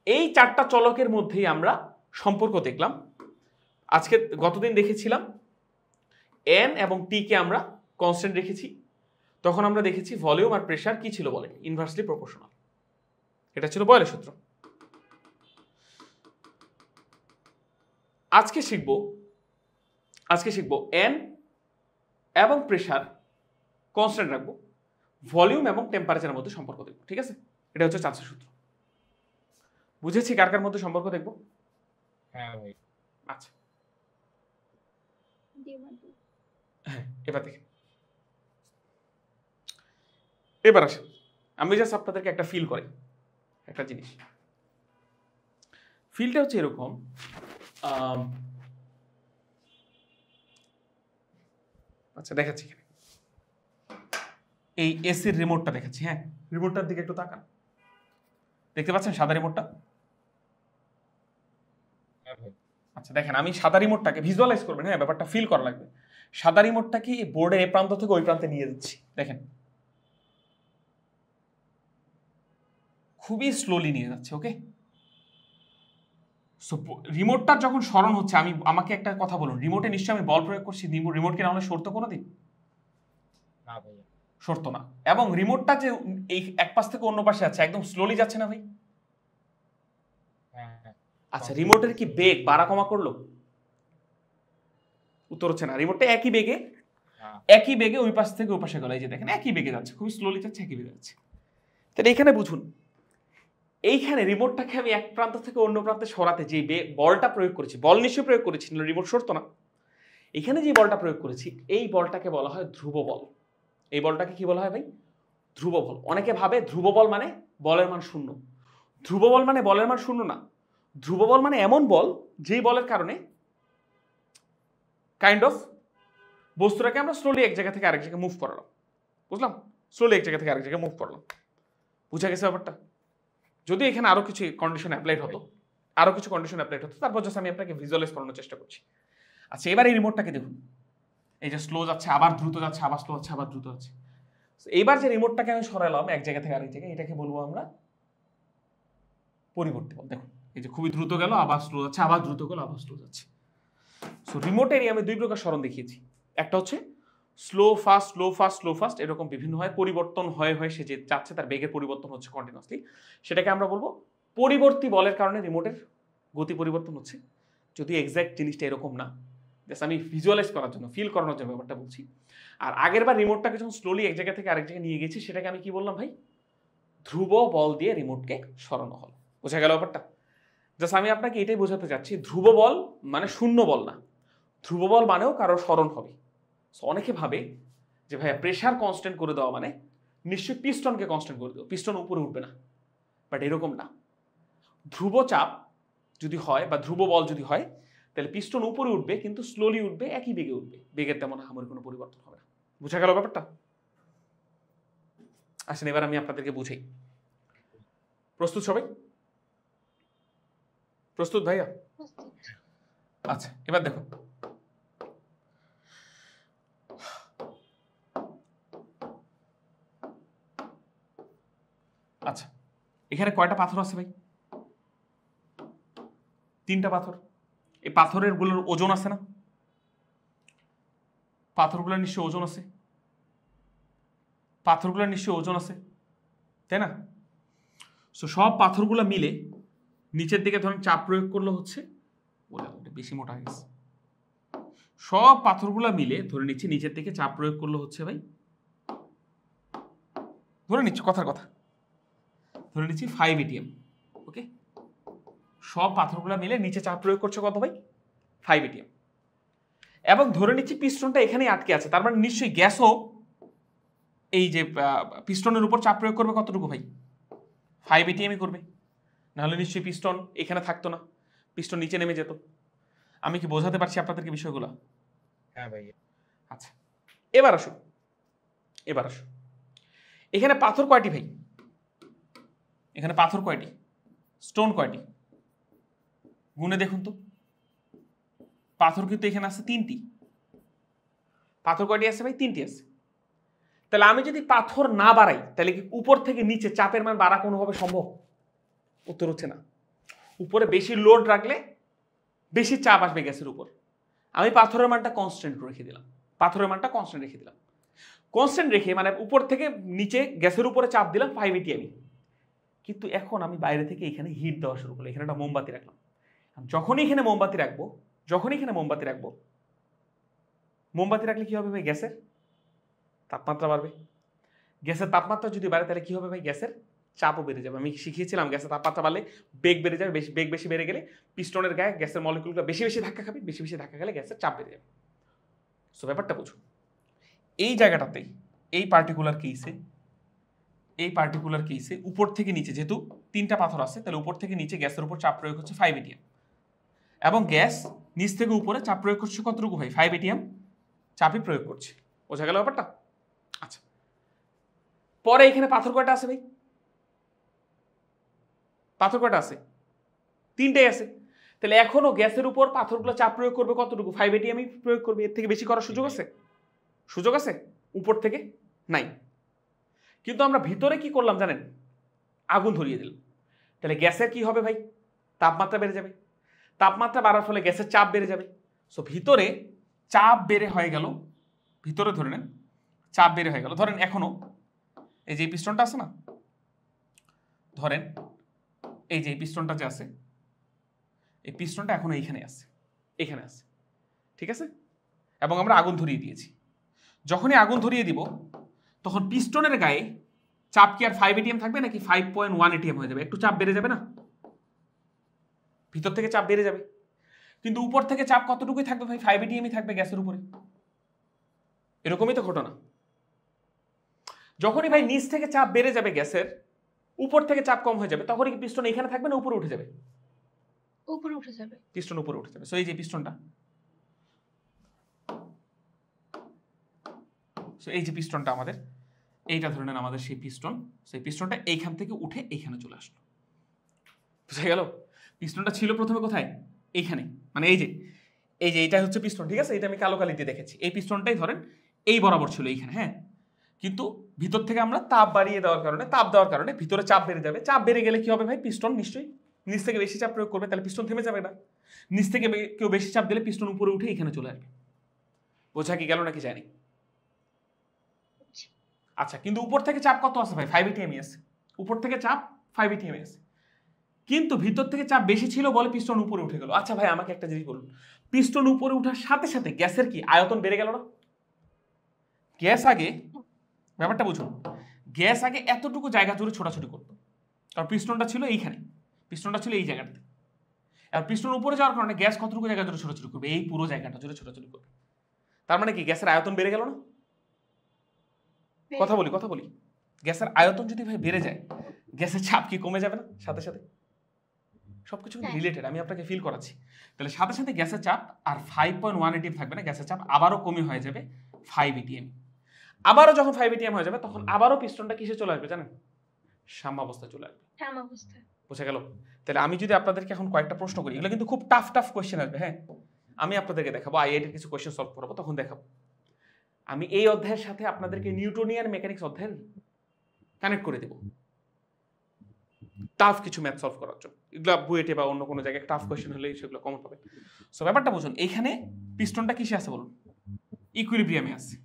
এই 4টা চলকের মধ্যেই আমরা সম্পর্ক দেখলাম। আজকে গতদিন দেখেছিলাম এন এবং টি কে আমরা কনস্ট্যান্ট রেখেছি। তখন আমরা দেখেছি ভলিউম আর প্রেশার কি ছিল বলেন? Inversely proportional. এটা ছিল বয়লের সূত্র। আজকে শিখবো এন এবং প্রেশার কনস্ট্যান্ট রাখবো, ভলিউম এবং টেম্পারেচারের মধ্যে সম্পর্ক দেখবো। ঠিক আছে, এটা হচ্ছে চার্লসের সূত্র। বুঝেছি কার কার মধ্যে সম্পর্ক দেখবো? হ্যাঁ ভাই। আচ্ছা হ্যাঁ, এবার দেখেন, এবার আসেন আমি জাস্ট আপনাদেরকে একটা ফিল করি একটা জিনিস। ফিলটা হচ্ছে এরকম, আচ্ছা দেখাচ্ছি, এই এসির রিমোটটা দেখাচ্ছি। হ্যাঁ, রিমোটটার দিকে একটু তাকান, দেখতে পাচ্ছেন সাদা রিমোটটা? হ্যাঁ ভাই। আচ্ছা দেখেন, আমি সাদা রিমোটটাকে ভিজুয়ালাইজ করবেন, হ্যাঁ ব্যাপারটা ফিল করা লাগবে। সাদা রিমোটটাকে বোর্ডের এই প্রান্ত থেকে ওই প্রান্তে নিয়ে যাচ্ছি, দেখেন খুবই স্লোলি নিয়ে যাচ্ছে। ওকে, সো রিমোটটা যখন স্মরণ হচ্ছে, আমাকে একটা কথা বলুন, রিমোটে নিশ্চয়ই আমি বল প্রয়োগ করছি, রিমোট কি না হলে সরতো কোনোদিন? না ভাইয়া। সরতো না। এবং রিমোটটা যে এই এক পাশ থেকে অন্য পাশে আছে, একদম স্লোলি যাচ্ছে না ভাই? হ্যাঁ হ্যাঁ। আচ্ছা, রিমোটের কি বেগ বাড়া কমা করলো? উত্তর হচ্ছে না। রিমোটটা একই বেগে হ্যাঁ। একই বেগে ওই পাশ থেকে ওই পাশে গেল, এই যে দেখেন একই বেগে যাচ্ছে, খুবই স্লোলি যাচ্ছে, একই বেগে যাচ্ছে। তাহলে এখানে বুঝুন, এইখানে রিমোটটাকে আমি এক প্রান্ত থেকে অন্য প্রান্তে সরাতে যে বলটা প্রয়োগ করেছি, বল নিশ্চয়ই প্রয়োগ করেছি, রিমোট সরতো না। এখানে যে বলটা প্রয়োগ করেছি এই বলটাকে বলা হয় ধ্রুব বল। এই বলটাকে কি বলা হয় ভাই? ধ্রুব বল। অনেকে ভাবে ধ্রুব বল মানে বলের মান শূন্য। ধ্রুব বল মানে বলের মান শূন্য না। ধ্রুব বল মানে এমন বল যেই বলের কারণে কাইন্ড অফ বস্তুটাকে আমরা স্লোলি এক জায়গা থেকে আরেক জায়গায় মুভ করালাম, বুঝলাম? স্লোলি এক জায়গা থেকে আরেক জায়গায় মুভ করলাম, বুঝা গেছে ব্যাপারটা? যদি এখানে আরো কিছু কন্ডিশন অ্যাপ্লাইড হতো, তারপর জাস্ট আমি আপনাকে ভিজুয়ালাইজ করানোর চেষ্টা করছি। আচ্ছা, এবার এই রিমোটটাকে দেখুন, এই যে স্লো যাচ্ছে, আবার দ্রুত যাচ্ছে, আবার স্লো যাচ্ছে, আবার দ্রুত যাচ্ছে। এইবার যে রিমোটটাকে আমি সরালাম এক জায়গা থেকে আরেক জায়গায়, এটাকে বলবো আমরা পরিবর্তী বল। দেখুন এই যে খুবই দ্রুত গেল, আবার স্লো যাচ্ছে, আবার দ্রুত গেল, আবার স্লো যাচ্ছে। সো রিমোটেরই আমি দুই প্রকার সরণ দেখিয়েছি। একটা হচ্ছে slow fast, slow fast, slow fast, এরকম বিভিন্ন হয়, পরিবর্তন হয়ে সে যে যাচ্ছে তার বেগের পরিবর্তন হচ্ছে কন্টিনিউয়াসলি, সেটাকে আমরা বলবো পরিবর্তী বলের কারণে রিমোটের গতি পরিবর্তন হচ্ছে। যদি এক্স্যাক্ট জিনিসটা এরকম না, জাস্ট আমি ভিজুয়ালাইজ করার জন্য, ফিল করানোর জন্য ব্যাপারটা বলছি। আর আগের বার রিমোটটাকে যখন স্লোলি এক জায়গা থেকে আরেক জায়গায় নিয়ে গেছি, সেটাকে আমি কি বললাম ভাই? ধ্রুব বল দিয়ে রিমোটকে সরানো হলো। বোঝা গেল ব্যাপারটা? জাস্ট আমি আপনাকে এটাই বোঝাতে চাচ্ছি, ধ্রুব বল মানে শূন্য বল না, ধ্রুব বল মানেও কারো স্মরণ হবে। সো অনেকে ভাবে যে ভাইয়া প্রেশার কনস্ট্যান্ট করে দেওয়া মানে নিশ্চয়ই পিস্টনকে কনস্ট্যান্ট করে দেবো, পিস্টন উপরে উঠবে না। বাট এরকম না। ধ্রুব চাপ যদি হয় বা ধ্রুব বল যদি হয়, তাহলে পিস্টন উপরে উঠবে, কিন্তু স্লোলি উঠবে, একই বেগে উঠবে, বেগের তেমন আহামরি কোনো পরিবর্তন হবে না। বুঝা গেল ব্যাপারটা? আসেন এবার আমি আপনাদেরকে বুঝাই। প্রস্তুত সবাই? প্রস্তুত ভাইয়া? প্রস্তুত। আচ্ছা, এবার দেখো, আচ্ছা এখানে কয়টা পাথর আছে ভাই? 3টা পাথর। এই পাথরের গুলোর ওজন আছে না? পাথরগুলোর নিশ্চয়ই ওজন আছে, পাথরগুলোর নিশ্চয়ই ওজন আছে, তাই না? সো সব পাথরগুলো মিলে নিচের দিকে ধরেন চাপ প্রয়োগ করলে হচ্ছে, ওটা বেশি মোটা হয়ে গেছে। সব পাথরগুলো মিলে ধরে নিচ্ছি নিচের দিকে চাপ প্রয়োগ করলে হচ্ছে ভাই, ধরে নিচ্ছি কথার কথা, ধরে নিচ্ছি 5 ATM। ওকে, সব পাথরগুলো মিলে নিচে চাপ প্রয়োগ করছে কত ভাই? 5 ATM। এবং ধরে নিচ্ছি পিস্টনটা এখানেই আটকে আছে, তার মানে নিশ্চয়ই গ্যাসও এই যে পিস্টনের উপর চাপ প্রয়োগ করবে কতটুকু ভাই? 5 ATM করবে, নাহলে নিশ্চয়ই পিস্টন এখানে থাকতো না, পিস্টন নিচে নেমে যেত। আমি কি বোঝাতে পারছি আপনাদেরকে বিষয়গুলো? হ্যাঁ ভাইয়া। আচ্ছা, এবার আসো, এখানে পাথর কয়টি ভাই? এখানে পাথর কয়টি? স্টোন কয়টি? গুনে দেখুন তো। পাথর কিন্তু এখানে আছে 3টি। পাথর কয়টি আছে ভাই? 3টি আছে। তাহলে আমি যদি পাথর না বাড়াই, তাহলে কি উপর থেকে নিচে চাপের মান বাড়া কোনোভাবে সম্ভব? উত্তর হচ্ছে না। উপরে বেশি লোড রাখলে বেশি চাপ আসবে গ্যাসের উপর। আমি পাথরের মানটা কনস্ট্যান্ট রেখে দিলাম, কনস্ট্যান্ট রেখে মানে উপর থেকে নিচে গ্যাসের উপরে চাপ দিলাম 5 ATM। কিন্তু এখন আমি বাইরে থেকে এখানে হিট দেওয়া শুরু করলাম, এখানে একটা মোমবাতি রাখলাম। যখনই এখানে মোমবাতি রাখবো, মোমবাতি রাখলে কি হবে ভাই? গ্যাসের তাপমাত্রা বাড়বে। গ্যাসের তাপমাত্রা যদি বাড়ে তাহলে কি হবে ভাই? গ্যাসের চাপও বেড়ে যাবে। আমি শিখিয়েছিলাম গ্যাসের তাপমাত্রা বাড়লে বেগ বেড়ে যাবে, বেগ বেশি বেড়ে গেলে পিস্টনের গায়ে গ্যাসের মলিকুলগুলো বেশি বেশি ধাক্কা খাবে, বেশি বেশি ধাক্কা গেলে গ্যাসের চাপ বেড়ে যাবে। সো ব্যাপারটা বুঝুন, এই জায়গাটাতে এই পার্টিকুলার কেসে উপর থেকে নিচে, যেহেতু 3টা পাথর আছে, তাহলে উপর থেকে নিচে গ্যাসের উপর চাপ প্রয়োগ হচ্ছে 5 ATM, এবং গ্যাস নিচ থেকে উপরে চাপ প্রয়োগ করছে কতটুকু ভাই? 5 ATM চাপই প্রয়োগ করছে। বোঝা গেল ব্যাপারটা? আচ্ছা, পরে এখানে পাথর কয়টা আছে ভাই? পাথর কয়টা আছে? 3টাই আছে। তাহলে এখনো গ্যাসের উপর পাথরগুলো চাপ প্রয়োগ করবে কতটুকু? 5 ATM প্রয়োগ করবে। এর থেকে বেশি করার সুযোগ আছে? উপর থেকে নাই। কিন্তু আমরা ভিতরে কি করলাম জানেন? আগুন ধরিয়ে দিলাম। তাহলে গ্যাসের কি হবে ভাই? তাপমাত্রা বেড়ে যাবে। তাপমাত্রা বাড়ার ফলে গ্যাসের চাপ বেড়ে যাবে। সো ভিতরে চাপ বেড়ে হয়ে গেল, ভিতরে ধরে নেন চাপ বেড়ে হয়ে গেল। ধরেন এখনো এই যে পিস্টনটা আছে না, ধরেন এই যে পিস্টনটা যে আছে, এই পিস্টনটা এখনো এখানে আছে, ঠিক আছে? এবং আমরা আগুন ধরিয়ে দিয়েছি। যখনই আগুন ধরিয়ে দিব তখন পিস্টনের গায়ে চাপ কি আর 5 ATM থাকবে নাকি 5.1 ATM হয়ে যাবে? একটু চাপ বেড়ে যাবে না? ভিতর থেকে চাপ বেড়ে যাবে, কিন্তু উপর থেকে চাপ কতটুকুই থাকবে ভাই? 5 ATM থাকবে গ্যাসের উপরে। এরকমই তো ঘটনা। যখনই ভাই নিচ থেকে চাপ বেড়ে যাবে গ্যাসের, উপর থেকে চাপ কম হয়ে যাবে, তখনই কি পিস্টন এখানে থাকবে না উপরে উঠে যাবে? উপরে উঠে যাবে। পিস্টন উপরে উঠে যাবে। সো এই যে পিস্টনটা, সো এই যে পিস্টনটা আমাদের, এইটা ধরে নেন আমাদের সেই পিস্টন। সেই পিস্টনটা এইখান থেকে উঠে এইখানে চলে আসলো। বুঝা গেল? পিস্টনটা ছিল প্রথমে কোথায়? এইখানে, মানে এই যে এইটা হচ্ছে পিস্টন, ঠিক আছে? এটা আমি কালো কালি দিয়ে দেখেছি। এই পিস্টনটাই ধরেন এই বরাবর ছিল এইখানে, হ্যাঁ। কিন্তু ভিতর থেকে আমরা তাপ বাড়িয়ে দেওয়ার কারণে ভিতরে চাপ বেড়ে যাবে। চাপ বেড়ে গেলে কি হবে ভাই? পিস্টন নিশ্চয়ই নিচ থেকে বেশি চাপ প্রয়োগ করবে, তাহলে পিস্টন থেমে যাবে না। নিচ থেকে কেউ বেশি চাপ দিলে পিস্টন উপরে উঠে এখানে চলে আসবে। বোঝা কি গেল নাকি জানি? আচ্ছা, কিন্তু উপর থেকে চাপ কত আছে ভাই? 5 ATM আছে। উপর থেকে চাপ 5 ATM আছে, কিন্তু ভিতর থেকে চাপ বেশি ছিল বলে পিস্টন উপরে উঠে গেল। আচ্ছা ভাই, আমাকে একটা জিনিস বলুন, পিস্টন উপরে ওঠার সাথে সাথে গ্যাসের কি আয়তন বেড়ে গেল না? গ্যাস আগে, ব্যাপারটা বুঝুন, গ্যাস আগে এতটুকু জায়গা জুড়ে ছোটাছুটি করতো, কারণ পিস্টনটা ছিল এইখানে, পিস্টনটা ছিল এই জায়গাটাতে। আর পিস্টন উপরে যাওয়ার কারণে গ্যাস কতটুকু জায়গা জুড়ে ছোটাছুটি করবে? এই পুরো জায়গাটা জুড়ে ছোটাছুটি করবে। তার মানে কি গ্যাসের আয়তন বেড়ে গেল না? কথা বলি, গ্যাসের আয়তন যদি ভাই বেড়ে যায়, গ্যাসের চাপ কি কমে যাবে না সাথে সাথে? সবকিছু রিলেটেড, আমি আপনাকে ফিল করাচ্ছি। তাহলে সাথে সাথে গ্যাসের চাপ আর 5.1 ATM থাকবে না, গ্যাসের চাপ আবারও কমে হয়ে যাবে 5 ATM। আবারও যখন 5 ATM হয়ে যাবে তখন আবারও পিস্টনটা কিসে চলে আসবে জানেন? সাম্যাবস্থায় চলে আসবে। সাম্যাবস্থা। বুঝা গেল? তাহলে আমি যদি আপনাদেরকে এখন কয়েকটা প্রশ্ন করি, এগুলো কিন্তু খুব টাফ কোয়েশ্চেন আসবে, হ্যাঁ। আমি আপনাদেরকে দেখাবো, আইআইটির কিছু কোয়েশ্চেন সলভ করবো, তখন দেখাবো। আমি এই অধ্যায়ের সাথে আপনাদেরকে নিউটনিয়ান মেকানিক্স অধ্যায় কানেক্ট করে দেব টাফ কিছু ম্যাথ সলভ করার জন্য। এগুলো বুয়েটে বা অন্য কোনো জায়গায় টাফ কোয়েশ্চেন হলে সেগুলো কমন পাবেন। সো ব্যাপারটা বুঝুন, এইখানে পিস্টনটা কিসে আছে বলুন? ইকুইলিব্রিয়ামে আছে।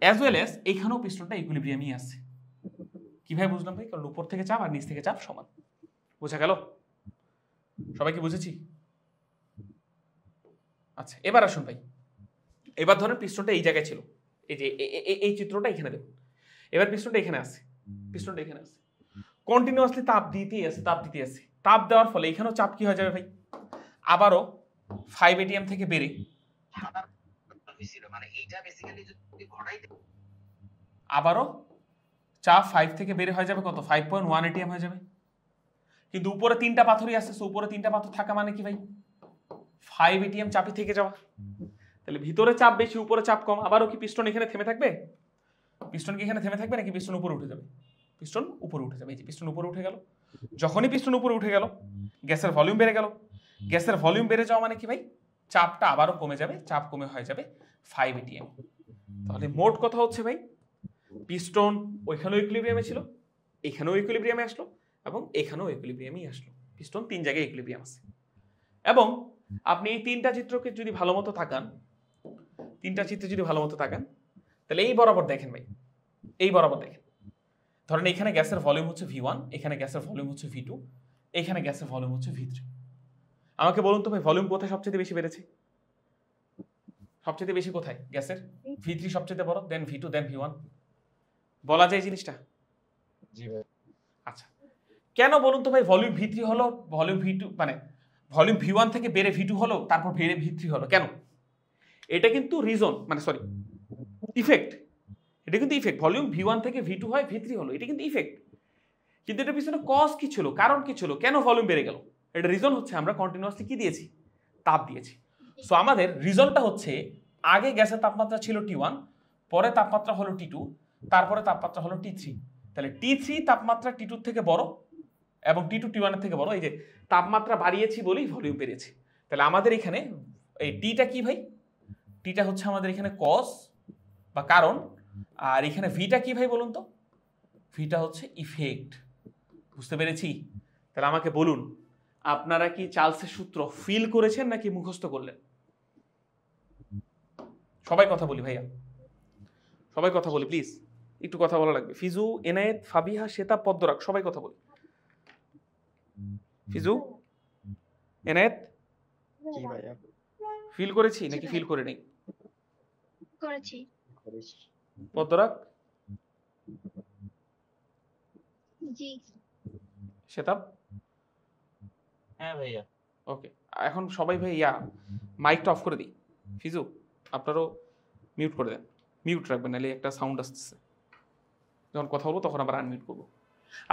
অ্যাজ ওয়েল অ্যাজ এইখানেও পিস্টনটা ইকুইলিব্রিয়ামই আছে। কিভাবে বুঝলাম ভাই? কারণ উপর থেকে চাপ আর নিচ থেকে চাপ সমান। বোঝা গেল? সবাই কি বুঝেছি? আচ্ছা, এবার আসুন ভাই, এবার ধরেন পিস্টনটা এই জায়গায় ছিল, এই যে এই চিত্রটা এখানে দেখুন। এবার পিস্টনটা এখানে আছে, পিস্টনটা এখানে আছে, কন্টিনিউয়াসলি তাপ দিতেই আছে। তাপ দেওয়ার ফলে এখানেও চাপ কি হয়ে যাবে ভাই? আবারও 5 ATM থেকে বেড়ে আবারও চাপ 5 থেকে বেড়ে হয়ে যাবে কত? 5.1 ATM হয়ে যাবে। কিন্তু উপরে 3টা পাথরই আছে, সো উপরে 3টা পাথর থাকা মানে কি ভাই? 5 ATM চাপই থেকে যাওয়া। তাহলে ভিতরে চাপ বেশি, উপরে চাপ কম। আবারও কি পিস্টন এখানে থেমে থাকবে? পিস্টন কি এখানে থেমে থাকবে নাকি পিস্টন উপরে উঠে যাবে? পিস্টন উপরে উঠে যাবে। এই যে পিস্টন উপরে উঠে গেল। যখনই পিস্টন উপরে উঠে গেল, গ্যাসের ভলিউম বেড়ে গেল। গ্যাসের ভলিউম বেড়ে যাওয়া মানে কি ভাই? চাপটা আবারও কমে যাবে, চাপ কমে হয়ে যাবে 5 ATM। তাহলে মোট কথা হচ্ছে ভাই, পিস্টন ওইখানেও ইকুইলিব্রিয়ামে ছিল, এখানেও ইকুইলিব্রিয়ামে আসলো, এবং এখানেও ইকুইলিব্রিয়ামই আসলো। পিস্টন 3 জায়গায় ইকুইলিব্রিয়াম আছে। এবং আপনি এই 3টা চিত্রকে যদি ভালো মতো তাকান, 3টা চিত্রে যদি ভালো মতো তাকান, তাহলে এই বরাবর দেখেন ভাই, এই বরাবর দেখেন। ধরেন এখানে গ্যাসের ভলিউম হচ্ছে V1, এখানে গ্যাসের ভলিউম হচ্ছে V2, এখানে গ্যাসের ভলিউম হচ্ছে V3। আমাকে বলুন তো ভাই, ভলিউম কোথায় সবচেয়ে বেশি বেড়েছে? সবচেয়ে বেশি কোথায় গ্যাসের? V3 সবচেয়ে বড়, দেন V2, দেন V1। বলা যায় জিনিসটা? জি ভাই। আচ্ছা, কেন বলুন তো ভাই ভলিউম V3 হলো, ভলিউম V2 মানে ভলিউম V1 থেকে বেড়ে V2 হলো, তারপর বেড়ে V3 হলো? কেন? এটা কিন্তু রিজন, মানে সরি, ইফেক্ট। এটা কিন্তু ইফেক্ট। ভলিউম V1 থেকে V2 হয়, V3 হলো, এটা কিন্তু ইফেক্ট। কিন্তু এটার পিছনে কজ কি ছিল, কারণ কি ছিল, কেন ভলিউম বেড়ে গেল? এটা রিজন হচ্ছে আমরা কন্টিনিউয়াসলি কি দিয়েছি? তাপ দিয়েছি। সো আমাদের রিজনটা হচ্ছে, আগে গ্যাসের তাপমাত্রা ছিল T1, পরে তাপমাত্রা হলো T2, তারপরে তাপমাত্রা হলো T3। তাহলে T3 তাপমাত্রা T2 থেকে বড় এবং T2 T1 এর থেকে বড়। এই যে তাপমাত্রা বাড়িয়েছি বলেই ভলিউম বেড়েছে। তাহলে আমাদের এখানে এই টিটা কি ভাই? টিটা হচ্ছে আমাদের এখানে কজ বা কারণ, আর এখানে ভিটা কি ভাই বলুন তো? ভিটা হচ্ছে ইফেক্ট। বুঝতে পেরেছি? তাহলে আমাকে বলুন, আপনারা কি চার্লসের সূত্র ফিল করেছেন নাকি মুখস্থ করলেন? সবাই কথা বলি ভাইয়া, সবাই কথা বলি প্লিজ, একটু কথা বলা লাগবে। ফিজু, এনায়েত, ফাবিহা, শ্বেতা, পদ্মরাগ, সবাই কথা বলি। ফিজু, এনায়েত, জি ভাইয়া। ফিল করেছি নাকি ফিল করে নেই? করেছি। পদ্মরাগ, জি। সেতাব। হ্যাঁ ভাইয়া। ওকে, এখন সবাই ভাই মাইকটা অফ করে দিই। ফিজু আপনারও মিউট করে দেন, মিউট রাখবেন, নাহলে একটা সাউন্ড আসতেছে। যখন কথা বলবো তখন আবার আনমিউট করবো।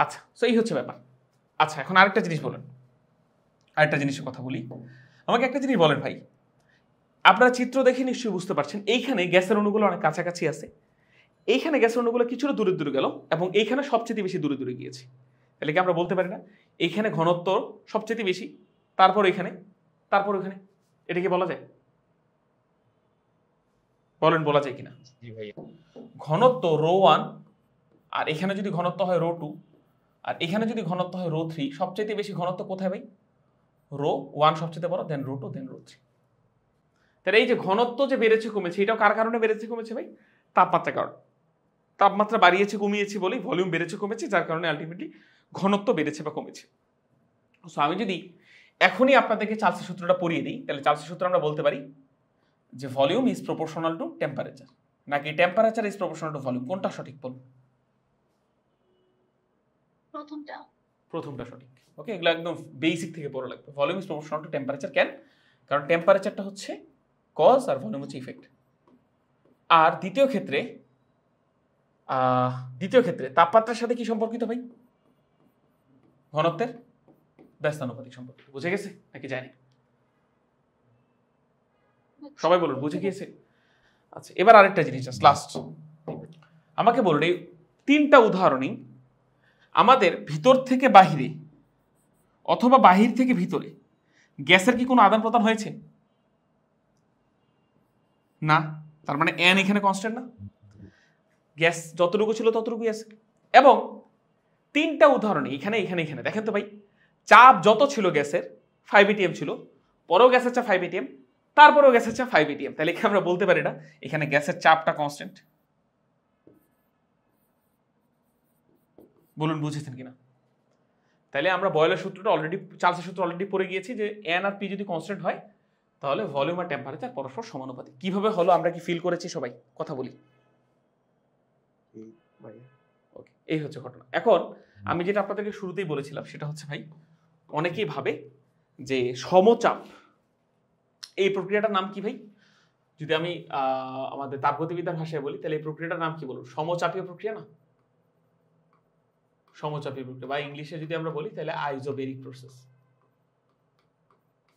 আচ্ছা, তো এই হচ্ছে ব্যাপার। আচ্ছা, এখন আরেকটা জিনিস বলেন, আরেকটা জিনিসের কথা বলি। আমাকে একটা জিনিস বলেন ভাই, আপনারা চিত্র দেখে নিশ্চয়ই বুঝতে পারছেন এইখানে গ্যাসের অণুগুলো অনেক কাছাকাছি আছে, এইখানে গ্যাসের অণুগুলো কিছুটা দূরে দূরে গেল এবং এইখানে সবচেয়ে বেশি দূরে দূরে গিয়েছে। তাহলে কি আমরা বলতে পারি না এইখানে ঘনত্ব সবচেয়ে বেশি, তারপর এখানে, তারপর ওখানে? এটা কি বলা যায়? বলেন বলা যায় কিনা? জি ভাইয়া। ঘনত্ব ρ1 আর এখানে যদি ঘনত্ব হয় ρ2 আর এখানে যদি ঘনত্ব হয় ρ3, সবচেয়ে বেশি ঘনত্ব কোথায় ভাই? ρ1 সবচেয়ে বড়, দেন ρ2, দেন ρ3। তাহলে এই যে ঘনত্ব যে বেড়েছে কমেছে, এটাও কার কারণে বেড়েছে কমেছে ভাই? তাপমাত্রার কারণে। তাপমাত্রা বাড়িয়েছে কমিয়েছি বলেই ভলিউম বেড়েছে কমেছে, যার কারণে আলটিমেটলি ঘনত্ব বেড়েছে বা কমেছে। সো আমি যদি এখনই আপনাদেরকে চার্লসের সূত্রটা পড়িয়ে দিই, তাহলে চার্লসের সূত্র আমরা বলতে পারি যে volume is proportional to temperature, নাকি temperature is proportional to volume? কোনটা সঠিক বলুন? প্রথমটা। প্রথমটা সঠিক। ওকে, এগুলো একদম বেসিক থেকে পড়া লাগবে। Volume is proportional to temperature. কেন? কারণ টেম্পারেচারটা হচ্ছে কজ আর ভলিউম হচ্ছে ইফেক্ট। আর দ্বিতীয় ক্ষেত্রে তাপমাত্রার সাথে কি সম্পর্কিত ভাই? ঘনত্বের ব্যস্তানুপাতিক সম্পর্ক। বুঝে গেছে নাকি জানি? সবাই বলুন বুঝে গিয়েছে? আচ্ছা, এবার আরেকটা জিনিস আছে লাস্ট, আমাকে বলুন এই তিনটা উদাহরণই আমাদের ভিতর থেকে বাহিরে অথবা বাহির থেকে ভিতরে গ্যাসের কি কোনো আদান প্রদান হয়েছে? না। তার মানে n এখানে কনস্ট্যান্ট না, গ্যাস যতটুকু ছিল ততটুকুই আছে। এবং তিনটা উদাহরণে এখানে এখানে এখানে দেখেন তো ভাই, চাপ যত ছিল গ্যাসের 5 atm ছিল, পরেও গ্যাসের চাপ 5 atm, তারপরেও গ্যাসের চাপ 5 atm। তাহলে এখানে আমরা বলতে পারি না এখানে গ্যাসের চাপটা কনস্ট্যান্ট? বলুন বুঝেছেন কিনা? তাহলে আমরা বয়লের সূত্রটা অলরেডি, চার্লসের সূত্র অলরেডি পড়ে গিয়েছি যে n আর p যদি কনস্ট্যান্ট হয় তাহলে ভলিউম আর টেম্পারেচার পরস্পর সমানুপাতিক। কিভাবে হলো আমরা কি ফিল করেছি সবাই? কথা বলি। ওকে, এই হচ্ছে ঘটনা। এখন আমি যেটা আপনাদেরকে শুরুতেই বলেছিলাম সেটা হচ্ছে ভাই, অনেকেই ভাবে যে সমচাপ, এই প্রক্রিয়াটার নাম কি ভাই? যদি আমি আমাদের তাপগতিবিদ্যার ভাষায় বলি তাহলে এই প্রক্রিয়াটার নাম কি বলুন? সমচাপীয় প্রক্রিয়া না? সমচাপীয় প্রক্রিয়া, বা ইংলিশে যদি আমরা বলি তাহলে আইসোবেরিক প্রসেস।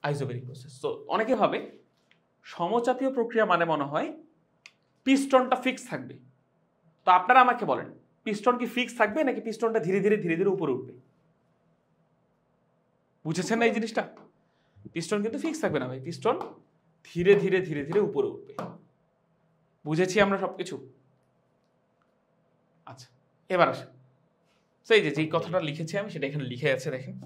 আইসোবেরিক প্রসেস। তো অনেকে ভাবে সমচাপীয় প্রক্রিয়া মানে মনে হয় পিস্টনটা ফিক্স থাকবে। তো আপনারা আমাকে বলেন পিস্টন কি ফিক্স থাকবে নাকি পিস্টনটা ধীরে ধীরে ধীরে ধীরে উপরে উঠবে? বুঝেছেন না এই জিনিসটা? পিস্টন কিন্তু ফিক্স থাকবে না ভাই, পিস্টন ধীরে ধীরে ধীরে ধীরে উপরে উঠবে। বুঝেছি আমরা সবকিছু? আচ্ছা, এবার আসেন, সেই যে যেই কথাটা লিখেছি আমি সেটা এখানে লিখে আছে দেখেন।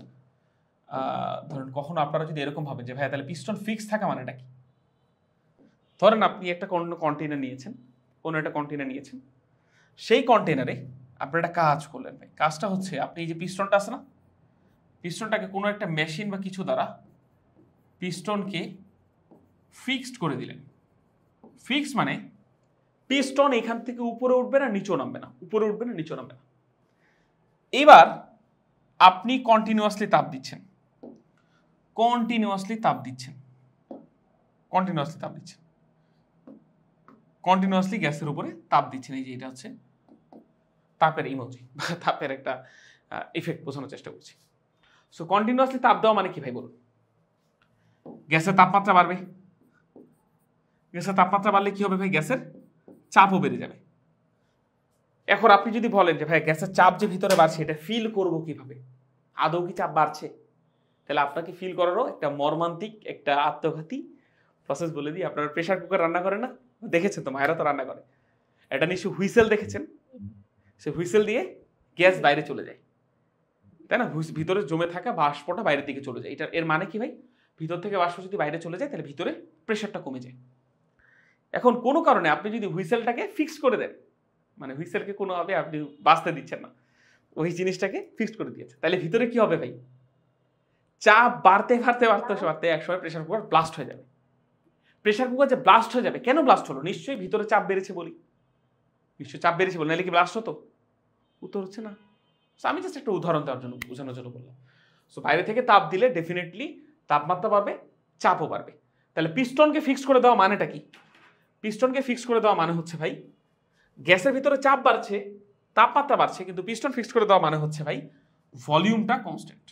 ধরেন কখনো আপনারা যদি এরকম ভাবেন যে ভাই তাহলে পিস্টন ফিক্স থাকা মানেটা কি? ধরেন আপনি একটা কন্টেইনার নিয়েছেন, কোনো একটা কন্টেইনার নিয়েছেন, সেই কন্টেইনারে আপনি একটা কাজ করলেন ভাই। কাজটা হচ্ছে আপনি এই যে পিস্টনটা আছে না, পিস্টনটাকে কোনো একটা মেশিন বা কিছু দ্বারা পিস্টনকে ফিক্সড করে দিলেন। ফিক্স মানে পিস্টন এখান থেকে উপরে উঠবে না নিচেও নামবে না, উপরে উঠবে না নিচেও নামবে না। এবার আপনি কন্টিনিউয়াসলি তাপ দিচ্ছেন, কন্টিনিউয়াসলি তাপ দিচ্ছেন, কন্টিনিউয়াসলি তাপ দিচ্ছেন, কন্টিনিউয়াসলি গ্যাসের উপরে তাপ দিচ্ছেন। এই যে এটা হচ্ছে তাপের ইমোজি বা তাপের একটা ইফেক্ট বোঝানোর চেষ্টা করছি। সো কন্টিনিউয়াসলি তাপ দেওয়া মানে কি ভাই বলুন? গ্যাসের তাপমাত্রা বাড়বে। গ্যাসের তাপমাত্রা বাড়লে কি হবে ভাই? গ্যাসের চাপও বেড়ে যাবে। এখন আপনি যদি বলেন যে ভাই গ্যাসের চাপ যে ভিতরে বাড়ছে এটা ফিল করবো কিভাবে, আদৌ কি চাপ বাড়ছে, তাহলে আপনাকে ফিল করারও একটা মর্মান্তিক একটা আত্মঘাতী প্রসেস বলে দিই। আপনারা প্রেসার কুকার রান্না করেন না? দেখেছেন তো, মায়েরা তো রান্না করে। এটা নিশ্চয়ই হুইসেল দেখেছেন, সে হুইসেল দিয়ে গ্যাস বাইরে চলে যায়, তাই না? ভিতরে জমে থাকা বাষ্পটা বাইরের দিকে চলে যায়। এর মানে কি ভাই? ভিতর থেকে বাষ্প যদি বাইরে চলে যায় তাহলে ভিতরে প্রেসারটা কমে যায়। এখন কোনো কারণে আপনি যদি হুইসেলটাকে ফিক্স করে দেন, মানে হুইসেলকে কোনোভাবে আপনি বাঁচতে দিচ্ছেন না, ওই জিনিসটাকে ফিক্সড করে দিয়েছে, তাহলে ভিতরে কি হবে ভাই? চাপ বাড়তে বাড়তে বাড়তে বাড়তে একসময় প্রেসার কুকার ব্লাস্ট হয়ে যাবে। প্রেসার কুকার যে ব্লাস্ট হয়ে যাবে, কেন ব্লাস্ট হলো? নিশ্চয়ই ভিতরে চাপ বেড়েছে বলি। নিশ্চয় চাপ বেড়েছে বলে, নাহলে কি ব্লাস্ট হতো? উত্তর হচ্ছে না। সো আমি জাস্ট একটা উদাহরণ দেওয়ার জন্য, বোঝানোর জন্য বললাম। সো বাইরে থেকে তাপ দিলে ডেফিনেটলি তাপমাত্রা বাড়বে, চাপও বাড়বে। তাহলে পিস্টনকে ফিক্সড করে দেওয়া মানেটা কি? পিস্টনকে ফিক্সড করে দেওয়া মানে হচ্ছে ভাই, গ্যাসের ভিতরে চাপ বাড়ছে, তাপমাত্রা বাড়ছে, কিন্তু পিস্টন ফিক্সড করে দেওয়া মানে হচ্ছে ভাই ভলিউমটা কনস্ট্যান্ট।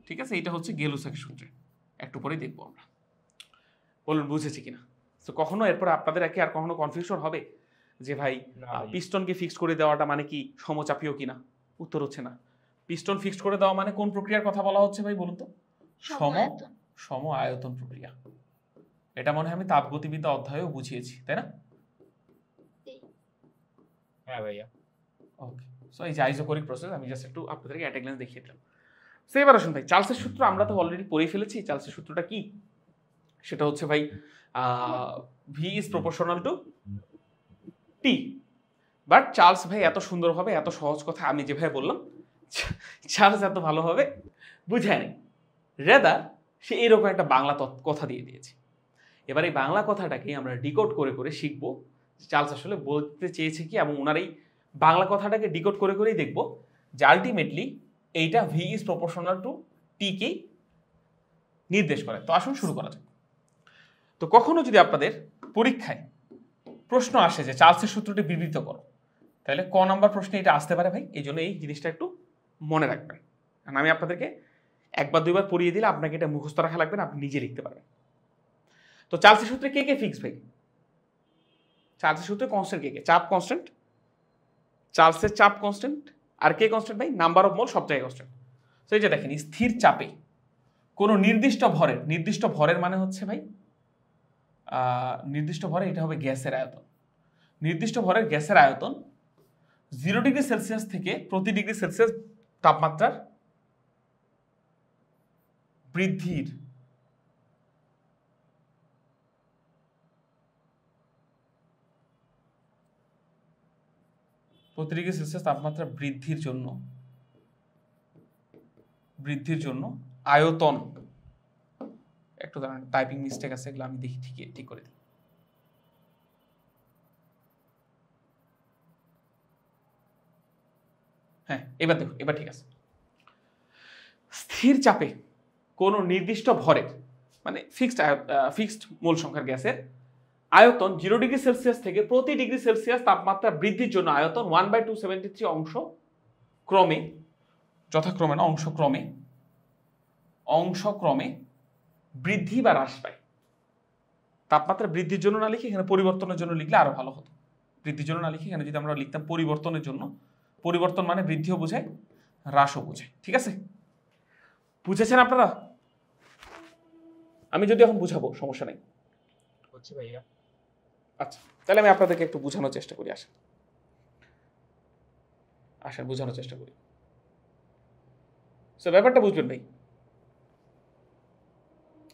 ঠিক আছে, এটা হচ্ছে গেলুসাকের সূত্রে, একটু পরেই দেখবো আমরা। বলুন বুঝেছি কিনা? তো কখনো এরপরে আপনাদের একে আর কখনো কনফিউশন হবে যে ভাই না ভাই। পিস্টনকে ফিক্সড করে দেওয়াটা মানে কি সমচাপীয় কিনা? উত্তর হচ্ছে না। পিস্টন ফিক্সড করে দেওয়া মানে কোন প্রক্রিয়ার কথা বলা হচ্ছে ভাই বলুন তো? সম-আয়তন। সম আয়তন প্রক্রিয়া। এটা মনে হয় আমি তাপগতিবিদ্যা অধ্যায়েও বুঝিয়েছি, তাই না? হ্যাঁ ভাইয়া। ওকে, সো এই যে আইসোকোরিক প্রসেস আমি জাস্ট একটু আপনাদেরকে অ্যাট এ গ্ল্যান্স দেখিয়ে দিলাম। সো এবার আসুন ভাই, চার্লসের সূত্র আমরা তো অলরেডি পড়েই ফেলেছি। চার্লসের সূত্রটা কি? সেটা হচ্ছে ভাই V is proportional to T. But Charles ভাই এত সুন্দরভাবে, এত সহজ কথা আমি যেভাবে বললাম, চার্লস এত ভালোভাবে বুঝায় নেই। রেদার সে এরকম একটা বাংলা কথা দিয়ে দিয়েছে। এবার এই বাংলা কথাটাকে আমরা ডিকোড করে করে শিখবো চার্লস আসলে বলতে চেয়েছে কি, এবং ওনার এই বাংলা কথাটাকে ডিকোড করে করেই দেখবো যে আলটিমেটলি এইটা ভি ইজ প্রপোর্শনাল টু টি কেই নির্দেশ করে। তো আসুন শুরু করা যাক। তো কখনো যদি আপনাদের পরীক্ষায় প্রশ্ন আসে যে চার্লসের সূত্রটি বিবৃত করো, তাহলে ক নাম্বার প্রশ্নে এটা আসতে পারে ভাই। এই জন্য এই জিনিসটা একটু মনে রাখবেন। কারণ আমি আপনাদেরকে একবার দুইবার পড়িয়ে দিলে আপনাকে এটা মুখস্থ রাখা লাগবে না, আপনি নিজে লিখতে পারবেন। তো চার্লসের সূত্রে কে কে ফিক্স ভাই? চার্লসের সূত্রে কনস্ট্যান্ট কে কে? চাপ কনস্ট্যান্ট, চার্লসের চাপ কনস্ট্যান্ট, আর কে কনস্ট্যান্ট ভাই? নাম্বার অফ মোল সব জায়গায় কনস্ট্যান্ট। তো এই যে দেখেন, স্থির চাপে কোনো নির্দিষ্ট ভরের মানে হচ্ছে ভাই নির্দিষ্ট ভরে এটা হবে গ্যাসের আয়তন। নির্দিষ্ট ভরের গ্যাসের আয়তন 0 ডিগ্রি সেলসিয়াস থেকে প্রতি ডিগ্রি সেলসিয়াস তাপমাত্রার বৃদ্ধির প্রতি ডিগ্রি সেলসিয়াস তাপমাত্রা বৃদ্ধির জন্য আয়তন, একটু দাঁড়ান টাইপিং মিস্টেক আছে, এগুলো আমি দেখি ঠিক করে দিই। হ্যাঁ, এবার দেখুন, এবার ঠিক আছে। স্থির চাপে কোনো নির্দিষ্ট ভরের মানে ফিক্সড মোল সংখ্যার গ্যাসের আয়তন 0 ডিগ্রি সেলসিয়াস থেকে প্রতি ডিগ্রি সেলসিয়াস তাপমাত্রা বৃদ্ধির জন্য আয়তন 1/273 অংশক্রমে, যথাক্রমে না অংশক্রমে বৃদ্ধি বা হ্রাস পায়। তাপমাত্রা বৃদ্ধির জন্য না লিখে এখানে পরিবর্তনের জন্য লিখলে আরো ভালো হতো। বৃদ্ধির জন্য না লিখে এখানে যদি আমরা লিখতাম পরিবর্তনের জন্য, পরিবর্তন মানে বৃদ্ধিও বোঝায়, হ্রাসও বোঝায়। ঠিক আছে, বুঝেছেন আপনারা? আমি যদি এখন বুঝাবো, সমস্যা নেই। হচ্ছে ভাইয়া। আচ্ছা, তাহলে আমি আপনাদেরকে একটু বোঝানোর চেষ্টা করি। আসেন বোঝানোর চেষ্টা করি। সো ব্যাপারটা বুঝবেন ভাই।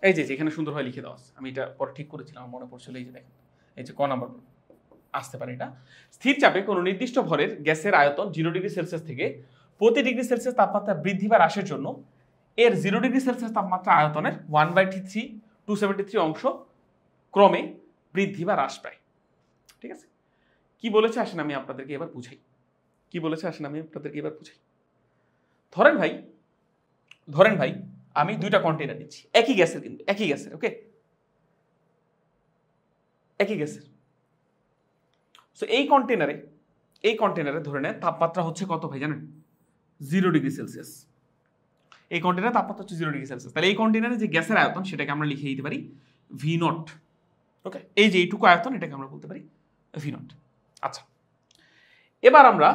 এই যে এখানে সুন্দরভাবে লিখে দেওয়া আছে, আমি এটা পরে ঠিক করেছিলাম, আমার মনে পড়ছিল। এই যে দেখেন, এই যে ক নাম্বার আসতে পারে এটা। স্থির চাপে কোনো নির্দিষ্ট ভরের গ্যাসের আয়তন 0 ডিগ্রি সেলসিয়াস থেকে প্রতি ডিগ্রি সেলসিয়াস তাপমাত্রা বৃদ্ধি বা হ্রাসের জন্য এর 0 ডিগ্রি সেলসিয়াস তাপমাত্রা আয়তনের 1/273 অংশ ক্রমে বৃদ্ধি বা হ্রাস পায়। ঠিক আছে, কি বলেছে আসেন আমি আপনাদেরকে এবার বুঝাই। ধরেন ভাই আমি দুইটা কন্টেইনার নিচ্ছি, একই গ্যাসের, কিন্তু একই গ্যাসের, ওকে, একই গ্যাসের। সো এই কন্টেইনারে ধরে নেন তাপমাত্রা হচ্ছে কত ভাই জানেন? 0 ডিগ্রি সেলসিয়াস। এই কন্টেইনারে তাপমাত্রা হচ্ছে 0 ডিগ্রি সেলসিয়াস। তাহলে এই কন্টেইনারে যে গ্যাসের আয়তন সেটাকে আমরা লিখে দিতে পারি V0। ওকে, এই যে এইটুকু আয়তন, এটাকে আমরা বলতে পারি V0। আচ্ছা, এবার আমরা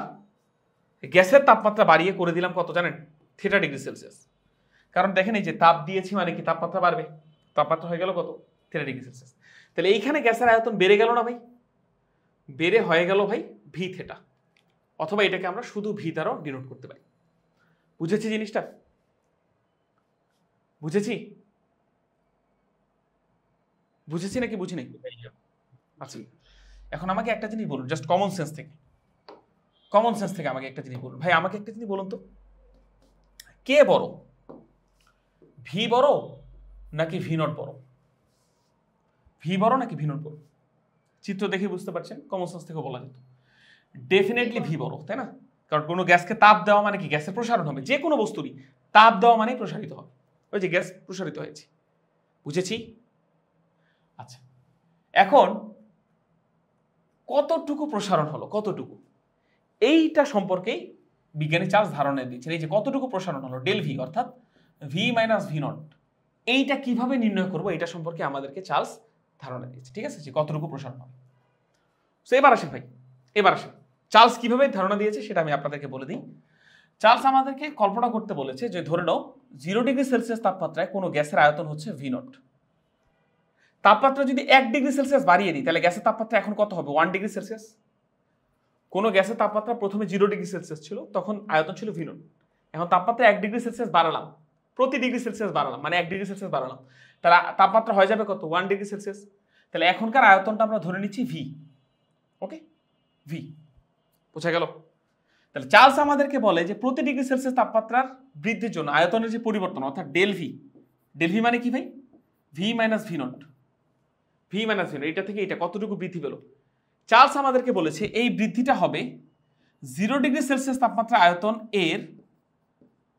গ্যাসের তাপমাত্রা বাড়িয়ে করে দিলাম কত জানেন? θ ডিগ্রি সেলসিয়াস। কারণ দেখেন, এই যে তাপ দিয়েছি মানে কি তাপমাত্রা বাড়বে, তাপমাত্রা হয়ে গেল কত? θ ডিগ্রি সেলসিয়াস। তাহলে এইখানে গ্যাসের আয়তন বেড়ে গেল না ভাই? বেড়ে হয়ে গেল ভাই V θ, অথবা এটাকে আমরা শুধু V দ্বারাও ডিনোট করতে পারি। বুঝেছি জিনিসটা? বুঝেছি নাকি বুঝি নাই? আচ্ছা, এখন আমাকে একটা জিনিস বলুন, জাস্ট কমন সেন্স থেকে আমাকে একটা জিনিস বলুন ভাই, আমাকে একটা জিনিস বলুন তো, কে বড়, ভি বড় নাকি V0 বড়? ভি বড় নাকি V0 বড়? চিত্র দেখে বুঝতে পারছেন, কমন সেন্স থেকে বলা যেত। ডেফিনেটলি ভি বড়, তাই না? কারণ কোনো গ্যাসকে তাপ দেওয়া মানে কি গ্যাসের প্রসারণ হবে, যে কোনো বস্তুরই তাপ দেওয়া মানে প্রসারিত হবে। ওই যে গ্যাস প্রসারিত হয়েছে, বুঝেছি? আচ্ছা, এখন কতটুকু প্রসারণ হলো, কতটুকু, এইটা সম্পর্কেই বিজ্ঞানী চার্লস ধারণা দিচ্ছেন। এই যে কতটুকু প্রসারণ হলো ডেল ভি অর্থাৎ ভি মাইনাস ভি নট, এইটা কিভাবে নির্ণয় করবো এটা সম্পর্কে আমাদেরকে চার্লস ধারণা দিয়েছে। ঠিক আছে, যে কতটুকু প্রসারণ হবে। তো এবার আসেন ভাই, এবার আসেন চার্লস কিভাবে ধারণা দিয়েছে সেটা আমি আপনাদেরকে বলে দিই। চার্লস আমাদেরকে কল্পনা করতে বলেছে যে ধরে নাও 0 ডিগ্রি সেলসিয়াস তাপমাত্রায় কোনো গ্যাসের আয়তন হচ্ছে ভি নট। তাপমাত্রা যদি 1 ডিগ্রি সেলসিয়াস বাড়িয়ে দিই তাহলে গ্যাসের তাপমাত্রা এখন কত হবে? 1 ডিগ্রি সেলসিয়াস। কোনো গ্যাসের তাপমাত্রা প্রথমে 0 ডিগ্রি সেলসিয়াস ছিল, তখন আয়তন ছিল ভি নট। এখন তাপমাত্রা 1 ডিগ্রি সেলসিয়াস বাড়ালাম, প্রতি ডিগ্রি সেলসিয়াস বাড়ালাম, মানে 1 ডিগ্রি সেলসিয়াস বাড়ালাম, তাহলে তাপমাত্রা হয়ে যাবে কত? 1 ডিগ্রি সেলসিয়াস। তাহলে এখনকার আয়তনটা আমরা ধরে নিচ্ছি ভি। ওকে, ভি, বোঝা গেল? তাহলে চার্লস আমাদেরকে বলে যে প্রতি ডিগ্রি সেলসিয়াস তাপমাত্রার বৃদ্ধির জন্য আয়তনের যে পরিবর্তন অর্থাৎ ডেল ভি, ডেল ভি মানে কি ভাই? V minus V naught, V minus V naught, এটা থেকে এটা কতটুকু বৃদ্ধি পেল? চার্লস আমাদেরকে বলেছে এই বৃদ্ধিটা হবে 0 ডিগ্রি সেলসিয়াস তাপমাত্রা আয়তন এর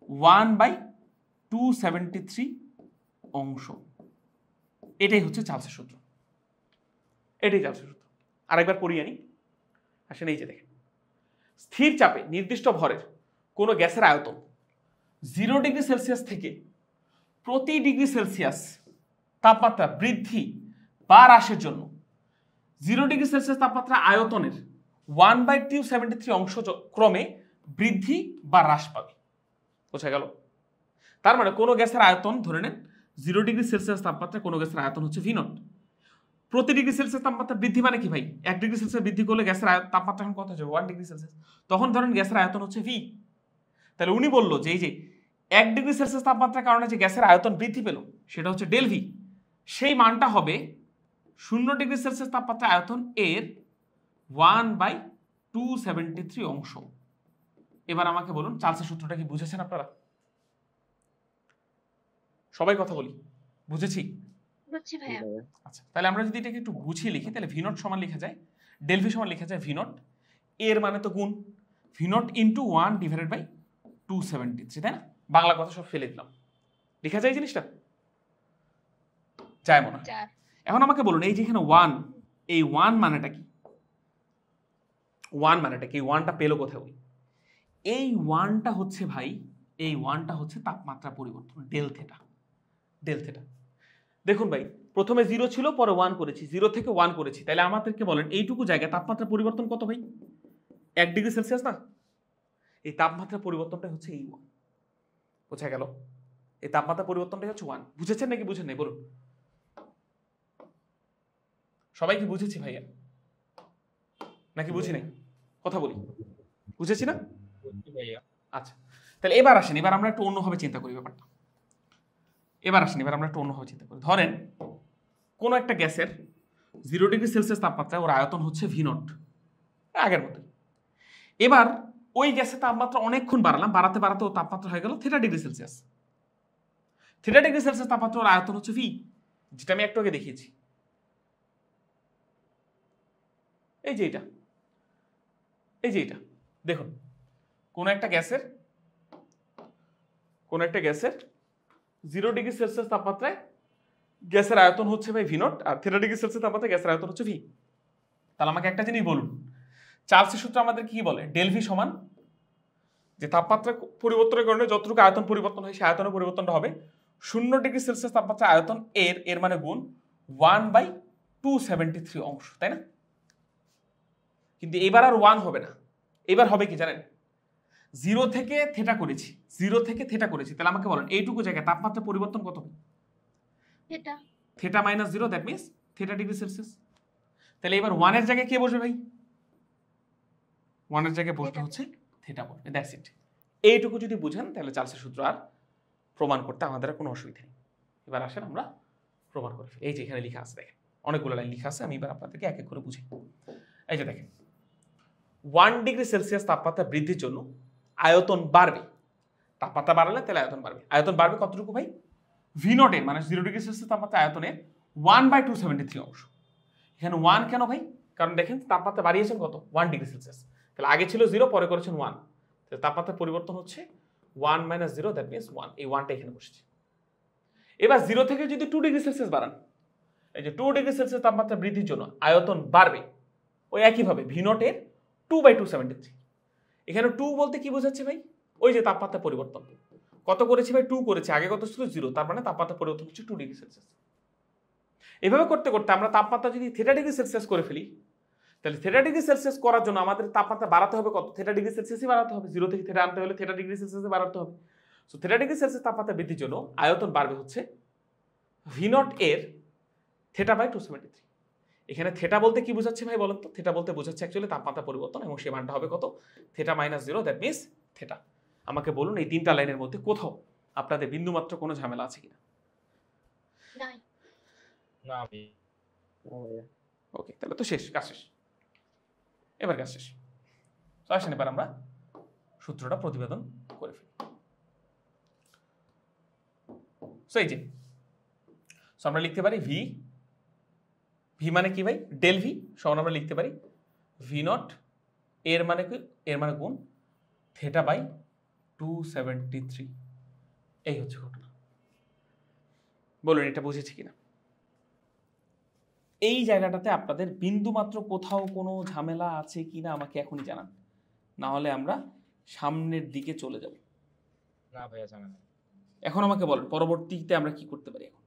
1/273 অংশ। এটাই হচ্ছে চার্লসের সূত্র, এটাই চার্লসের সূত্র। আরেকবার পড়িয়ে আনি, আসেন। এই যে দেখেন, স্থির চাপে নির্দিষ্ট ভরের কোনো গ্যাসের আয়তন 0 ডিগ্রি সেলসিয়াস থেকে প্রতি ডিগ্রি সেলসিয়াস তাপমাত্রা বৃদ্ধি বা হ্রাসের জন্য 0 ডিগ্রি সেলসিয়াস তাপমাত্রা আয়তনের 1/273 অংশ ক্রমে বৃদ্ধি বা হ্রাস পাবে। বোঝা গেল? তার মানে কোনো গ্যাসের আয়তন ধরে নেন 0 ডিগ্রি সেলসিয়াস তাপমাত্রা কোনো গ্যাসের আয়তন হচ্ছে ভি নট। প্রতি ডিগ্রি সেলসিয়াস তাপমাত্রা বৃদ্ধি মানে কি ভাই? 1 ডিগ্রি সেলসিয়াস বৃদ্ধি করলে গ্যাসের তাপমাত্রা এখন কত হচ্ছে? 1 ডিগ্রি সেলসিয়াস। তখন ধরেন গ্যাসের আয়তন হচ্ছে ভি। তাহলে উনি বললো যে এই যে 1 ডিগ্রি সেলসিয়াস তাপমাত্রার কারণে যে গ্যাসের আয়তন বৃদ্ধি পেল সেটা হচ্ছে ডেল ভি, সেই মানটা হবে 0 ডিগ্রি সেলসিয়াস তাপমাত্রা আয়তন এর 1/273 অংশ। এবার আমাকে বলুন চার্লসের সূত্রটা কি বুঝেছেন আপনারা? সবাই কথা বলি, বুঝেছি? বুঝছি ভাইয়া। আচ্ছা, তাহলে আমরা যদি এটাকে একটু গুছিয়ে লিখি তাহলে ভি নট সমান লেখা যায়, ডেল ভি সমান লেখা যায় ভি নট, এর মানে তো গুণ, ভি নট ইন্টু 1/273, তাই না? বাংলা কথা সব ফেলে দিলাম, লেখা যায় জিনিসটা? যায় মনে হয়। এখন আমাকে বলুন এই যে এখানে 1, এই 1 মানেটা কি? 1 মানেটা কি? 1টা পেলো কোথায়? ওই এই 1টা হচ্ছে ভাই, এই 1টা হচ্ছে তাপমাত্রা পরিবর্তন ডেল থেটা, ডেল থেটা। দেখুন ভাই, প্রথমে 0 ছিল, পরে 1 করেছি, 0 থেকে 1 করেছি, তাহলে আমাদেরকে বলেন এইটুকু জায়গায় তাপমাত্রা পরিবর্তন কত ভাই? 1 ডিগ্রি সেলসিয়াস না? এই তাপমাত্রা পরিবর্তনটা হচ্ছে এই 1। বোঝা গেল? এই তাপমাত্রা পরিবর্তনটাই হচ্ছে 1। বুঝেছেন নাকি বুঝেন নাই বলুন? সবাই কি বুঝেছি ভাইয়া নাকি বুঝি নাই? কথা বলি, বুঝেছি না? আচ্ছা, তাহলে এবার আসেন, এবার আমরা একটু অন্যভাবে চিন্তা করি ব্যাপারটা। এবার আসেন, এবার আমরা একটু অন্যভাবে চিন্তা করি। ধরেন কোন একটা গ্যাসের 0 ডিগ্রি সেলসিয়াস তাপমাত্রায় ওর আয়তন হচ্ছে ভি নট, আগের মতো। এবার ওই গ্যাসের তাপমাত্রা অনেকক্ষণ বাড়ালাম, বাড়াতে বাড়াতে ওর তাপমাত্রা হয়ে গেল 3 ডিগ্রি সেলসিয়াস। 3 ডিগ্রি সেলসিয়াস তাপমাত্রা ওর আয়তন হচ্ছে ভি, যেটা আমি একটু আগে দেখিয়েছি। এই যে এটা, এই যে এটা দেখুন, কোন একটা গ্যাসের 0 ডিগ্রি সেলসিয়াস তাপমাত্রায় গ্যাসের আয়তন হচ্ছে ভাই ভি নট, আর 3 ডিগ্রি সেলসিয়াস তাপমাত্রায় গ্যাসের আয়তন হচ্ছে ভি। তাহলে আমাকে একটা জিনিস বলুন, চার্লসের সূত্র আমাদের কি বলে? ডেল ভি সমান যে তাপমাত্রা পরিবর্তনের কারণে যতটুকু আয়তন পরিবর্তন হয় সেই আয়তনের পরিবর্তনটা হবে 0 ডিগ্রি সেলসিয়াস তাপমাত্রা আয়তন এর মানে গুণ 1/273 অংশ, তাই না? কিন্তু এবার আর 1 হবে না, এবার হবে কি জানেন? 0 থেকে থেটা করেছি, 0 থেকে থেটা করেছি, তাহলে আমাকে বলেন এইটুকু জায়গায় তাপমাত্রা পরিবর্তন কত হবে? Theta minus 0, that means theta degree Celsius. তাহলে এবার 1 এর জায়গায় কে বসবে ভাই? 1 এর জায়গায় বসবে হচ্ছে থেটা বসবে, দ্যাটস ইট। এইটুকু যদি বুঝেন তাহলে চার্লসের সূত্র আর প্রমাণ করতে আমাদের কোনো অসুবিধা নেই। এবার আসেন আমরা প্রমাণ করি। এই যে এখানে লেখা আছে, দেখেন অনেকগুলো লাইন লেখা আছে, আমি এবার আপনাদেরকে এক এক করে বুঝাই। এই যে দেখেন, 1 ডিগ্রি সেলসিয়াস তাপমাত্রা বৃদ্ধির জন্য আয়তন বাড়বে, তাপমাত্রা বাড়ালে তাহলে আয়তন বাড়বে। আয়তন বাড়বে কতটুকু ভাই? ভি নটের মানে 0 ডিগ্রি সেলসিয়াস তাপমাত্রা আয়তনের 1/273 অংশ। এখানে 1 কেন ভাই? কারণ দেখেন তাপমাত্রা বাড়িয়েছেন কত? 1 ডিগ্রি সেলসিয়াস, তাহলে আগে ছিল 0, পরে করেছেন 1, তাহলে তাপমাত্রার পরিবর্তন হচ্ছে 1 - 0, দ্যাট মিনস 1। এই 1টা এখানে বসেছে। এবার 0 থেকে যদি 2 ডিগ্রি সেলসিয়াস বাড়ান, এই যে 2 ডিগ্রি সেলসিয়াস তাপমাত্রা বৃদ্ধির জন্য আয়তন বাড়বে ওই একইভাবে V0 এর 2/273। এখানে 2 বলতে কি বোঝাচ্ছে ভাই? ওই যে তাপমাত্রা পরিবর্তন। কত করেছি ভাই? 2 করেছি, আগে কত ছিল 0, তার মানে তাপমাত্রা পরিবর্তন হচ্ছে 2 ডিগ্রি সেলসিয়াস। এভাবে করতে করতে আমরা তাপমাত্রা যদি θ ডিগ্রি সেলসিয়াস করে ফেলি, তাহলে θ ডিগ্রি সেলসিয়াস করার জন্য আমাদের তাপমাত্রা বাড়াতে হবে কত? θ ডিগ্রি সেলসিয়াসই বাড়াতে হবে। 0 থেকে θ আনতে হলে θ ডিগ্রি সেলসিয়াসে বাড়াতে হবে। সো θ ডিগ্রি সেলসিয়াস তাপমাত্রা বৃদ্ধির জন্য আয়তন বাড়বে হচ্ছে V0 এর θ/273। এখানে θ বলতে কি বোঝাচ্ছে ভাই বলেন তো? θ বলতে বোঝাচ্ছে অ্যাকচুয়ালি তাপমাত্রা পরিবর্তন, এবং সে মানটা হবে কত? θ - 0, দ্যাট মিনস θ। আমাকে বলুন এই তিনটা লাইনের মধ্যে কোথাও আপনাদের বিন্দুমাত্র কোনো ঝামেলা আছে কিনা? নাই। না ভাইয়া। ওকে, তাহলে তো শেষ, কাজ শেষ। এবার কাজ শেষ। তো আসেন এবার আমরা সূত্রটা প্রতিবেদন করে ফেলি। সো এই যে আমরা লিখতে পারি ভি মানে কি ভাই? ডেল ভি সমান আমরা লিখতে পারি V0 এর মানে কি? এর মানে গুণ θ/273। এই হচ্ছে ঘটনা। বলুন এটা বুঝেছি কিনা? এই জায়গাটাতে আপনাদের বিন্দুমাত্র কোথাও কোনো ঝামেলা আছে কিনা আমাকে এখনই জানান, না হলে আমরা সামনের দিকে চলে যাব। না ভাইয়া, জানা না। এখন আমাকে বলেন পরবর্তীতে আমরা কি করতে পারি। এখন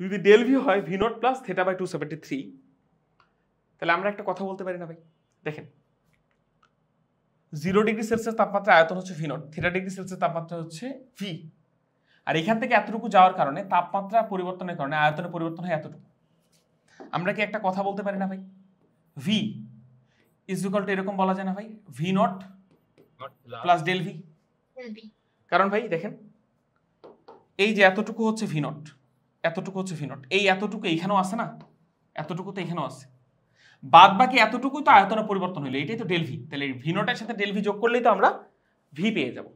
যদি ডেল ভি হয় V0 প্লাস θ/273, তাহলে আমরা একটা কথা বলতে পারি না ভাই? দেখেন 0 ডিগ্রি সেলসিয়াস তাপমাত্রা আয়তন হচ্ছে V0, θ ডিগ্রি সেলসিয়াস তাপমাত্রা হচ্ছে V, আর এখান থেকে এতটুকু যাওয়ার কারণে তাপমাত্রা পরিবর্তনের কারণে আয়তনের পরিবর্তন হয় এতটুকু। আমরা কি একটা কথা বলতে পারি না ভাই? V ইজ ইকুয়াল টু এরকম বলা যায় না ভাই? V0 plus del V. LB। কারণ ভাই দেখেন এই যে এতটুকু হচ্ছে V0, এতটুকু হচ্ছে V0, এই এতটুকু এইখানেও আছে না, এতটুকু তো এখানেও আছে, বাদ বাকি এতটুকুই তো আয়তনের পরিবর্তন হলো, এটাই তো ডেল ভি। তাহলে V0 এর সাথে ডেল ভি যোগ করলেই তো আমরা ভি পেয়ে যাব।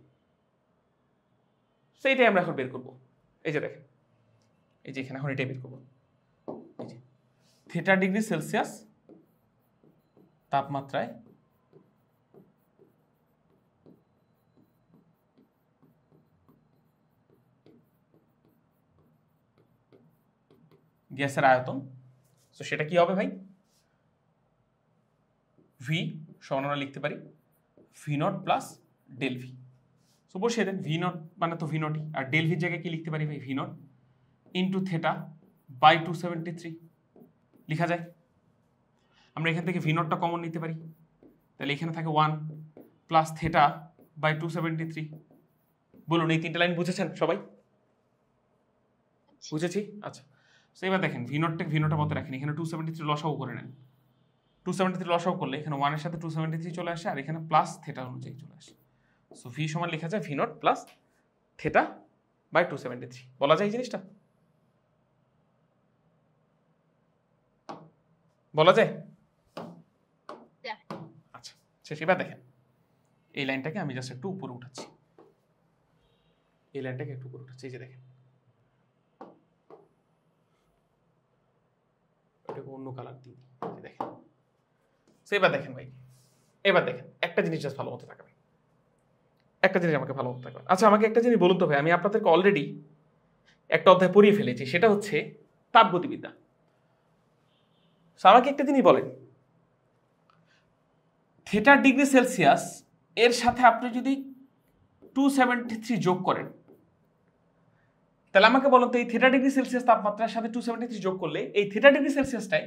সেইটাই আমরা এখন বের করব। এই যে দেখেন, এই যে এখানে এখন এটাই বের করব। এই যে θ ডিগ্রি সেলসিয়াস তাপমাত্রায় গ্যাসের আয়তন, তো সেটা কি হবে ভাই? ভি সমান আমরা লিখতে পারি V0 plus del V. So বসিয়ে দেন V0 মানে তো V0, আর ডেল ভির জায়গায় কি লিখতে পারি ভাই? V0 ইন্টু θ/273 লিখা যায়। আমরা এখান থেকে V0টা কমন নিতে পারি, তাহলে এখানে থাকে 1 প্লাস θ/273। বলুন এই তিনটা লাইন বুঝেছেন সবাই? বুঝেছি? আচ্ছা, সো এবার দেখেন V0টা মতো রাখেন, এখানে 273 লসাগু করে নেন। 273 লসাগু করলে এখানে 1 এর সাথে 273 চলে আসে, আর এখানে প্লাস θ অনুযায়ী চলে আসে। সো ভি সমান লেখা যায় V0 প্লাস θ/273। বলা যায় এই জিনিসটা? বলা যায়? আচ্ছা শেষ। এবার দেখেন এই লাইনটাকে আমি জাস্ট একটু উপরে উঠাচ্ছি, এই লাইনটাকে একটু উপরে উঠাচ্ছি। এই যে দেখেন এটাকে অন্য কালার দিয়ে দিই। দেখেন এবার দেখেন ভাই, এবার দেখেন একটা জিনিস জাস্ট ভালো মতো তাকাবেন, একটা জিনিস আমাকে ভালো মতো তাকাবেন। আচ্ছা আমাকে একটা জিনিস বলুন তো ভাই, আমি আপনাদেরকে অলরেডি একটা অধ্যায় পড়িয়ে ফেলেছি, সেটা হচ্ছে তাপগতিবিদ্যা। আমাকে একটা জিনিস বলেন, θ ডিগ্রি সেলসিয়াস এর সাথে আপনি যদি 273 যোগ করেন, তাহলে আমাকে বলুন তো এই θ ডিগ্রি সেলসিয়াস তাপমাত্রার সাথে 273 যোগ করলে এই θ ডিগ্রি সেলসিয়াসটাই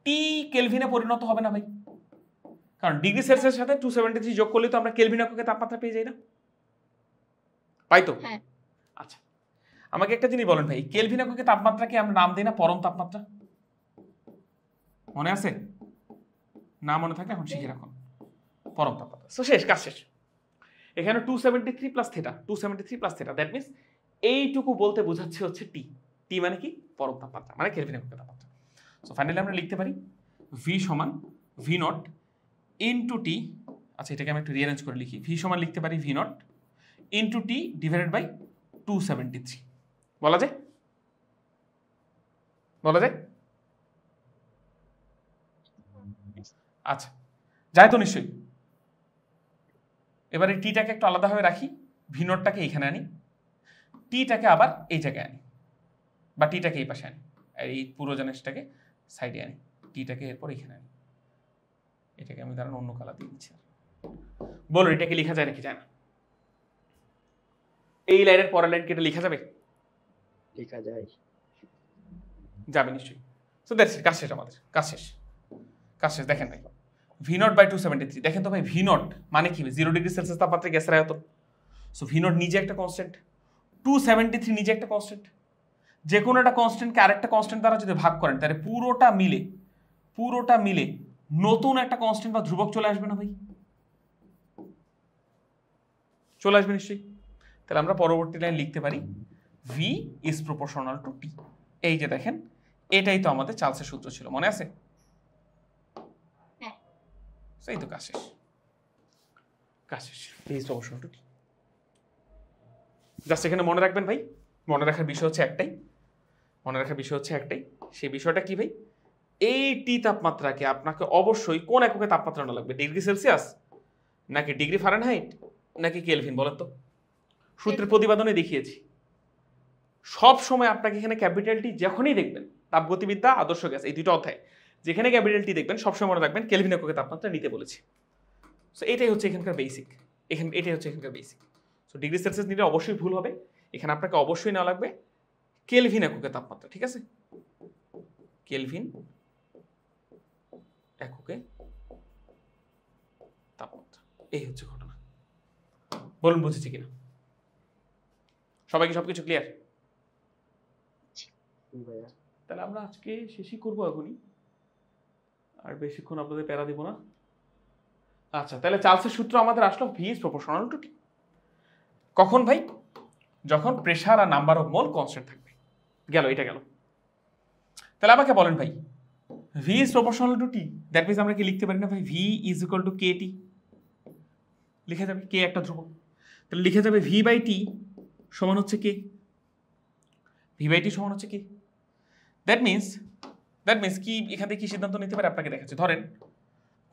টি কেলভিনে পরিণত হবে না ভাই? কারণ ডিগ্রি সেলসিয়াসের সাথে 273 যোগ করলে তো আমরা কেলভিন এককে তাপমাত্রা পেয়ে যাই না? পাই তো? হ্যাঁ। আচ্ছা আমাকে একটা জিনিস বলেন ভাই, কেলভিন এককে তাপমাত্রাকে আমরা নাম দিই না পরম তাপমাত্রা? মনে আছে? না মনে থাকলে এখন শিখে রাখুন, পরম তাপমাত্রা। সো শেষ, কাজ শেষ। এখানে 273 প্লাস θ, 273 প্লাস θ, দ্যাট মিনস এইটুকু বলতে বোঝাচ্ছে হচ্ছে টি। টি মানে কি? পরম তাপমাত্রা, মানে কেলভিন একক তাপমাত্রা। সো ফাইনালি আমরা লিখতে পারি ভি সমান V0 ইন্টু টি। আচ্ছা এটাকে আমি একটু রিঅ্যারেঞ্জ করে লিখি। ভি সমান লিখতে পারি V0 into T divided by 273। বলা যায়? বলা যায়? আচ্ছা, যায় তো নিশ্চয়ই। এবারে টিটাকে একটু আলাদাভাবে রাখি, ভি নটটাকে এইখানে আনি, টিটাকে আবার এই জায়গায় আনি, বা টিটাকে এই পাশে আনি, আর এই পুরো জিনিসটাকে সাইডে আনি, টিটাকে এরপর এখানে আনি। এটাকে আমি ধরেন অন্য কালার দিয়ে দিচ্ছি। বলুন এটাকে লেখা যায় নাকি যায় না? এই লাইনের পরের লাইন কেটে লেখা যাবে? লেখা যায়। যাবে নিশ্চয়ই। সো দ্যাটস ইট, কাজ শেষ আমাদের, কাজ শেষ, কাজ শেষ। দেখেন ভাই ভি নট বাই 273, দেখেন তো ভাই ভি নট মানে কি? 0 ডিগ্রি সেলসিয়াস তাপমাত্রায় গ্যাসের আয়তন। সো ভি নট নিজে একটা কনস্ট্যান্ট, 273 নিজে একটা কনস্ট্যান্ট। যে কোনো একটা কনস্ট্যান্টকে আরেকটা কনস্ট্যান্ট দ্বারা যদি ভাগ করেন তাহলে পুরোটা মিলে নতুন একটা কনস্ট্যান্ট বা ধ্রুবক চলে আসবে না ভাই? চলে আসবে নিশ্চয়ই। তাহলে আমরা পরবর্তী লাইন লিখতে পারি ভি ইজ প্রপোর্শনাল টু টি। এই যে দেখেন, এটাই তো আমাদের চার্লসের সূত্র ছিল, মনে আছে? হ্যাঁ। সেই তো কাজ শেষ, কাজ শেষ। V is proportional to T. Just এখানে মনে রাখবেন ভাই, মনে রাখার বিষয় হচ্ছে একটাই, সেই বিষয়টা কি ভাই? এই টি তাপমাত্রাকে আপনাকে অবশ্যই কোন এককে তাপমাত্রা না লাগবে, ডিগ্রি সেলসিয়াস নাকি ডিগ্রি ফারেনহাইট নাকি কেলভিন? বলেন তো। সূত্রের প্রতিপাদনে দেখিয়েছি সব সময় আপনাকে এখানে ক্যাপিটাল টি যখনই দেখবেন, তাপগতিবিদ্যা, আদর্শ গ্যাস, এই দুটো অধ্যায় যেখানে ক্যাপিটাল টি দেখবেন সবসময় মনে রাখবেন কেলভিন এককে তাপমাত্রা নিতে বলেছি। সো এটাই হচ্ছে এখানকার বেসিক, এটাই হচ্ছে এখানকার বেসিক। সো ডিগ্রি সেলসিয়াস নিলে অবশ্যই ভুল হবে, এখানে আপনাকে অবশ্যই নেওয়া লাগবে কেলভিন এককে তাপমাত্রা, ঠিক আছে? কেলভিন এককে তাপমাত্রা, এই হচ্ছে ঘটনা। বলুন বুঝেছি কিনা? সবাইকে সবকিছু ক্লিয়ার? ভাইয়া তাহলে আমরা আজকে শেষই করবো এখনই, আর বেশিক্ষণ আপনাদের প্যারা দিব না। আচ্ছা, তাহলে চার্লসের সূত্র আমাদের আসলো V is proportional to T. কখন ভাই? যখন প্রেসার আর নাম্বার অফ মোল কনস্ট্যান্ট থাকবে। গেল, এটা গেল। তাহলে আমাকে বলেন ভাই, V is proportional to T, that means আমরা কি লিখতে পারি না ভাই V is equal to k T? লিখে যাবে, কে একটা ধ্রুবক, তাহলে লিখে যাবে ভি বাই টি সমান হচ্ছে কে, ভি বাই টি সমান হচ্ছে কে। দ্যাট মিনস কি এখান থেকে কি সিদ্ধান্ত নিতে পারে আপনাকে দেখাচ্ছি। ধরেন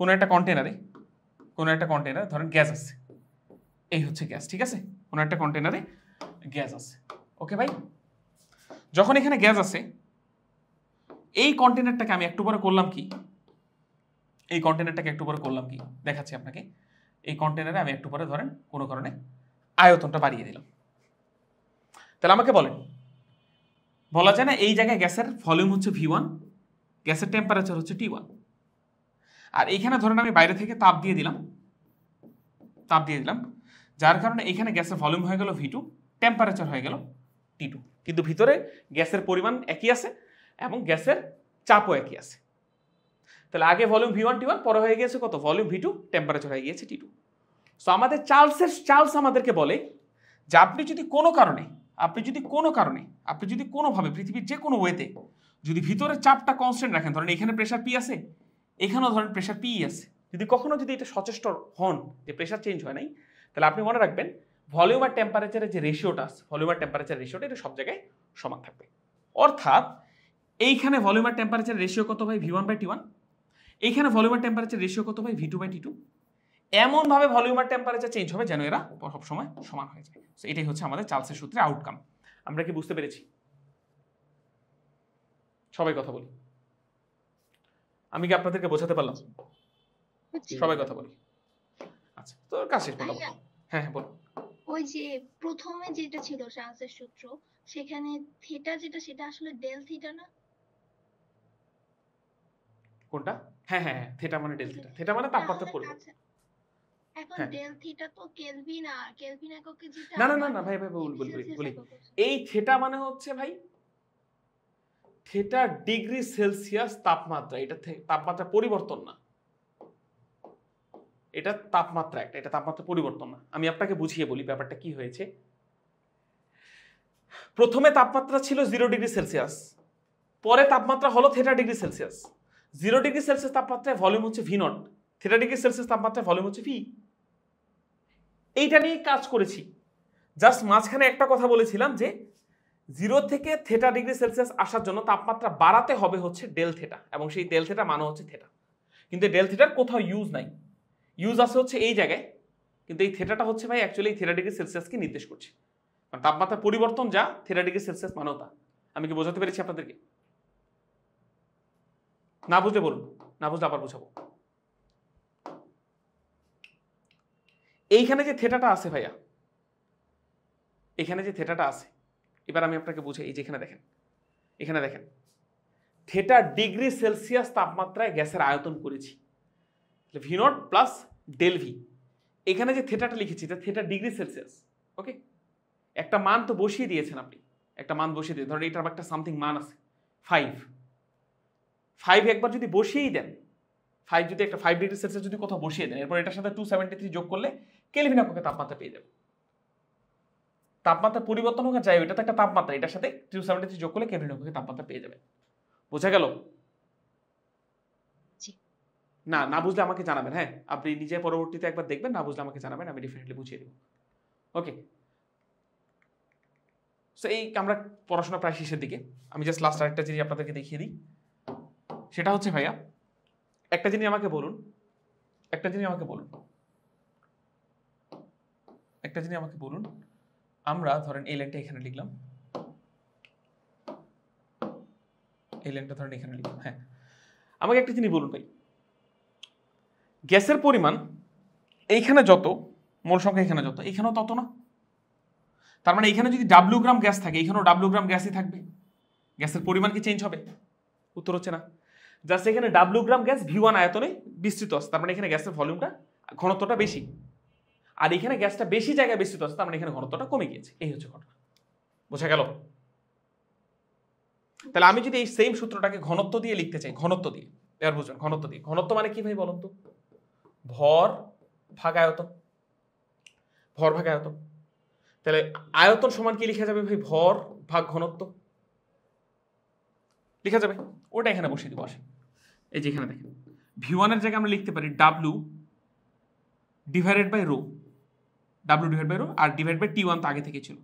কোনো একটা কন্টেনারে ধরেন গ্যাস আছে, এই হচ্ছে গ্যাস, ঠিক আছে? কোনো একটা কন্টেনারে গ্যাস আছে, ওকে ভাই? যখন এখানে গ্যাস আছে, এই কন্টেনারটাকে আমি একটু পরে করলাম কি, দেখাচ্ছি আপনাকে। এই কন্টেনারে আমি একটু পরে ধরেন কোনো কারণে আয়তনটা বাড়িয়ে দিলাম। তাহলে আমাকে বলেন, বলা যায় না এই জায়গায় গ্যাসের ভলিউম হচ্ছে V1, গ্যাসের টেম্পারেচার হচ্ছে T1, আর এইখানে ধরেন আমি বাইরে থেকে তাপ দিয়ে দিলাম, যার কারণে এখানে গ্যাসের ভলিউম হয়ে গেল V2, টেম্পারেচার হয়ে গেল T2, কিন্তু ভিতরে গ্যাসের পরিমাণ একই আছে এবং গ্যাসের চাপও একই আছে। তাহলে আগে ভলিউম V1 T1, পরে হয়ে গিয়েছে কত? ভলিউম V2, টেম্পারেচার হয়ে গিয়েছে T2। সো আমাদের চার্লস আমাদেরকে বলে যে আপনি যদি কোনোভাবে পৃথিবীর যে কোনো ওয়েতে যদি ভিতরের চাপটা কনস্ট্যান্ট রাখেন, ধরেন এখানে প্রেসার পি আছে, এখানেও ধরেন প্রেসার পি আছে, যদি কখনো এটা সচেষ্ট হন যে প্রেসার চেঞ্জ হয় নাই, তাহলে আপনি মনে রাখবেন ভলিউম আর টেম্পারেচারের যে রেশিওটা আছে, এটা সব জায়গায় সমান থাকবে। অর্থাৎ এইখানে ভলিউম আর টেম্পারেচার রেশিও কত ভাই? V1 বাই T1, এইখানে ভলিউম আর টেম্পারেচার রেশিও কত ভাই? V2 by T2। এমনভাবে ভলিউম আর টেম্পারেচার চেঞ্জ হবে যেন এরা সবসময় সমান হয়ে যায়। সো এটাই হচ্ছে আমাদের চার্লসের সূত্রের আউটকাম। আমরা কি বুঝতে পেরেছি? সবাই কথা বলি, আমি কি আপনাদেরকে বোঝাতে পারলাম? সবাই কথা বলি। আচ্ছা, তো কাজ শেষ মোটামুটি। হ্যাঁ হ্যাঁ বলো। ওই যে প্রথমে যেটা ছিল চার্লসের সূত্র, সেখানে থিটা যেটা, সেটা আসলে ডেল থিটা না? কোনটা? হ্যাঁ হ্যাঁ হ্যাঁ, থিটা মানে ডেল থিটা, থিটা মানে তাপমাত্রা পরিবর্তন। এখন হ্যাঁ। ডেল থিটা তো কেলভিন, আর কেলভিন এককে যেটা না না না না ভাই বলি, এই থিটা মানে হচ্ছে ভাই থিটা ডিগ্রি সেলসিয়াস তাপমাত্রা, এটা তাপমাত্রা পরিবর্তন না, এটা তাপমাত্রা একটা, এটা তাপমাত্রা পরিবর্তন না। আমি আপনাকে বুঝিয়ে বলি ব্যাপারটা কি হয়েছে। প্রথমে তাপমাত্রা ছিল 0 ডিগ্রি সেলসিয়াস, পরে তাপমাত্রা হলো theta degree Celsius. 0 degree Celsius তাপমাত্রায় ভলিউম হচ্ছে V0, থিটা ডিগ্রি সেলসিয়াস তাপমাত্রায় ভলিউম হচ্ছে V। এইটা নিয়ে কাজ করেছি। জাস্ট মাঝখানে একটা কথা বলেছিলাম যে 0 থেকে থিটা ডিগ্রি সেলসিয়াস আসার জন্য তাপমাত্রা বাড়াতে হবে হচ্ছে ডেল থিটা, এবং সেই ডেল থিটা মানে হচ্ছে থিটা। কিন্তু ডেল থিটার কোথাও ইউজ নাই, ইউজ আছে হচ্ছে এই জায়গায়, কিন্তু এই থিটাটা হচ্ছে ভাই অ্যাকচুয়ালি এই থিটা ডিগ্রি সেলসিয়াসকে নির্দেশ করছে। কারণ তাপমাত্রার পরিবর্তন যা, থিটা ডিগ্রি সেলসিয়াস মানেও তা। আমি কি বোঝাতে পেরেছি আপনাদেরকে? না বুঝলে বলুন, না বুঝলে আবার বোঝাবো। এইখানে যে থিটাটা আছে ভাইয়া, এখানে যে থিটাটা আছে, এবার আমি আপনাকে বুঝাই। এই যে এখানে দেখেন, এখানে দেখেন থিটা ডিগ্রি সেলসিয়াস তাপমাত্রায় গ্যাসের আয়তন করেছি, V naught plus del V. এখানে যে থিটাটা লিখেছি এটা থিটা ডিগ্রি সেলসিয়াস। ওকে, একটা মান তো বসিয়ে দিয়েছেন আপনি, একটা মান বসিয়ে দিয়ে ধরেন এটার একটা সামথিং মান আছে 5 একবার যদি বসিয়েই দেন, 5 যদি একটা 5 ডিগ্রি সেলসিয়াস যদি কোথাও বসিয়ে দেন, এরপর এটার সাথে 273 যোগ করলে কেলভিন এককে তাপমাত্রা পেয়ে যাবে। তাপমাত্রা পরিবর্তন হোক যাই, এটা তো একটা তাপমাত্রা, এটার সাথে 273 যোগ করলে কেলভিন এককে তাপমাত্রা পেয়ে যাবে। বোঝা গেল? না, না বুঝলে আমাকে জানাবেন। হ্যাঁ, আপনি নিজে পরবর্তীতে একবার দেখবেন, না বুঝলে আমাকে জানাবেন, আমি ডেফিনেটলি বুঝিয়ে দেব। ওকে, সো এই আমরা পড়াশোনা প্রায় শেষের দিকে। আমি জাস্ট লাস্ট আরেকটা জিনিস আপনাদেরকে দেখিয়ে দিই। সেটা হচ্ছে ভাইয়া, একটা জিনিস আমাকে বলুন, একটা জিনিস আমাকে বলুন, একটা জিনিস আমাকে বলুন। আমরা ধরেন এই লাইনটা এখানে লিখলাম, এই লাইনটা ধরেন এখানে লিখলাম। হ্যাঁ, আমাকে একটা জিনিস বলুন ভাই, গ্যাসের পরিমাণ এইখানে যত, মোল সংখ্যা এখানে যত, এখানেও তত না? তার মানে এখানে যদি ডাব্লিউ গ্রাম গ্যাস থাকে, এখানেও ডাব্লিউ গ্রাম গ্যাসই থাকবে। গ্যাসের পরিমাণ কি চেঞ্জ হবে? উত্তর হচ্ছে না। জাস্ট এখানে ডাব্লিউ গ্রাম গ্যাস V1 আয়তনে বিস্তৃত আছে, তার মানে এখানে গ্যাসের ভলিউমটা, ঘনত্বটা বেশি। আর এখানে গ্যাসটা বেশি জায়গায় বিস্তৃত আছে, তার মানে এখানে ঘনত্বটা কমে গিয়েছে। এই হচ্ছে ঘটনা। বোঝা গেল? তাহলে আমি যদি এই সেম সূত্রটাকে ঘনত্ব দিয়ে লিখতে চাই, ঘনত্ব দিয়ে, এবার বুঝবেন ঘনত্ব দিয়ে। ঘনত্ব মানে কি ভাই বলুন তো? ভর ভাগ আয়তন, ভর ভাগ আয়তন। তাহলে আয়তন সমান কি লেখা যাবে ভাই? ভর ভাগ ঘনত্ব লেখা যাবে। ওটা এখানে বসিয়ে দিব। আসে, এই যে এখানে দেখেন V1 এর জায়গায় আমরা লিখতে পারি W divided by rho, W divide by rho, আর ডিভাইড বাই T1 তো আগে থেকে ছিল।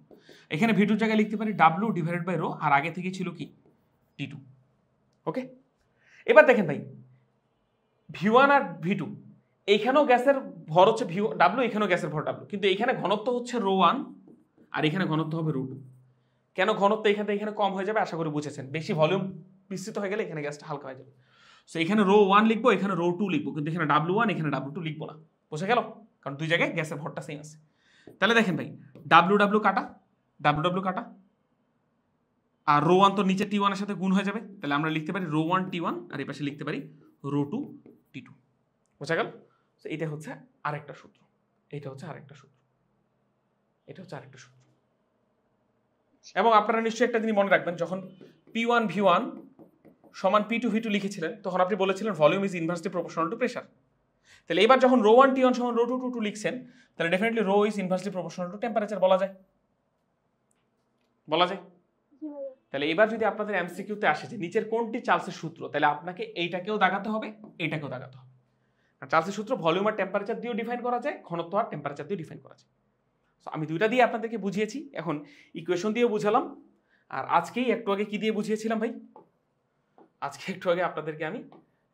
এখানে V2 এর জায়গায় লিখতে পারি W ডিভাইডেড বাই রো, আর আগে থেকে ছিল কি T2। ওকে, এবার দেখেন ভাই V1 আর V2, এইখানেও গ্যাসের ভর হচ্ছে W, এখানেও গ্যাসের ভর W, কিন্তু এখানে ঘনত্ব হচ্ছে ρ1 আর এখানে ঘনত্ব হবে ρ2। কেন ঘনত্ব এখান থেকে এখানে কম হয়ে যাবে? আশা করি বুঝেছেন। বেশি ভলিউম বিস্তৃত হয়ে গেলে এখানে গ্যাসটা হালকা হয়ে যাবে। সো এখানে ρ1 লিখবো, এখানে ρ2 লিখবো, কিন্তু এখানে W1 এখানে W2 লিখবো না। বোঝা গেল? কারণ দুই জায়গায় গ্যাসের ভরটা সেম আছে। তাহলে দেখেন ভাই W কাটা, W কাটা, আর ρ1 তো নিচে T1 এর সাথে গুণ হয়ে যাবে। তাহলে আমরা লিখতে পারি ρ1 T1, আর এই পাশে লিখতে পারি ρ2 T2। বোঝা গেল? তো এটা হচ্ছে আরেকটা সূত্র, এটা হচ্ছে আরেকটা সূত্র, এটা হচ্ছে আরেকটা সূত্র। এবং আপনারা নিশ্চয়ই একটা জিনিস মনে রাখবেন, যখন P1 V1 সমান P2 V2 লিখেছিলেন, তখন আপনি বলেছিলেন volume is inversely proportional two pressure. তাহলে এবার যখন ρ1 T1 সমান ρ2 T2 লিখছেন, তাহলে definitely rho is inversely proportional to temperature বলা যায়, বলা যায়। তাহলে এবার যদি আপনাদের এমসিকিউতে আসে যে নিচের কোনটি চার্লসের সূত্র, তাহলে আপনাকে এইটাকেও দাগাতে হবে, এইটাকেও দাগাতে হবে। আর চার্লসের সূত্র ভলিউম আর টেম্পারেচার দিয়েও ডিফাইন করা যায়, ঘনত্ব আর টেম্পারেচার দিয়েও ডিফাইন করা যায়। সো আমি দুইটা দিয়ে আপনাদেরকে বুঝিয়েছি, এখন ইকুয়েশন দিয়েও বুঝালাম। আর আজকেই একটু আগে কি দিয়ে বুঝিয়েছিলাম ভাই? আজকে একটু আগে আপনাদেরকে আমি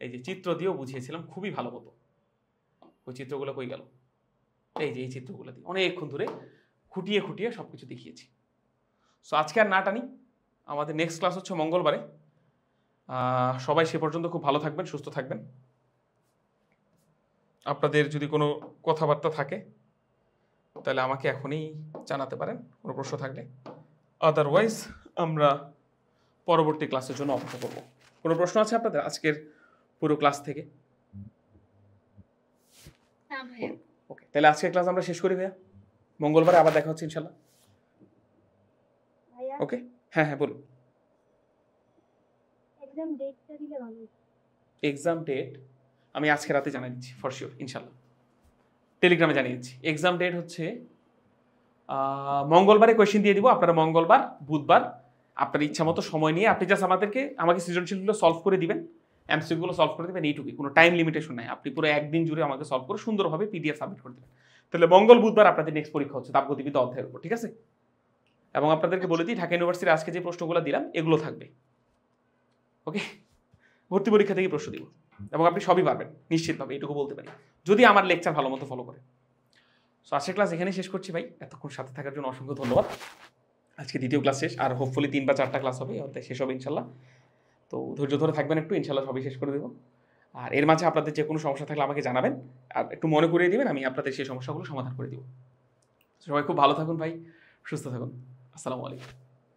এই যে চিত্র দিয়েও বুঝিয়েছিলাম, খুবই ভালো হতো। ওই চিত্রগুলো কই গেল? এই যে এই চিত্রগুলো দিয়ে অনেকক্ষণ ধরে খুঁটিয়ে খুঁটিয়ে সবকিছু দেখিয়েছি। সো আজকে আর না টানি, আমাদের নেক্সট ক্লাস হচ্ছে মঙ্গলবারে। সবাই সে পর্যন্ত খুব ভালো থাকবেন, সুস্থ থাকবেন। আপনাদের যদি কোনো কথাবার্তা থাকে তাহলে আমাকে এখনই জানাতে পারেন, কোনো প্রশ্ন থাকলে। আদারওয়াইজ আমরা পরবর্তী ক্লাসের জন্য অপেক্ষা করব। কোনো প্রশ্ন আছে আপনাদের আজকের পুরো ক্লাস থেকে? না ভাইয়া। ওকে, তাহলে আজকের ক্লাস আমরা শেষ করি ভাইয়া। মঙ্গলবারে আবার দেখা হচ্ছে ইনশাল্লাহ। ভাইয়া ওকে, হ্যাঁ হ্যাঁ বলুন। এক্সাম ডেটটা দিলে ভালো হতো। এক্সাম ডেট আমি আজকে রাতে জানিয়ে দিচ্ছি ফর শিওর, ইনশাল্লাহ টেলিগ্রামে জানিয়ে দিচ্ছি। এক্সাম ডেট হচ্ছে মঙ্গলবারে কোয়েশ্চেন দিয়ে দিব। আপনারা মঙ্গলবার বুধবার আপনার ইচ্ছা মতো সময় নিয়ে আপনি জাস্ট আমাকে সৃজনশীলগুলো সলভ করে দিবেন, এমসিকিউগুলো সলভ করে দেবেন, এইটুকুই। কোনো টাইম লিমিটেশন নাই। আপনি পুরো একদিন জুড়ে আমাকে সলভ করে সুন্দরভাবে PDF সাবমিট করে দেবেন। তাহলে মঙ্গল বুধবার আপনাদের নেক্সট পরীক্ষা হচ্ছে তাপগতিবিদ্যা অধ্যায়ের উপর, ঠিক আছে? এবং আপনাদেরকে বলে দিই, ঢাকা ইউনিভার্সিটির আজকে যে প্রশ্নগুলো দিলাম এগুলো থাকবে। ওকে, ভর্তি পরীক্ষা থেকে প্রশ্ন দিব। এবং আপনি সবই পারবেন নিশ্চিতভাবে, এটুকু বলতে পারি, যদি আমার লেকচার ভালো মতো ফলো করে। সো আজকের ক্লাস এখানেই শেষ করছি ভাই, এতক্ষণ সাথে থাকার জন্য অসংখ্য ধন্যবাদ। আজকে দ্বিতীয় ক্লাস শেষ, আর হোপফুলি 3 বা 4টা ক্লাস হবে, অর্থাৎ শেষ হবে ইনশাল্লাহ। তো ধৈর্য ধরে থাকবেন একটু, ইনশাল্লাহ সবই শেষ করে দেবো। আর এর মাঝে আপনাদের যে কোনো সমস্যা থাকলে আমাকে জানাবেন, আর একটু মনে করিয়ে দিবেন, আমি আপনাদের সেই সমস্যাগুলো সমাধান করে দিব। সবাই খুব ভালো থাকুন ভাই, সুস্থ থাকুন। আসসালামু আলাইকুম।